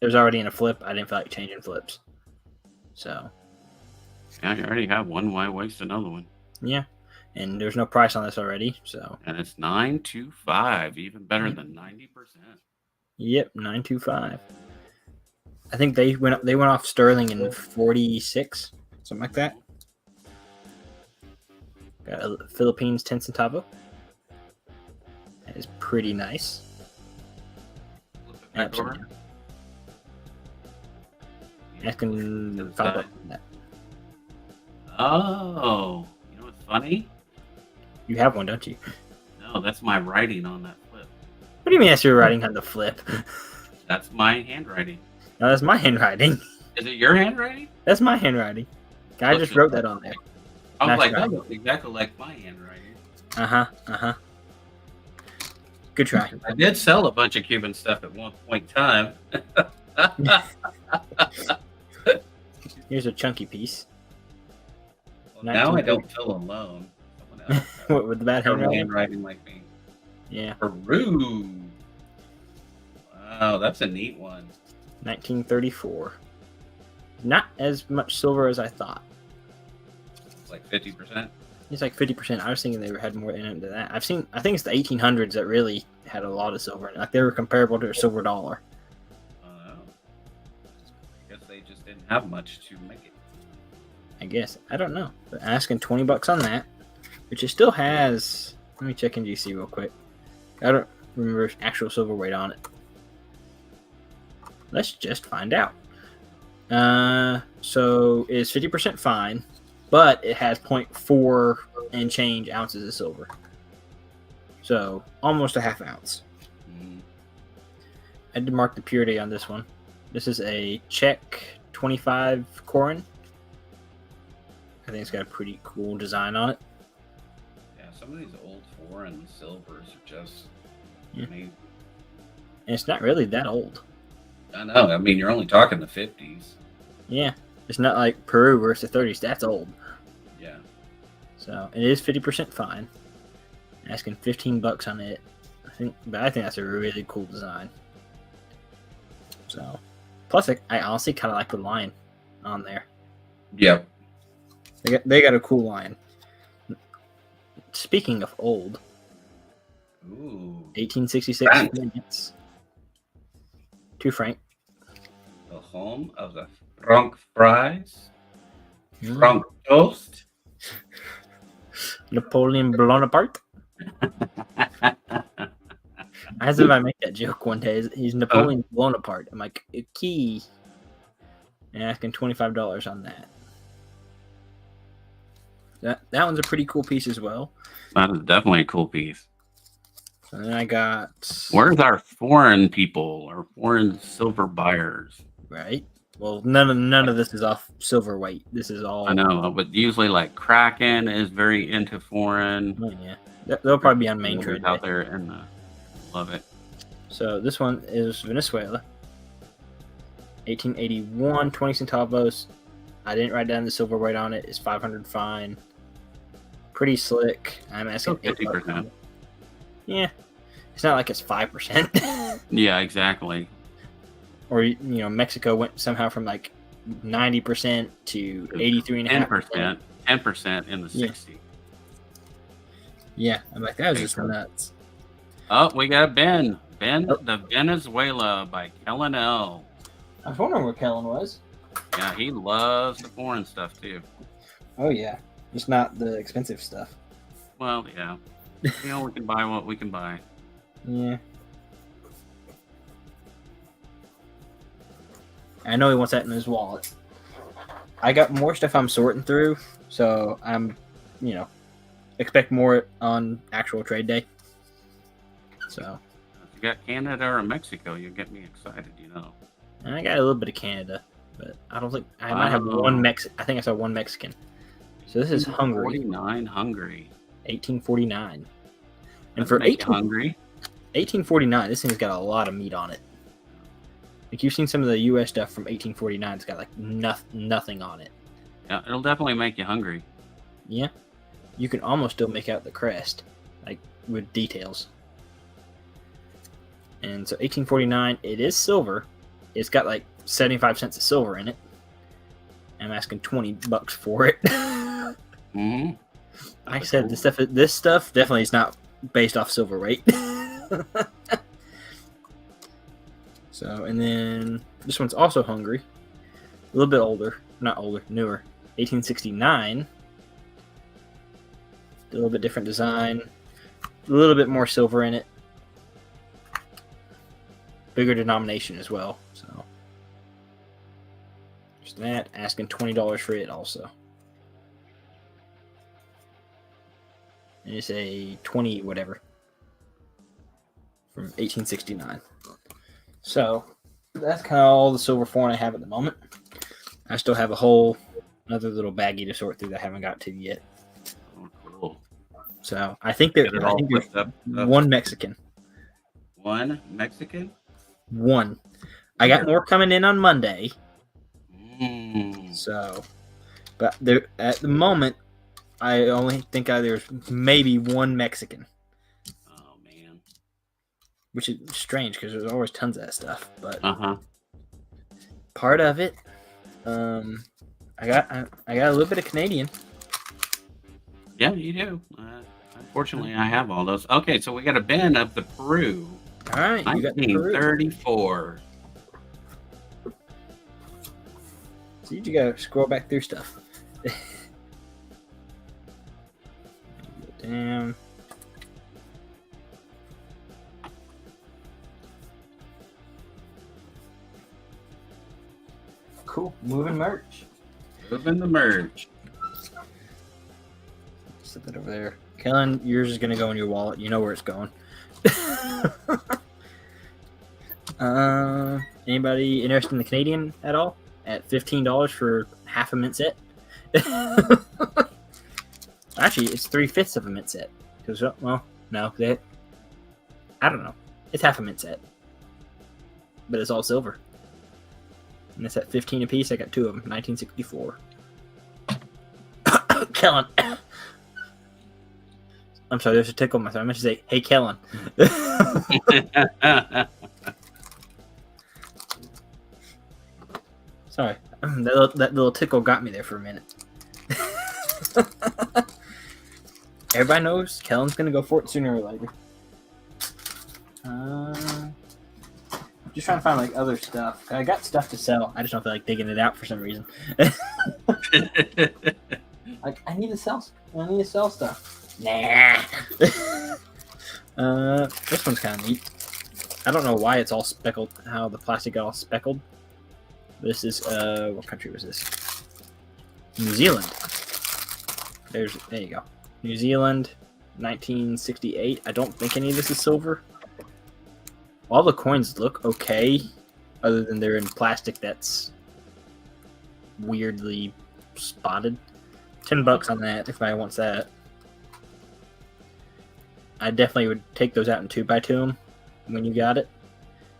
Speaker 2: There's already in a flip. I didn't feel like changing flips. So
Speaker 1: Yeah, you already have one. Why waste another one?
Speaker 2: yeah, and there's no price on this already. So
Speaker 1: And it's 925, even better than 90%.
Speaker 2: yep, 925. I think they went off sterling in 46, something like that. Got a Philippines 10 centavo. That is pretty nice.
Speaker 1: Flip it back
Speaker 2: Absolutely.
Speaker 1: over.
Speaker 2: Asking
Speaker 1: To the
Speaker 2: $5
Speaker 1: side.
Speaker 2: on that.
Speaker 1: Oh, you know what's funny?
Speaker 2: You have one, don't you?
Speaker 1: No, that's my writing on that flip.
Speaker 2: What do you mean that's your writing on the flip?
Speaker 1: That's my handwriting.
Speaker 2: No, that's my handwriting.
Speaker 1: Is it your handwriting?
Speaker 2: That's my handwriting. I just wrote that on there.
Speaker 1: I was
Speaker 2: That's
Speaker 1: like,
Speaker 2: right.
Speaker 1: that looks exactly like my handwriting.
Speaker 2: Uh-huh. Good try.
Speaker 1: I did sell a bunch of Cuban stuff at one point in time.
Speaker 2: Here's a chunky piece.
Speaker 1: Well, now I don't feel alone. Someone else has
Speaker 2: What, with the bad handwriting?
Speaker 1: handwriting like me.
Speaker 2: Yeah,
Speaker 1: Peru. Wow, that's a neat one.
Speaker 2: 1934. Not as much silver as I thought.
Speaker 1: It's like 50%.
Speaker 2: It's like 50%. I was thinking they had more in it than that. I think it's the 1800s that really had a lot of silver in it. Like they were comparable to a silver dollar.
Speaker 1: I guess they just didn't have much to make it.
Speaker 2: I guess. I don't know. But asking $20 on that, which it still has. Let me check NGC real quick. I don't remember actual silver weight on it. Let's just find out. So it's 50% fine, but it has 0.4 and change ounces of silver. So almost a half ounce.
Speaker 1: Mm,
Speaker 2: I had to mark the purity on this one. This is a Czech 25 Korin. I think it's got a pretty cool design on it.
Speaker 1: yeah, some of these old foreign silvers are just
Speaker 2: Yeah.
Speaker 1: amazing.
Speaker 2: And it's not really that old.
Speaker 1: I know. I mean, you're only talking the 50s.
Speaker 2: Yeah. It's not like Peru where it's the 30s. That's old.
Speaker 1: Yeah.
Speaker 2: So it is 50% fine. Asking $15 on it. I think that's a really cool design. So, plus I honestly kind of like the line on there.
Speaker 1: Yep.
Speaker 2: They got a cool line. Speaking of old,
Speaker 1: Ooh.
Speaker 2: 1866
Speaker 1: Frank.
Speaker 2: minutes. To Frank.
Speaker 1: The home of the Frank fries,
Speaker 2: Mm.
Speaker 1: Frank toast.
Speaker 2: Napoleon Bonaparte. As if I make that joke one day. He's Napoleon Bonaparte. I'm like, a key. And asking $25 on that. That one's a pretty cool piece as well.
Speaker 1: That is definitely a cool piece.
Speaker 2: And then I got
Speaker 1: Where's our foreign people or foreign silver buyers?
Speaker 2: right. Well, none of this is off silver weight. This is all.
Speaker 1: I know, but usually like Kraken is very into foreign.
Speaker 2: Oh, yeah, they'll probably be on main trade
Speaker 1: out
Speaker 2: day.
Speaker 1: there, and love it.
Speaker 2: So this one is Venezuela, 1881, 20 centavos. I didn't write down the silver weight on it. It's 500 fine. Pretty slick. I'm asking
Speaker 1: Still 50%.
Speaker 2: $8 on it. Yeah, it's not like it's 5%.
Speaker 1: Yeah, exactly.
Speaker 2: Or Mexico went somehow from like 90% to 83.5%.
Speaker 1: 10% in the
Speaker 2: Yeah.
Speaker 1: 60s.
Speaker 2: Yeah, I'm like, that was just nuts.
Speaker 1: Oh, we got Ben.
Speaker 2: Oh.
Speaker 1: The Venezuela by Kellen L.
Speaker 2: I was wondering where Kellen was.
Speaker 1: Yeah, he loves the foreign stuff too.
Speaker 2: Oh yeah, just not the expensive stuff.
Speaker 1: Well, yeah. We can buy what we can buy.
Speaker 2: Yeah. I know he wants that in his wallet. I got more stuff I'm sorting through, so I'm, expect more on actual trade day. So,
Speaker 1: If you got Canada or Mexico, you get me excited,
Speaker 2: and I got a little bit of Canada, but I don't think I might have
Speaker 1: Wow.
Speaker 2: one I think I saw one Mexican. So this is Hungary,
Speaker 1: 49 Hungary.
Speaker 2: 1849, and
Speaker 1: Doesn't
Speaker 2: for
Speaker 1: make you hungry.
Speaker 2: 1849, this thing's got a lot of meat on it. Like you've seen some of the U.S. stuff from 1849, it's got like nothing on it.
Speaker 1: Yeah, it'll definitely make you hungry.
Speaker 2: Yeah, you can almost still make out the crest, like with details. And so 1849, it is silver. It's got like 75 cents of silver in it. I'm asking $20 for it.
Speaker 1: Mm-hmm.
Speaker 2: Like I said, this stuff definitely is not based off silver weight. So, and then this one's also Hungary. A little bit older. Not older, newer. 1869. A little bit different design. A little bit more silver in it. Bigger denomination as well. So, just that. Asking $20 for it also. And it's a 20 whatever. From 1869. So, that's kind of all the silver foreign I have at the moment. I still have another little baggie to sort through that I haven't got to yet.
Speaker 1: Oh, cool.
Speaker 2: So, I think there's
Speaker 1: Get it all pushed up.
Speaker 2: one Mexican.
Speaker 1: One Mexican?
Speaker 2: One. I got more coming in on Monday.
Speaker 1: Mm.
Speaker 2: So, but there at the moment, I only think there's maybe one Mexican,
Speaker 1: Oh, man.
Speaker 2: which is strange because there's always tons of that stuff. But
Speaker 1: Uh-huh.
Speaker 2: part of it, I got a little bit of Canadian.
Speaker 1: Yeah, you do. Unfortunately, I have all those. Okay, so we got a Ben of the Peru.
Speaker 2: All right, you got the Peru.
Speaker 1: 1934.
Speaker 2: So you just gotta scroll back through stuff. Damn. Cool. Moving merch.
Speaker 1: Moving the merge.
Speaker 2: Set that over there. Kellen, yours is gonna go in your wallet. You know where it's going. Anybody interested in the Canadian at all? At $15 for half a mint set. Actually, it's 3/5 of a mint set. Because well, no, I don't know. It's half a mint set, but it's all silver. And it's at 15 apiece. I got two of them. 1964. Kellen. I'm sorry, there's a tickle in my throat. I meant to say, hey, Kellen. Sorry. That little tickle got me there for a minute. Everybody knows Kellen's going to go for it sooner or later. Just trying to find like other stuff. I got stuff to sell. I just don't feel like digging it out for some reason. Like I need to sell stuff. Nah. This one's kind of neat. I don't know why it's all speckled. How the plastic got all speckled. This is what country was this? New Zealand. There you go. New Zealand, 1968. I don't think any of this is silver. All the coins look okay, other than they're in plastic that's weirdly spotted. $10 on that if anybody wants that. I definitely would take those out and 2x2 them when you got it.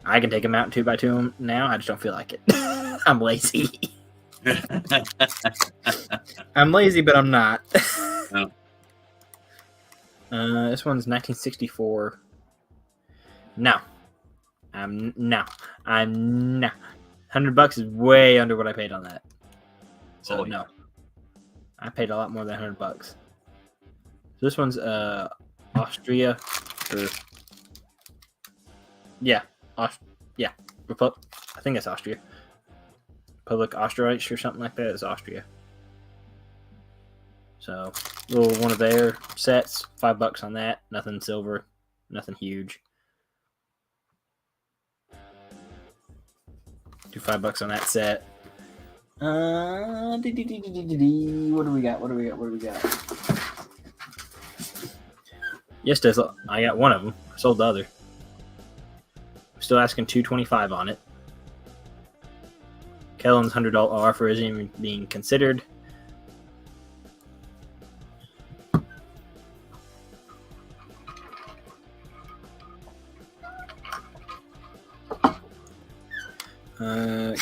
Speaker 2: I can take them out and 2x2 them now. I just don't feel like it. I'm lazy. I'm lazy, but I'm not.
Speaker 1: Oh.
Speaker 2: This one's 1964. No. I'm no. $100 is way under what I paid on that. So
Speaker 1: Oh, yeah.
Speaker 2: no. I paid a lot more than $100. So this one's Austria or yeah, I think it's Austria. Republic Österreich or something like that is Austria. So little one of their sets, $5 on that. Nothing silver, nothing huge. Do $5 on that set. What do we got? Yes, Tesla. I got one of them. I sold the other. Still asking $225 on it. Kellen's $100 offer isn't even being considered.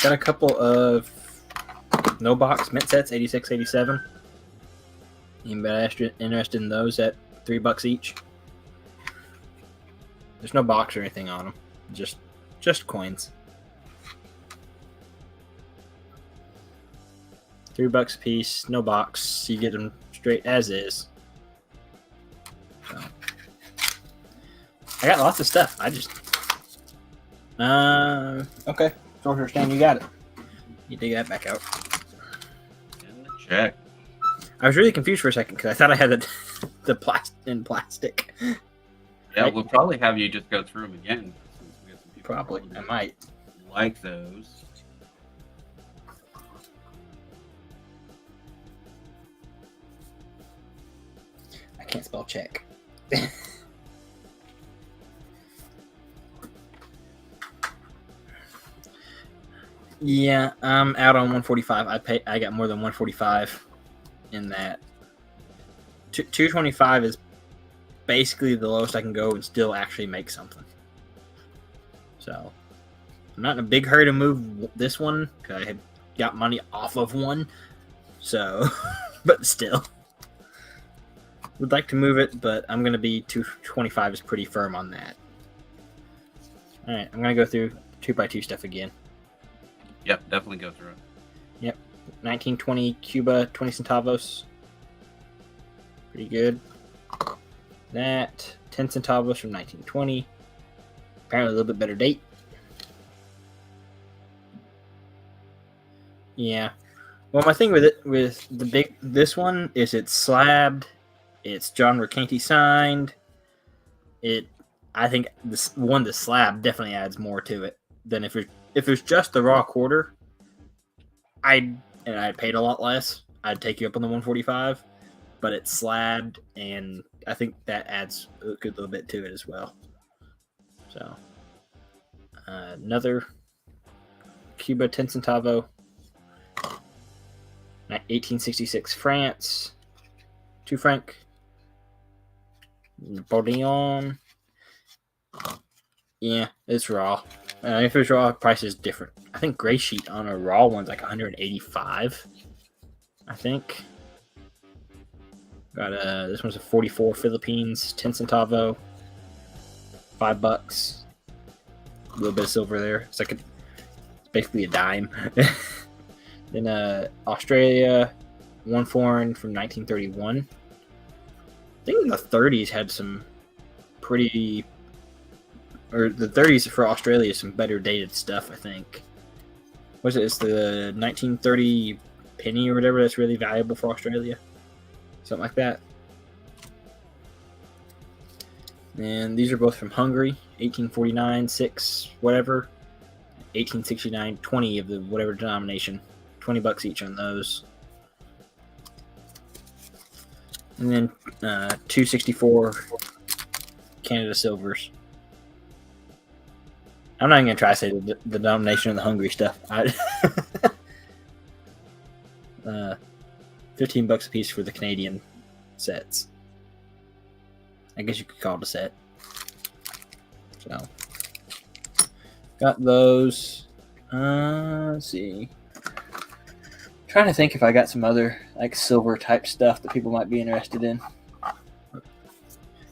Speaker 2: Got a couple of no box mint sets, 86, 87. Anybody interested in those at $3 each? There's no box or anything on them, just coins. $3 a piece, no box. You get them straight as is. So. I got lots of stuff. Okay. Don't understand. You got it. You dig that back out.
Speaker 1: In the check.
Speaker 2: I was really confused for a second because I thought I had the plastic.
Speaker 1: Yeah,
Speaker 2: Right.
Speaker 1: we'll probably have you just go through them again. Since we got some people
Speaker 2: Probably.
Speaker 1: who
Speaker 2: I might.
Speaker 1: like those.
Speaker 2: I can't spell check. Yeah, I'm out on 145. I got more than 145 in that. 225 is basically the lowest I can go and still actually make something. So I'm not in a big hurry to move this one because I had got money off of one. So, but still, would like to move it, but I'm gonna be 225 is pretty firm on that. All right, I'm gonna go through 2x2 stuff again.
Speaker 1: Yep, definitely go through it.
Speaker 2: 1920 Cuba, 20 centavos. Pretty good. That 10 centavos from 1920. Apparently a little bit better date. Yeah. Well, my thing with this one is it's slabbed. It's John Mercanti signed. I think the slab definitely adds more to it than if it's just the raw quarter. I paid a lot less. I'd take you up on the 145, but it's slabbed, and I think that adds a good little bit to it as well. So, another Cuba 10 centavo, 1866 France, 2 franc, Bourdion. Yeah, it's raw. If it's raw, price is different. I think gray sheet on a raw one's like 185. I think. Got this one's a 44 Philippines, 10 centavo, $5. A little bit of silver there. It's basically a dime. Then Australia, one foreign from 1931. I think the 30s had some pretty, or the 30s for Australia, some better dated stuff. I think. Was it? It's the 1930 penny or whatever that's really valuable for Australia. Something like that. And these are both from Hungary, 1849, 6, whatever. 1869, 20 of the whatever denomination. $20 each on those. And then 264 Canada silvers. I'm not even going to try to say the denomination of the Hungary stuff. $15 a piece for the Canadian sets. I guess you could call it a set. So, got those. Let's see. Trying to think if I got some other like silver type stuff that people might be interested in.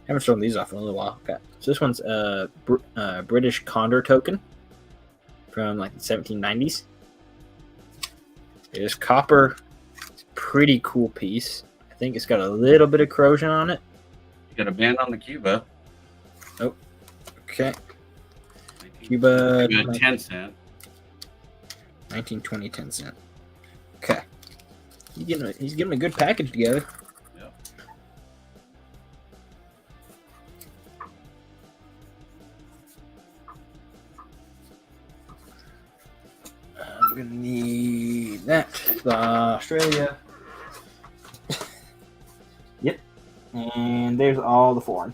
Speaker 2: Haven't shown these off in a little while. Okay. So this one's a British Condor token from like the 1790s. It is copper. It's a pretty cool piece. I think it's got a little bit of corrosion on it.
Speaker 1: You got a band on the Cuba.
Speaker 2: Oh, okay. Cuba.
Speaker 1: 10 cent.
Speaker 2: 1920 10 cent. Okay. He's getting a good package together.
Speaker 1: Yep.
Speaker 2: I'm gonna need that. The Australia. Yep. And there's all the foreign.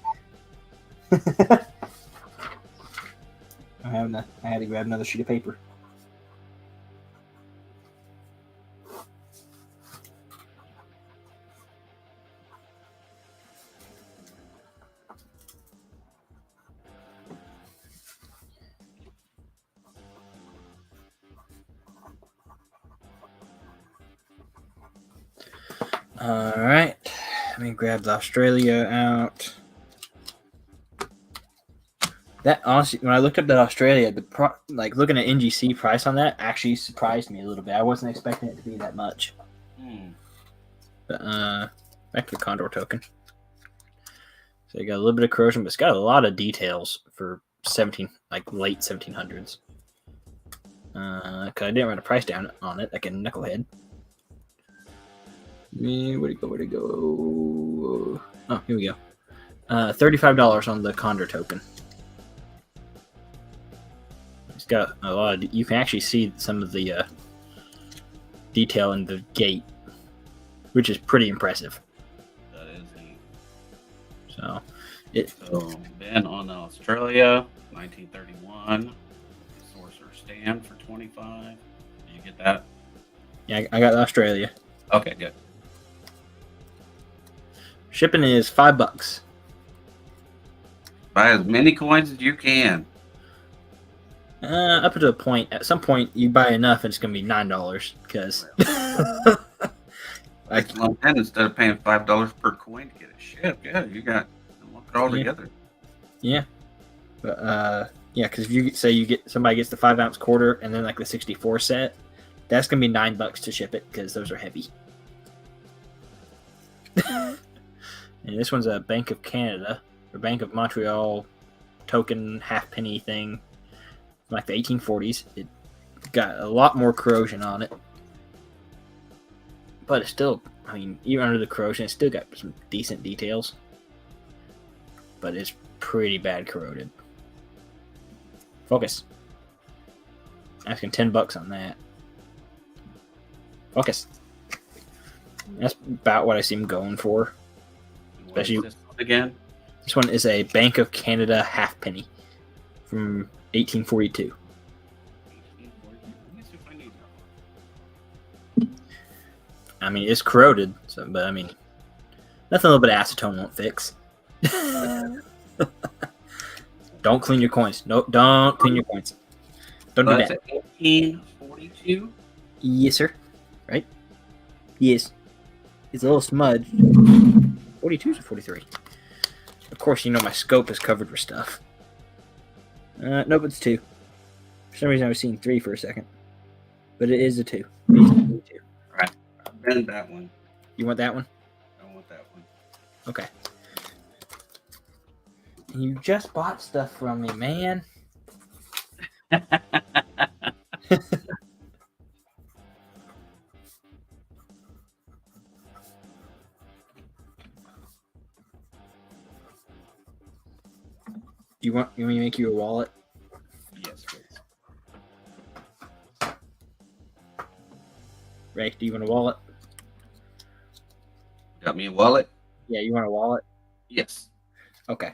Speaker 2: I had to grab another sheet of paper. All right, let me grab the Australia out. That honestly, when I looked up that Australia, like looking at NGC price on that actually surprised me a little bit. I wasn't expecting it to be that much. But back to the Condor token. So you got a little bit of corrosion, but it's got a lot of details for late 1700s. Because I didn't write a price down on it, like a knucklehead. Where'd it go? Oh, here we go. $35 on the Condor token. It's got a lot of. You can actually see some of the detail in the gate, which is pretty impressive.
Speaker 1: That is neat.
Speaker 2: So,
Speaker 1: Ben on Australia, 1931. Sorcerer stand for 25. Did you get that?
Speaker 2: Yeah, I got the Australia.
Speaker 1: Okay, good.
Speaker 2: Shipping is $5.
Speaker 1: Buy as many coins as you can.
Speaker 2: Up to a point. At some point, you buy enough, and it's gonna be $9 because.
Speaker 1: Like then instead of paying $5 per coin to get it shipped, yeah, you got look it all together.
Speaker 2: Yeah, but yeah, because if you say somebody gets the 5-ounce quarter and then like the 64 set, that's gonna be $9 to ship it because those are heavy. And this one's a Bank of Canada or Bank of Montreal token half-penny thing from like the 1840s. It got a lot more corrosion on it. But it's still, I mean, even under the corrosion, it's still got some decent details. But it's pretty bad corroded. Focus. Asking $10 on that. Focus. That's about what I see him going for. Especially
Speaker 1: What is this one again?
Speaker 2: This one is a Bank of Canada halfpenny from 1842.
Speaker 1: Let me see if I need that.
Speaker 2: I mean, it's corroded, but I mean, nothing a little bit of acetone won't fix. Don't clean your coins. No, don't clean your coins. Don't do
Speaker 1: That's
Speaker 2: that.
Speaker 1: at 1842.
Speaker 2: Yes, sir. Right? Yes. It's a little smudged. 42s or 43? Of course, you know my scope is covered with stuff. Nope, it's 2. For some reason, I was seeing 3 for a second. But it is a 2. Basically 2.
Speaker 1: Right. Bend that one.
Speaker 2: You want that one?
Speaker 1: I want that one.
Speaker 2: Okay. You just bought stuff from me, man. You want me to make you a wallet?
Speaker 1: Yes, please.
Speaker 2: Ray, do you want a wallet?
Speaker 1: Got me a wallet?
Speaker 2: Yeah, you want a wallet?
Speaker 1: Yes.
Speaker 2: Okay.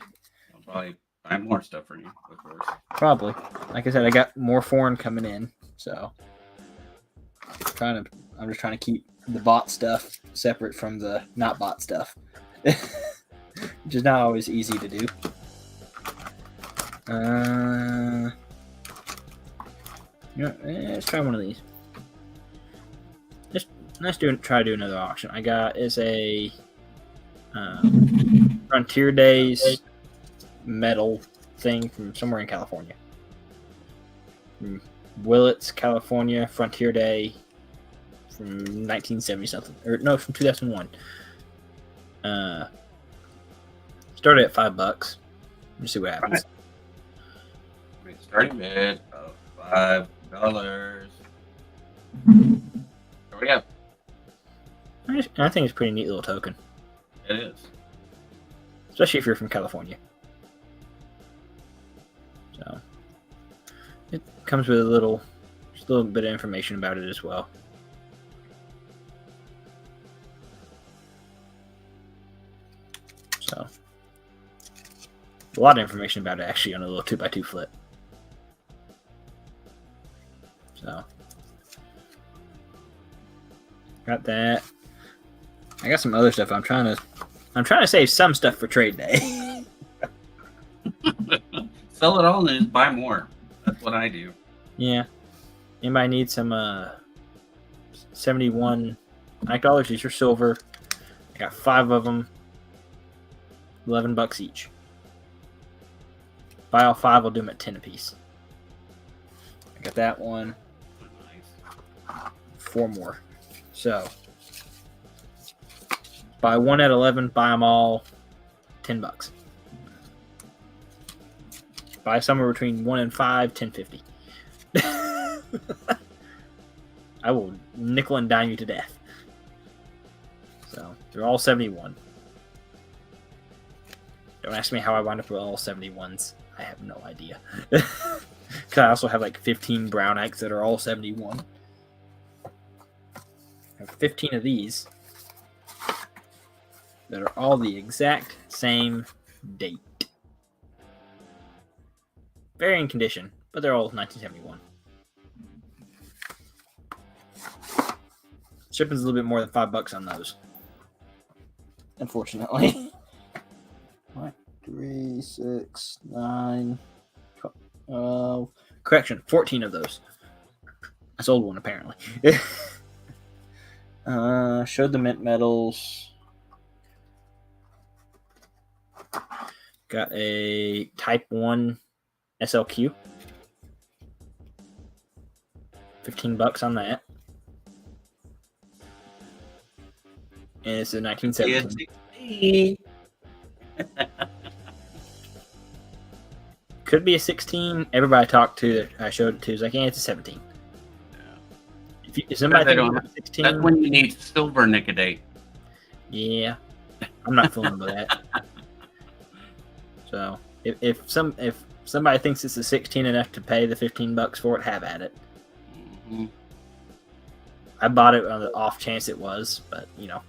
Speaker 1: I'll probably buy more stuff for you, of course.
Speaker 2: Probably. Like I said, I got more foreign coming in, so I'm just trying to keep the bot stuff separate from the not bot stuff, which is not always easy to do. Let's try one of these. Let's try to do another auction. I got is a Frontier Days metal thing from somewhere in California. From Willits, California, Frontier Day from 1970 something. Or no, from 2001. Started at $5. Let's see what happens.
Speaker 1: Right. Starting bid of $5. There we go.
Speaker 2: I think it's a pretty neat little token,
Speaker 1: It is.
Speaker 2: especially if you're from California. So it comes with just a little bit of information about it as well. So a lot of information about it actually on a little 2x2 flip. So got that. I got some other stuff. I'm trying to save some stuff for trade day.
Speaker 1: Sell it all and then buy more. That's what I do.
Speaker 2: Yeah. Anybody need some 71 $9? These are silver. I got 5 of them. $11 each. Buy all 5, I'll do them at 10 apiece. I got that one.
Speaker 1: Nice.
Speaker 2: 4 more. So buy 1 at 11, buy them all $10. Buy somewhere between 1 and 5, $10.50. I will nickel and dime you to death. So they're all 71. Don't ask me how I wound up with all 71s. I have no idea. Because I also have like 15 brown eggs that are all 71. I have 15 of these that are all the exact same date. Varying condition, but they're all 1971. Shipping's a little bit more than $5 on those. Unfortunately. 1, 3, 6, 9, 12. Correction, 14 of those. I sold one apparently. Showed the mint metals. Got a Type 1 SLQ. $15 on that. And it's a 1917. Could be a 16. Everybody I talked to that I showed it to is like, yeah, it's a 17. If somebody
Speaker 1: They
Speaker 2: thinks
Speaker 1: don't
Speaker 2: it's a 16,
Speaker 1: That's when you need silver nicodate.
Speaker 2: yeah, I'm not fooling with that. So if somebody thinks it's a 16 enough to pay the $15 for it, have at it.
Speaker 1: Mm-hmm.
Speaker 2: I bought it on the off chance it was, but you know.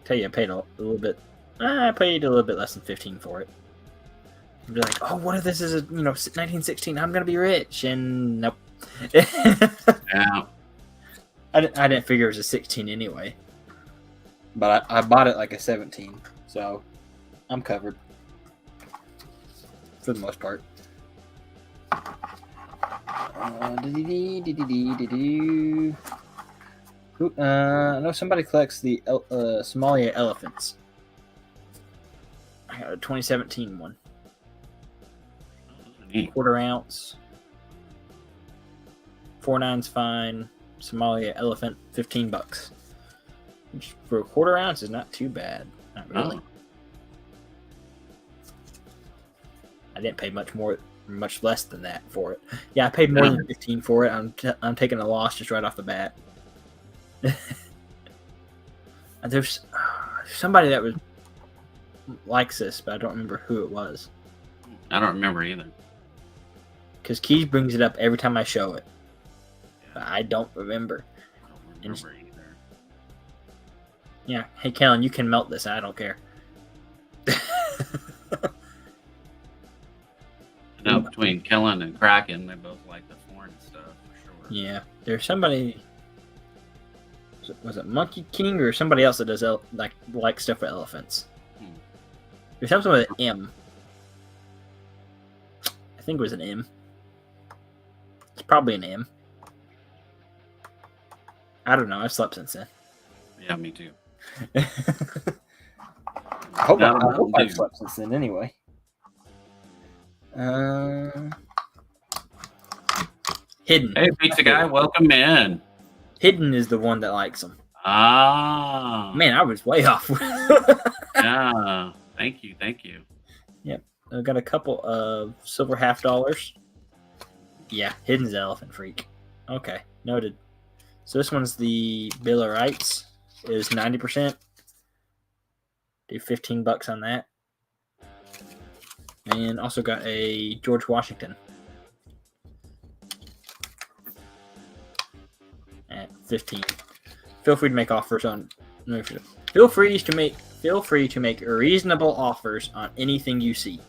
Speaker 2: Tell you, I paid a little bit. I paid a little bit less than 15 for it. I'm just like, oh, what if this is a 1916? I'm gonna be rich, and nope.
Speaker 1: Yeah.
Speaker 2: I didn't figure it was a 16 anyway. But I bought it like a 17, so I'm covered. for the most part. I know somebody collects the Somalia elephants. I got a 2017 one.
Speaker 1: Neat.
Speaker 2: Quarter ounce. 4.9's fine. Somalia elephant, $15. Which for a quarter ounce is not too bad. Not really.
Speaker 1: Oh.
Speaker 2: I didn't pay much less than that for it. Yeah, I paid more than 15 for it. I'm taking a loss just right off the bat. There's somebody that likes this, but I don't remember who it was.
Speaker 1: I don't remember either.
Speaker 2: Because Keys brings it up every time I show it. But I don't remember.
Speaker 1: I don't remember either.
Speaker 2: Yeah. Hey, Kellen, you can melt this. I don't care.
Speaker 1: I know between Kellen and Kraken, they both like the foreign stuff for sure.
Speaker 2: Yeah. There's somebody. Was it Monkey King or somebody else that does like stuff for elephants? There's something with an M. I think it was an M. It's probably an M. I don't know. I've slept since then.
Speaker 1: Yeah, me too.
Speaker 2: I hope
Speaker 1: No,
Speaker 2: I've
Speaker 1: dude.
Speaker 2: slept since then anyway. Hidden.
Speaker 1: Hey, pizza guy, welcome in.
Speaker 2: Hidden is the one that likes them.
Speaker 1: Ah,
Speaker 2: Man, I was way off.
Speaker 1: yeah. Thank you.
Speaker 2: I've got a couple of silver $half. Yeah, Hidden's the elephant freak. Okay, noted. So this one's the Bill of Rights. It is 90%. Do $15 on that. And also got a George Washington at 15. Feel free to make offers on. Feel free to make reasonable offers on anything you see.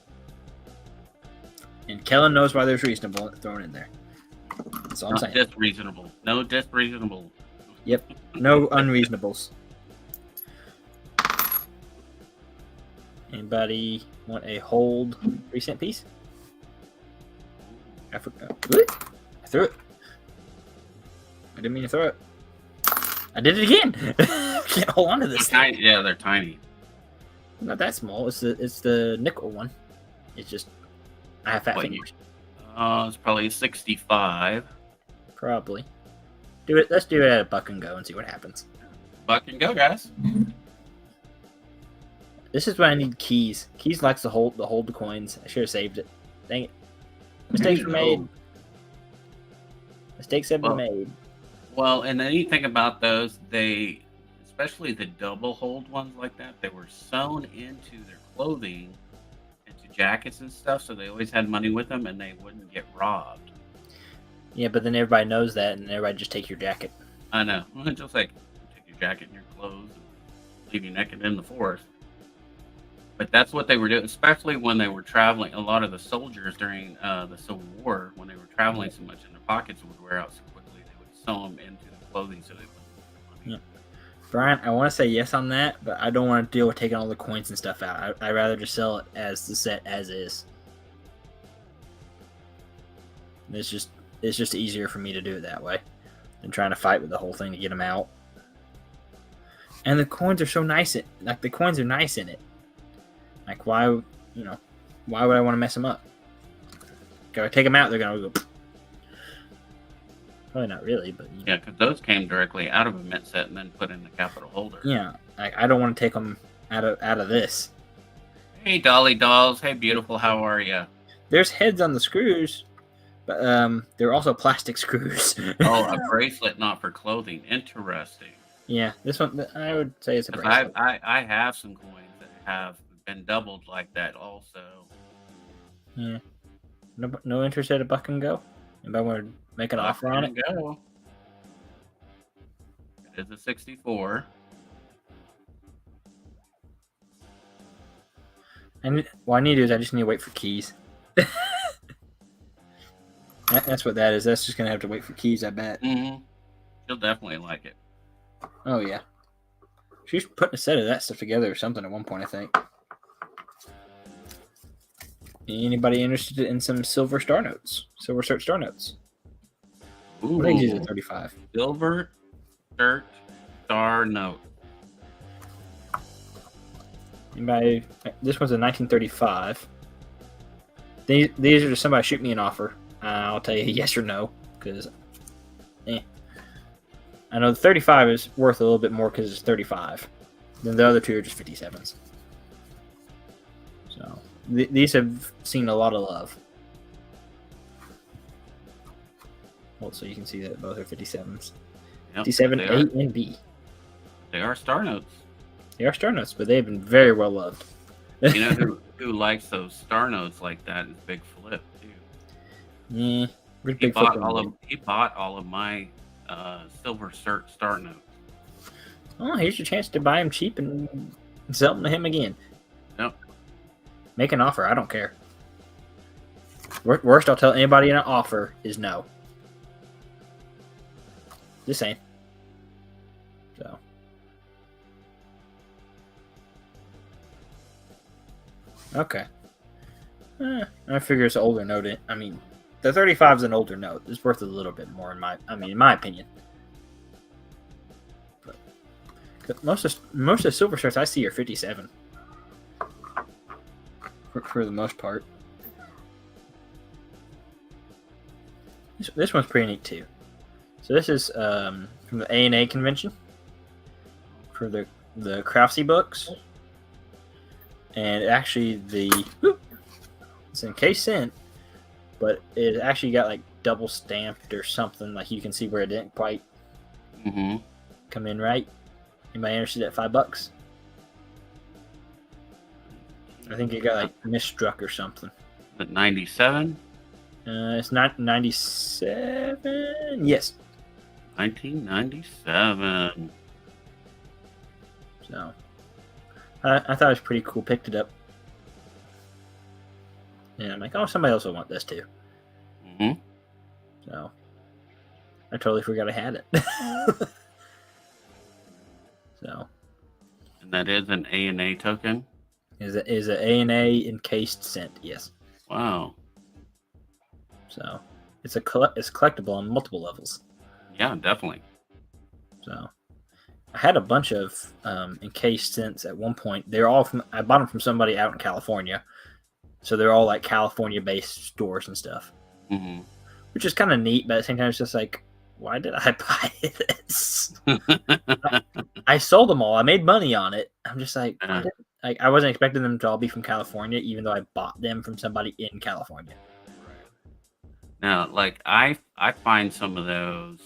Speaker 2: And Kellen knows why there's reasonable thrown in there. That's all I'm
Speaker 1: Not
Speaker 2: saying.
Speaker 1: just reasonable. No, just reasonable.
Speaker 2: Yep. No unreasonables. Anybody want a hold 3-cent piece? I forgot. I threw it. I didn't mean to throw it. I did it again. Can't hold on to this thing.
Speaker 1: Tiny. Yeah, they're tiny.
Speaker 2: Not that small. It's the nickel one. It's just I have fat
Speaker 1: What,
Speaker 2: fingers.
Speaker 1: It's probably 65.
Speaker 2: Probably. Do it. Let's do it at a buck and go and see what happens.
Speaker 1: Buck and go, guys.
Speaker 2: This is why I need Keys. Keys likes to hold the coins. I should have saved it. Dang it. Mistakes were made. Mistakes have been made.
Speaker 1: Well, and the neat thing about those, they, especially the double hold ones like that, they were sewn into their clothing, into jackets and stuff, so they always had money with them and they wouldn't get robbed.
Speaker 2: Yeah, but then everybody knows that, and everybody just take your jacket.
Speaker 1: I know. Just like take your jacket and your clothes and leave you naked in the forest. But that's what they were doing, especially when they were traveling. A lot of the soldiers during the Civil War, when they were traveling so much, and their pockets would wear out so quickly, they would sew them into the clothing so they wouldn't.
Speaker 2: Brian, I want to say yes on that, but I don't want to deal with taking all the coins and stuff out. I'd rather just sell it as the set as is. It's just easier for me to do it that way than trying to fight with the whole thing to get them out. And the coins are so nice. The coins are nice in it. Like, why would I want to mess them up? If I take them out, they're gonna go. Probably not really, but
Speaker 1: Yeah, because those came directly out of a mint set and then put in the capital holder.
Speaker 2: yeah. Like, I don't want to take them out of this.
Speaker 1: Hey, Dolly Dolls. Hey, beautiful. How are you?
Speaker 2: There's heads on the screws, but they're also plastic screws.
Speaker 1: Oh, a bracelet, not for clothing. Interesting.
Speaker 2: Yeah, this one I would say it's a
Speaker 1: 'Cause
Speaker 2: bracelet.
Speaker 1: I have some coins that have been doubled like that also.
Speaker 2: Yeah. No interest at a buck and go? Anybody want to make an offer on it?
Speaker 1: Go. It is a 64.
Speaker 2: And what I need to do is I just need to wait for keys. That's what that is. That's just gonna have to wait for keys, I bet.
Speaker 1: Mm-hmm. She'll definitely like it.
Speaker 2: Oh yeah. She's putting a set of that stuff together or something at one point, I think. Anybody interested in some silver star notes? Silver cert star notes. What are these
Speaker 1: Ooh,
Speaker 2: at 35?
Speaker 1: silver shirt star note.
Speaker 2: Anybody? This one's a 1935. These are just somebody shoot me an offer. I'll tell you yes or no because, I know the 35 is worth a little bit more because it's 35. Then the other two are just 57s. So these have seen a lot of love. Well, so you can see that both are 57s.
Speaker 1: Yep,
Speaker 2: 57
Speaker 1: they
Speaker 2: A
Speaker 1: are,
Speaker 2: and B.
Speaker 1: they are star notes.
Speaker 2: They are star notes, but they have been very well loved.
Speaker 1: You know who likes those star notes like that is Big Flip too.
Speaker 2: Yeah, where's
Speaker 1: He
Speaker 2: Big
Speaker 1: bought
Speaker 2: Flip
Speaker 1: all of my silver cert star notes.
Speaker 2: Oh, here's your chance to buy him cheap and sell them to him again.
Speaker 1: Yep.
Speaker 2: Make an offer. I don't care. Worst I'll tell anybody in an offer is no. Just saying. So. Okay. I figure it's an older note. I mean, the 35 is an older note. It's worth a little bit more in my opinion. But 'cause most of silver shirts I see are 57 for the most part. This one's pretty neat too. So this is from the A&A convention for the Craftsy books, and actually it's in case sent, but it actually got like double stamped or something. Like you can see where it didn't quite come in right. Anybody interested at $5? I think it got like misstruck or something.
Speaker 1: At 97,
Speaker 2: It's not 97. Yes.
Speaker 1: 1997.
Speaker 2: So I thought it was pretty cool. Picked it up. And I'm like, oh, somebody else will want this too.
Speaker 1: hmm
Speaker 2: So I totally forgot I had it. So
Speaker 1: And that is an A&A token.
Speaker 2: is a A&A encased scent? Yes.
Speaker 1: Wow.
Speaker 2: So it's it's collectible on multiple levels.
Speaker 1: Yeah, definitely.
Speaker 2: So I had a bunch of encased scents at one point. They're all I bought them from somebody out in California. So they're all like California-based stores and stuff,
Speaker 1: hmm
Speaker 2: which is kind of neat. But at the same time, it's just like, why did I buy this? I sold them all. I made money on it. I'm just like, I wasn't expecting them to all be from California, even though I bought them from somebody in California.
Speaker 1: Now, like I find some of those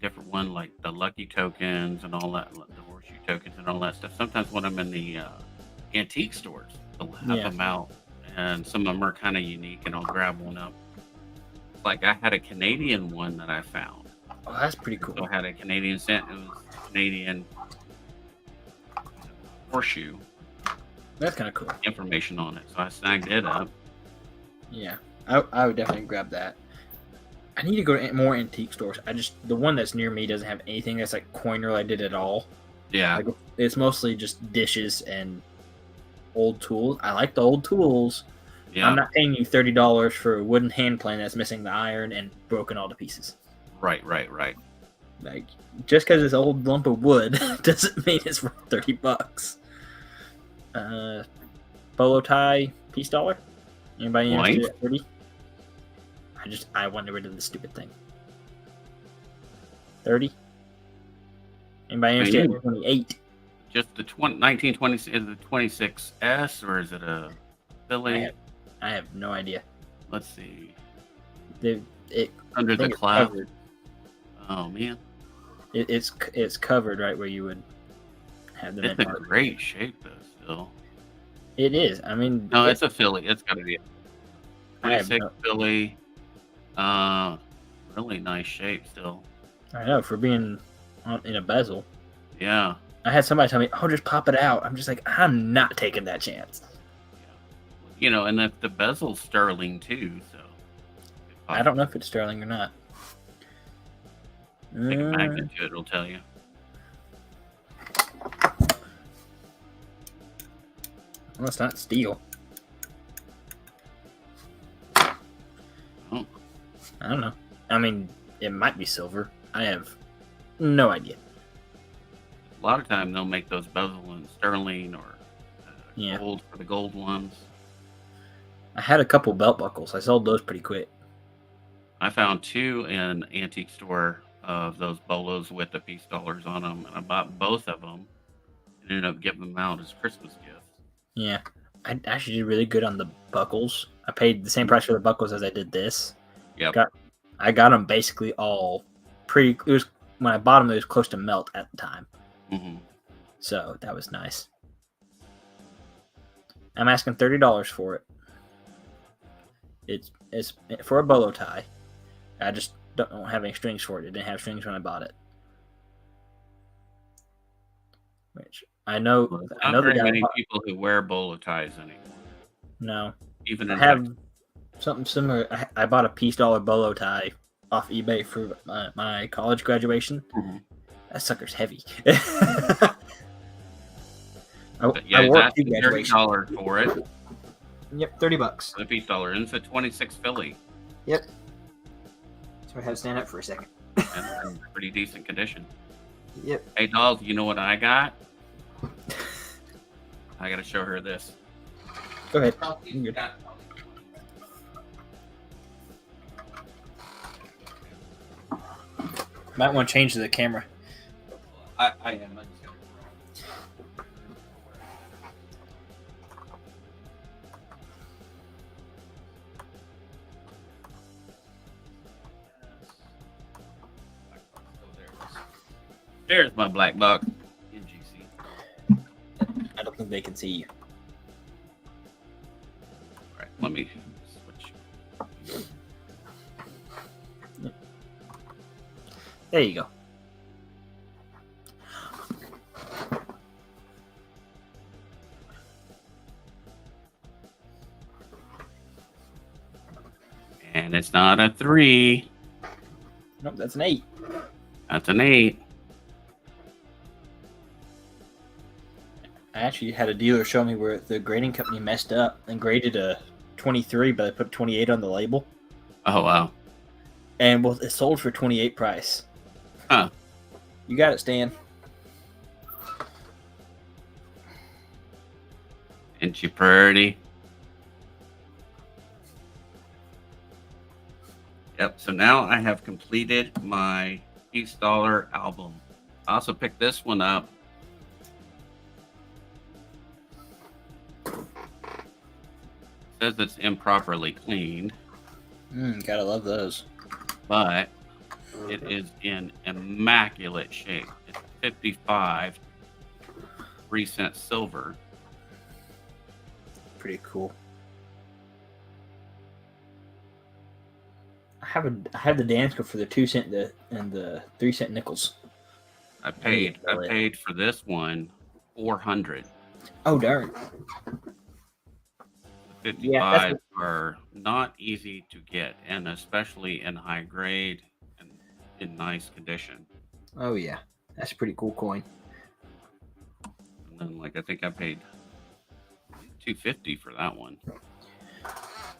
Speaker 1: different ones, like the lucky tokens and all that, the horseshoe tokens and all that stuff. Sometimes when I'm in the antique stores, they'll have them out, and some of them are kind of unique, and I'll grab one up. Like I had a Canadian one that I found.
Speaker 2: Oh, that's pretty cool.
Speaker 1: So I had a Canadian cent. It was Canadian horseshoe
Speaker 2: That's kind of cool.
Speaker 1: information on it. So I snagged it up.
Speaker 2: Yeah, I would definitely grab that. I need to go to more antique stores. The one that's near me doesn't have anything that's like coin related at all.
Speaker 1: Yeah.
Speaker 2: Like, it's mostly just dishes and old tools. I like the old tools.
Speaker 1: Yeah.
Speaker 2: I'm not paying you $30 for a wooden hand plane that's missing the iron and broken all to pieces.
Speaker 1: Right.
Speaker 2: Like, just because it's an old lump of wood doesn't mean it's worth $30. Bolo tie piece dollar. Anybody interested at 30? I want rid of this stupid thing. 30. Anybody interested at 28?
Speaker 1: Just the 1920 is it 26S or is it a Philly?
Speaker 2: I have no idea.
Speaker 1: Let's see.
Speaker 2: I
Speaker 1: Under the
Speaker 2: think it's
Speaker 1: cloud.
Speaker 2: covered.
Speaker 1: Oh man,
Speaker 2: It's covered right where you would have the
Speaker 1: it's
Speaker 2: mint
Speaker 1: in
Speaker 2: mark.
Speaker 1: great shape though. Still,
Speaker 2: It is. I mean,
Speaker 1: no, it's a Philly. It's got to be a
Speaker 2: I have
Speaker 1: 26 Philly. Really nice shape still.
Speaker 2: I know for being in a bezel.
Speaker 1: Yeah.
Speaker 2: I had somebody tell me, "Oh, just pop it out." I'm just like, I'm not taking that chance.
Speaker 1: You know, and the bezel's sterling too, so
Speaker 2: I don't know if it's sterling or not.
Speaker 1: take a magnet to it, it'll tell you.
Speaker 2: Well, it's not steel. I don't know. I mean, it might be silver. I have no idea.
Speaker 1: A lot of time they'll make those bezel in sterling or
Speaker 2: Yeah.
Speaker 1: gold for the gold ones.
Speaker 2: I had a couple belt buckles. I sold those pretty quick.
Speaker 1: I found 2 in an antique store of those bolos with the piece dollars on them, and I bought both of them and ended up giving them out as Christmas gifts.
Speaker 2: Yeah. I actually did really good on the buckles. I paid the same price for the buckles as I did this.
Speaker 1: Yep.
Speaker 2: I got them basically all pretty. It was when I bought them, it was close to melt at the time.
Speaker 1: hmm
Speaker 2: So that was nice. I'm asking $30 for it. It's for a bolo tie. I just don't have any strings for it. It didn't have strings when I bought it. Which I know. I
Speaker 1: Not
Speaker 2: know the
Speaker 1: very
Speaker 2: guy
Speaker 1: many
Speaker 2: bought-
Speaker 1: people who wear bolo ties anymore.
Speaker 2: No,
Speaker 1: Even
Speaker 2: I
Speaker 1: in
Speaker 2: have something similar. I bought a piece dollar bolo tie off eBay for my college graduation.
Speaker 1: Mhm.
Speaker 2: That sucker's heavy.
Speaker 1: But yeah,
Speaker 2: I wore it
Speaker 1: that's
Speaker 2: to graduation.
Speaker 1: $30 for it.
Speaker 2: Yep, $30.
Speaker 1: The piece dollar, and it's a 26 Philly,
Speaker 2: Yep. So I had to stand up for a second.
Speaker 1: and in pretty decent condition.
Speaker 2: Yep.
Speaker 1: Hey, dolls, you know what I got? I gotta show her this.
Speaker 2: Go ahead. You're good. Might want to change the camera.
Speaker 1: I am. I just gotta- There's my black box. NGC.
Speaker 2: I don't think they can see you.
Speaker 1: All right, let me switch.
Speaker 2: There you go.
Speaker 1: And it's not a 3.
Speaker 2: Nope, that's an 8.
Speaker 1: That's an 8.
Speaker 2: I actually had a dealer show me where the grading company messed up and graded a 23, but they put 28 on the label.
Speaker 1: Oh, wow.
Speaker 2: And well, it sold for 28 price.
Speaker 1: Huh.
Speaker 2: You got it, Stan.
Speaker 1: Ain't she pretty? Yep, so now I have completed my piece dollar album. I also picked this one up. It says it's improperly cleaned,
Speaker 2: Gotta love those.
Speaker 1: but it is in immaculate shape. It's 55 3-cent silver.
Speaker 2: Pretty cool. I have the Dansko for the 2-cent and the 3-cent nickels.
Speaker 1: I paid
Speaker 2: sell it.
Speaker 1: for this one $400.
Speaker 2: Oh darn!
Speaker 1: 55 are not easy to get, and especially in high grade and in nice condition.
Speaker 2: Oh yeah, that's a pretty cool coin.
Speaker 1: And then, like, I think I paid $250 for that one.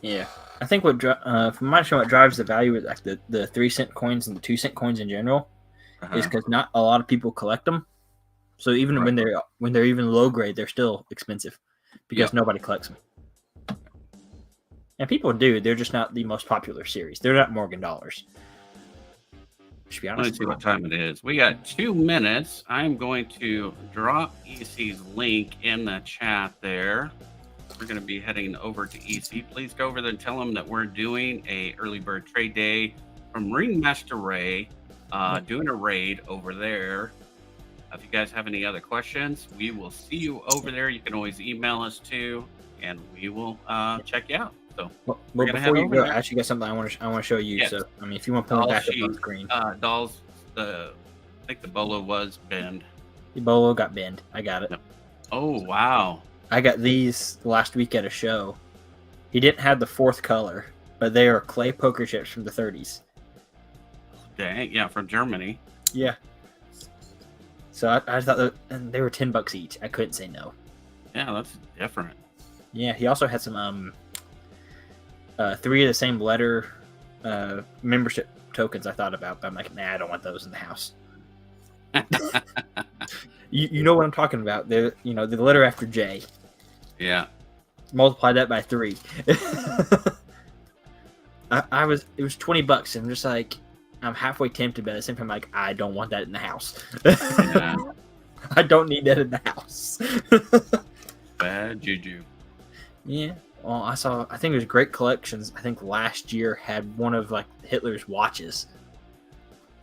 Speaker 2: Yeah, I think from my show, what drives the value is like the 3-cent coins and the 2-cent coins in general, is because not a lot of people collect them. So even when they're even low grade, they're still expensive because nobody collects them. And people do; they're just not the most popular series. They're not Morgan dollars. To be
Speaker 1: Let's
Speaker 2: honest,
Speaker 1: see what time it is. We got 2 minutes. I'm going to drop EC's link in the chat there. We're going to be heading over to EC. Please go over there and tell them that we're doing a early bird trade day from Ringmaster Ray, doing a raid over there. If you guys have any other questions, we will see you over there. You can always email us too, and we will check you out. So,
Speaker 2: well,
Speaker 1: gonna head
Speaker 2: before you
Speaker 1: over
Speaker 2: go,
Speaker 1: there.
Speaker 2: I actually got something I want to show you.
Speaker 1: Yes.
Speaker 2: So, I mean, if you want to pull it
Speaker 1: I'll
Speaker 2: back up
Speaker 1: see.
Speaker 2: on the screen,
Speaker 1: Dolls, I think the bolo was bend.
Speaker 2: the bolo got bend. I got it.
Speaker 1: Oh, wow.
Speaker 2: I got these last week at a show. He didn't have the 4th color, but they are clay poker chips from the 30s.
Speaker 1: Dang, yeah, from Germany.
Speaker 2: Yeah. So I thought and they were $10 each. I couldn't say no.
Speaker 1: Yeah, that's different.
Speaker 2: Yeah, he also had some 3 of the same letter membership tokens I thought about, but I'm like, nah, I don't want those in the house. You know what I'm talking about? The letter after J.
Speaker 1: Yeah.
Speaker 2: Multiply that by 3. It was $20. I'm just like, I'm halfway tempted, but at the same time, like, I don't want that in the house.
Speaker 1: Yeah.
Speaker 2: I don't need that in the house.
Speaker 1: Bad juju.
Speaker 2: Yeah. Well, I think it was Great Collections. I think last year had one of like Hitler's watches,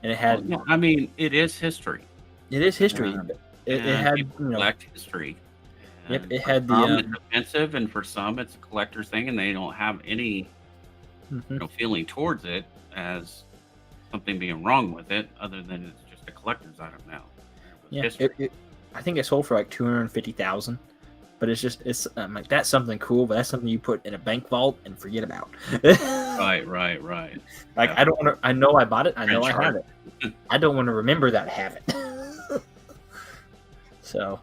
Speaker 2: and it had.
Speaker 1: Well, yeah, I mean, it is history.
Speaker 2: It is history. It had,
Speaker 1: people collect history.
Speaker 2: Yep,
Speaker 1: And
Speaker 2: it
Speaker 1: for
Speaker 2: had the,
Speaker 1: some it's offensive, and for some it's a collector's thing, and they don't have any
Speaker 2: Mhm.
Speaker 1: feeling towards it as something being wrong with it, other than it's just a collector's item now.
Speaker 2: Yeah,
Speaker 1: History.
Speaker 2: I think it sold for like 250,000, but it's like that's something cool, but that's something you put in a bank vault and forget about.
Speaker 1: Right.
Speaker 2: Like
Speaker 1: Yeah.
Speaker 2: I don't want to. I know I bought it. I know I
Speaker 1: Trench
Speaker 2: have it. I don't want to remember that I have it. So,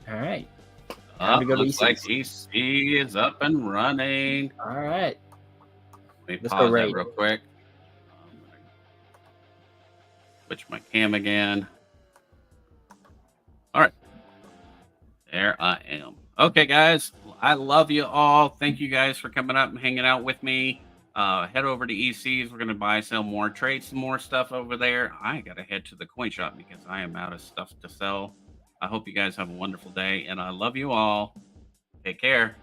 Speaker 2: all right, Time to go to
Speaker 1: Looks like
Speaker 2: ECs.
Speaker 1: EC is up and running.
Speaker 2: all right.
Speaker 1: Let me
Speaker 2: Let's go
Speaker 1: pause that
Speaker 2: raid.
Speaker 1: real quick. Switch my cam again. All right. There I am. Okay, guys. I love you all. Thank you guys for coming up and hanging out with me. Head over to ECs. We're going to buy, sell more, trade some more stuff over there. I got to head to the coin shop because I am out of stuff to sell. I hope you guys have a wonderful day, and I love you all. Take care.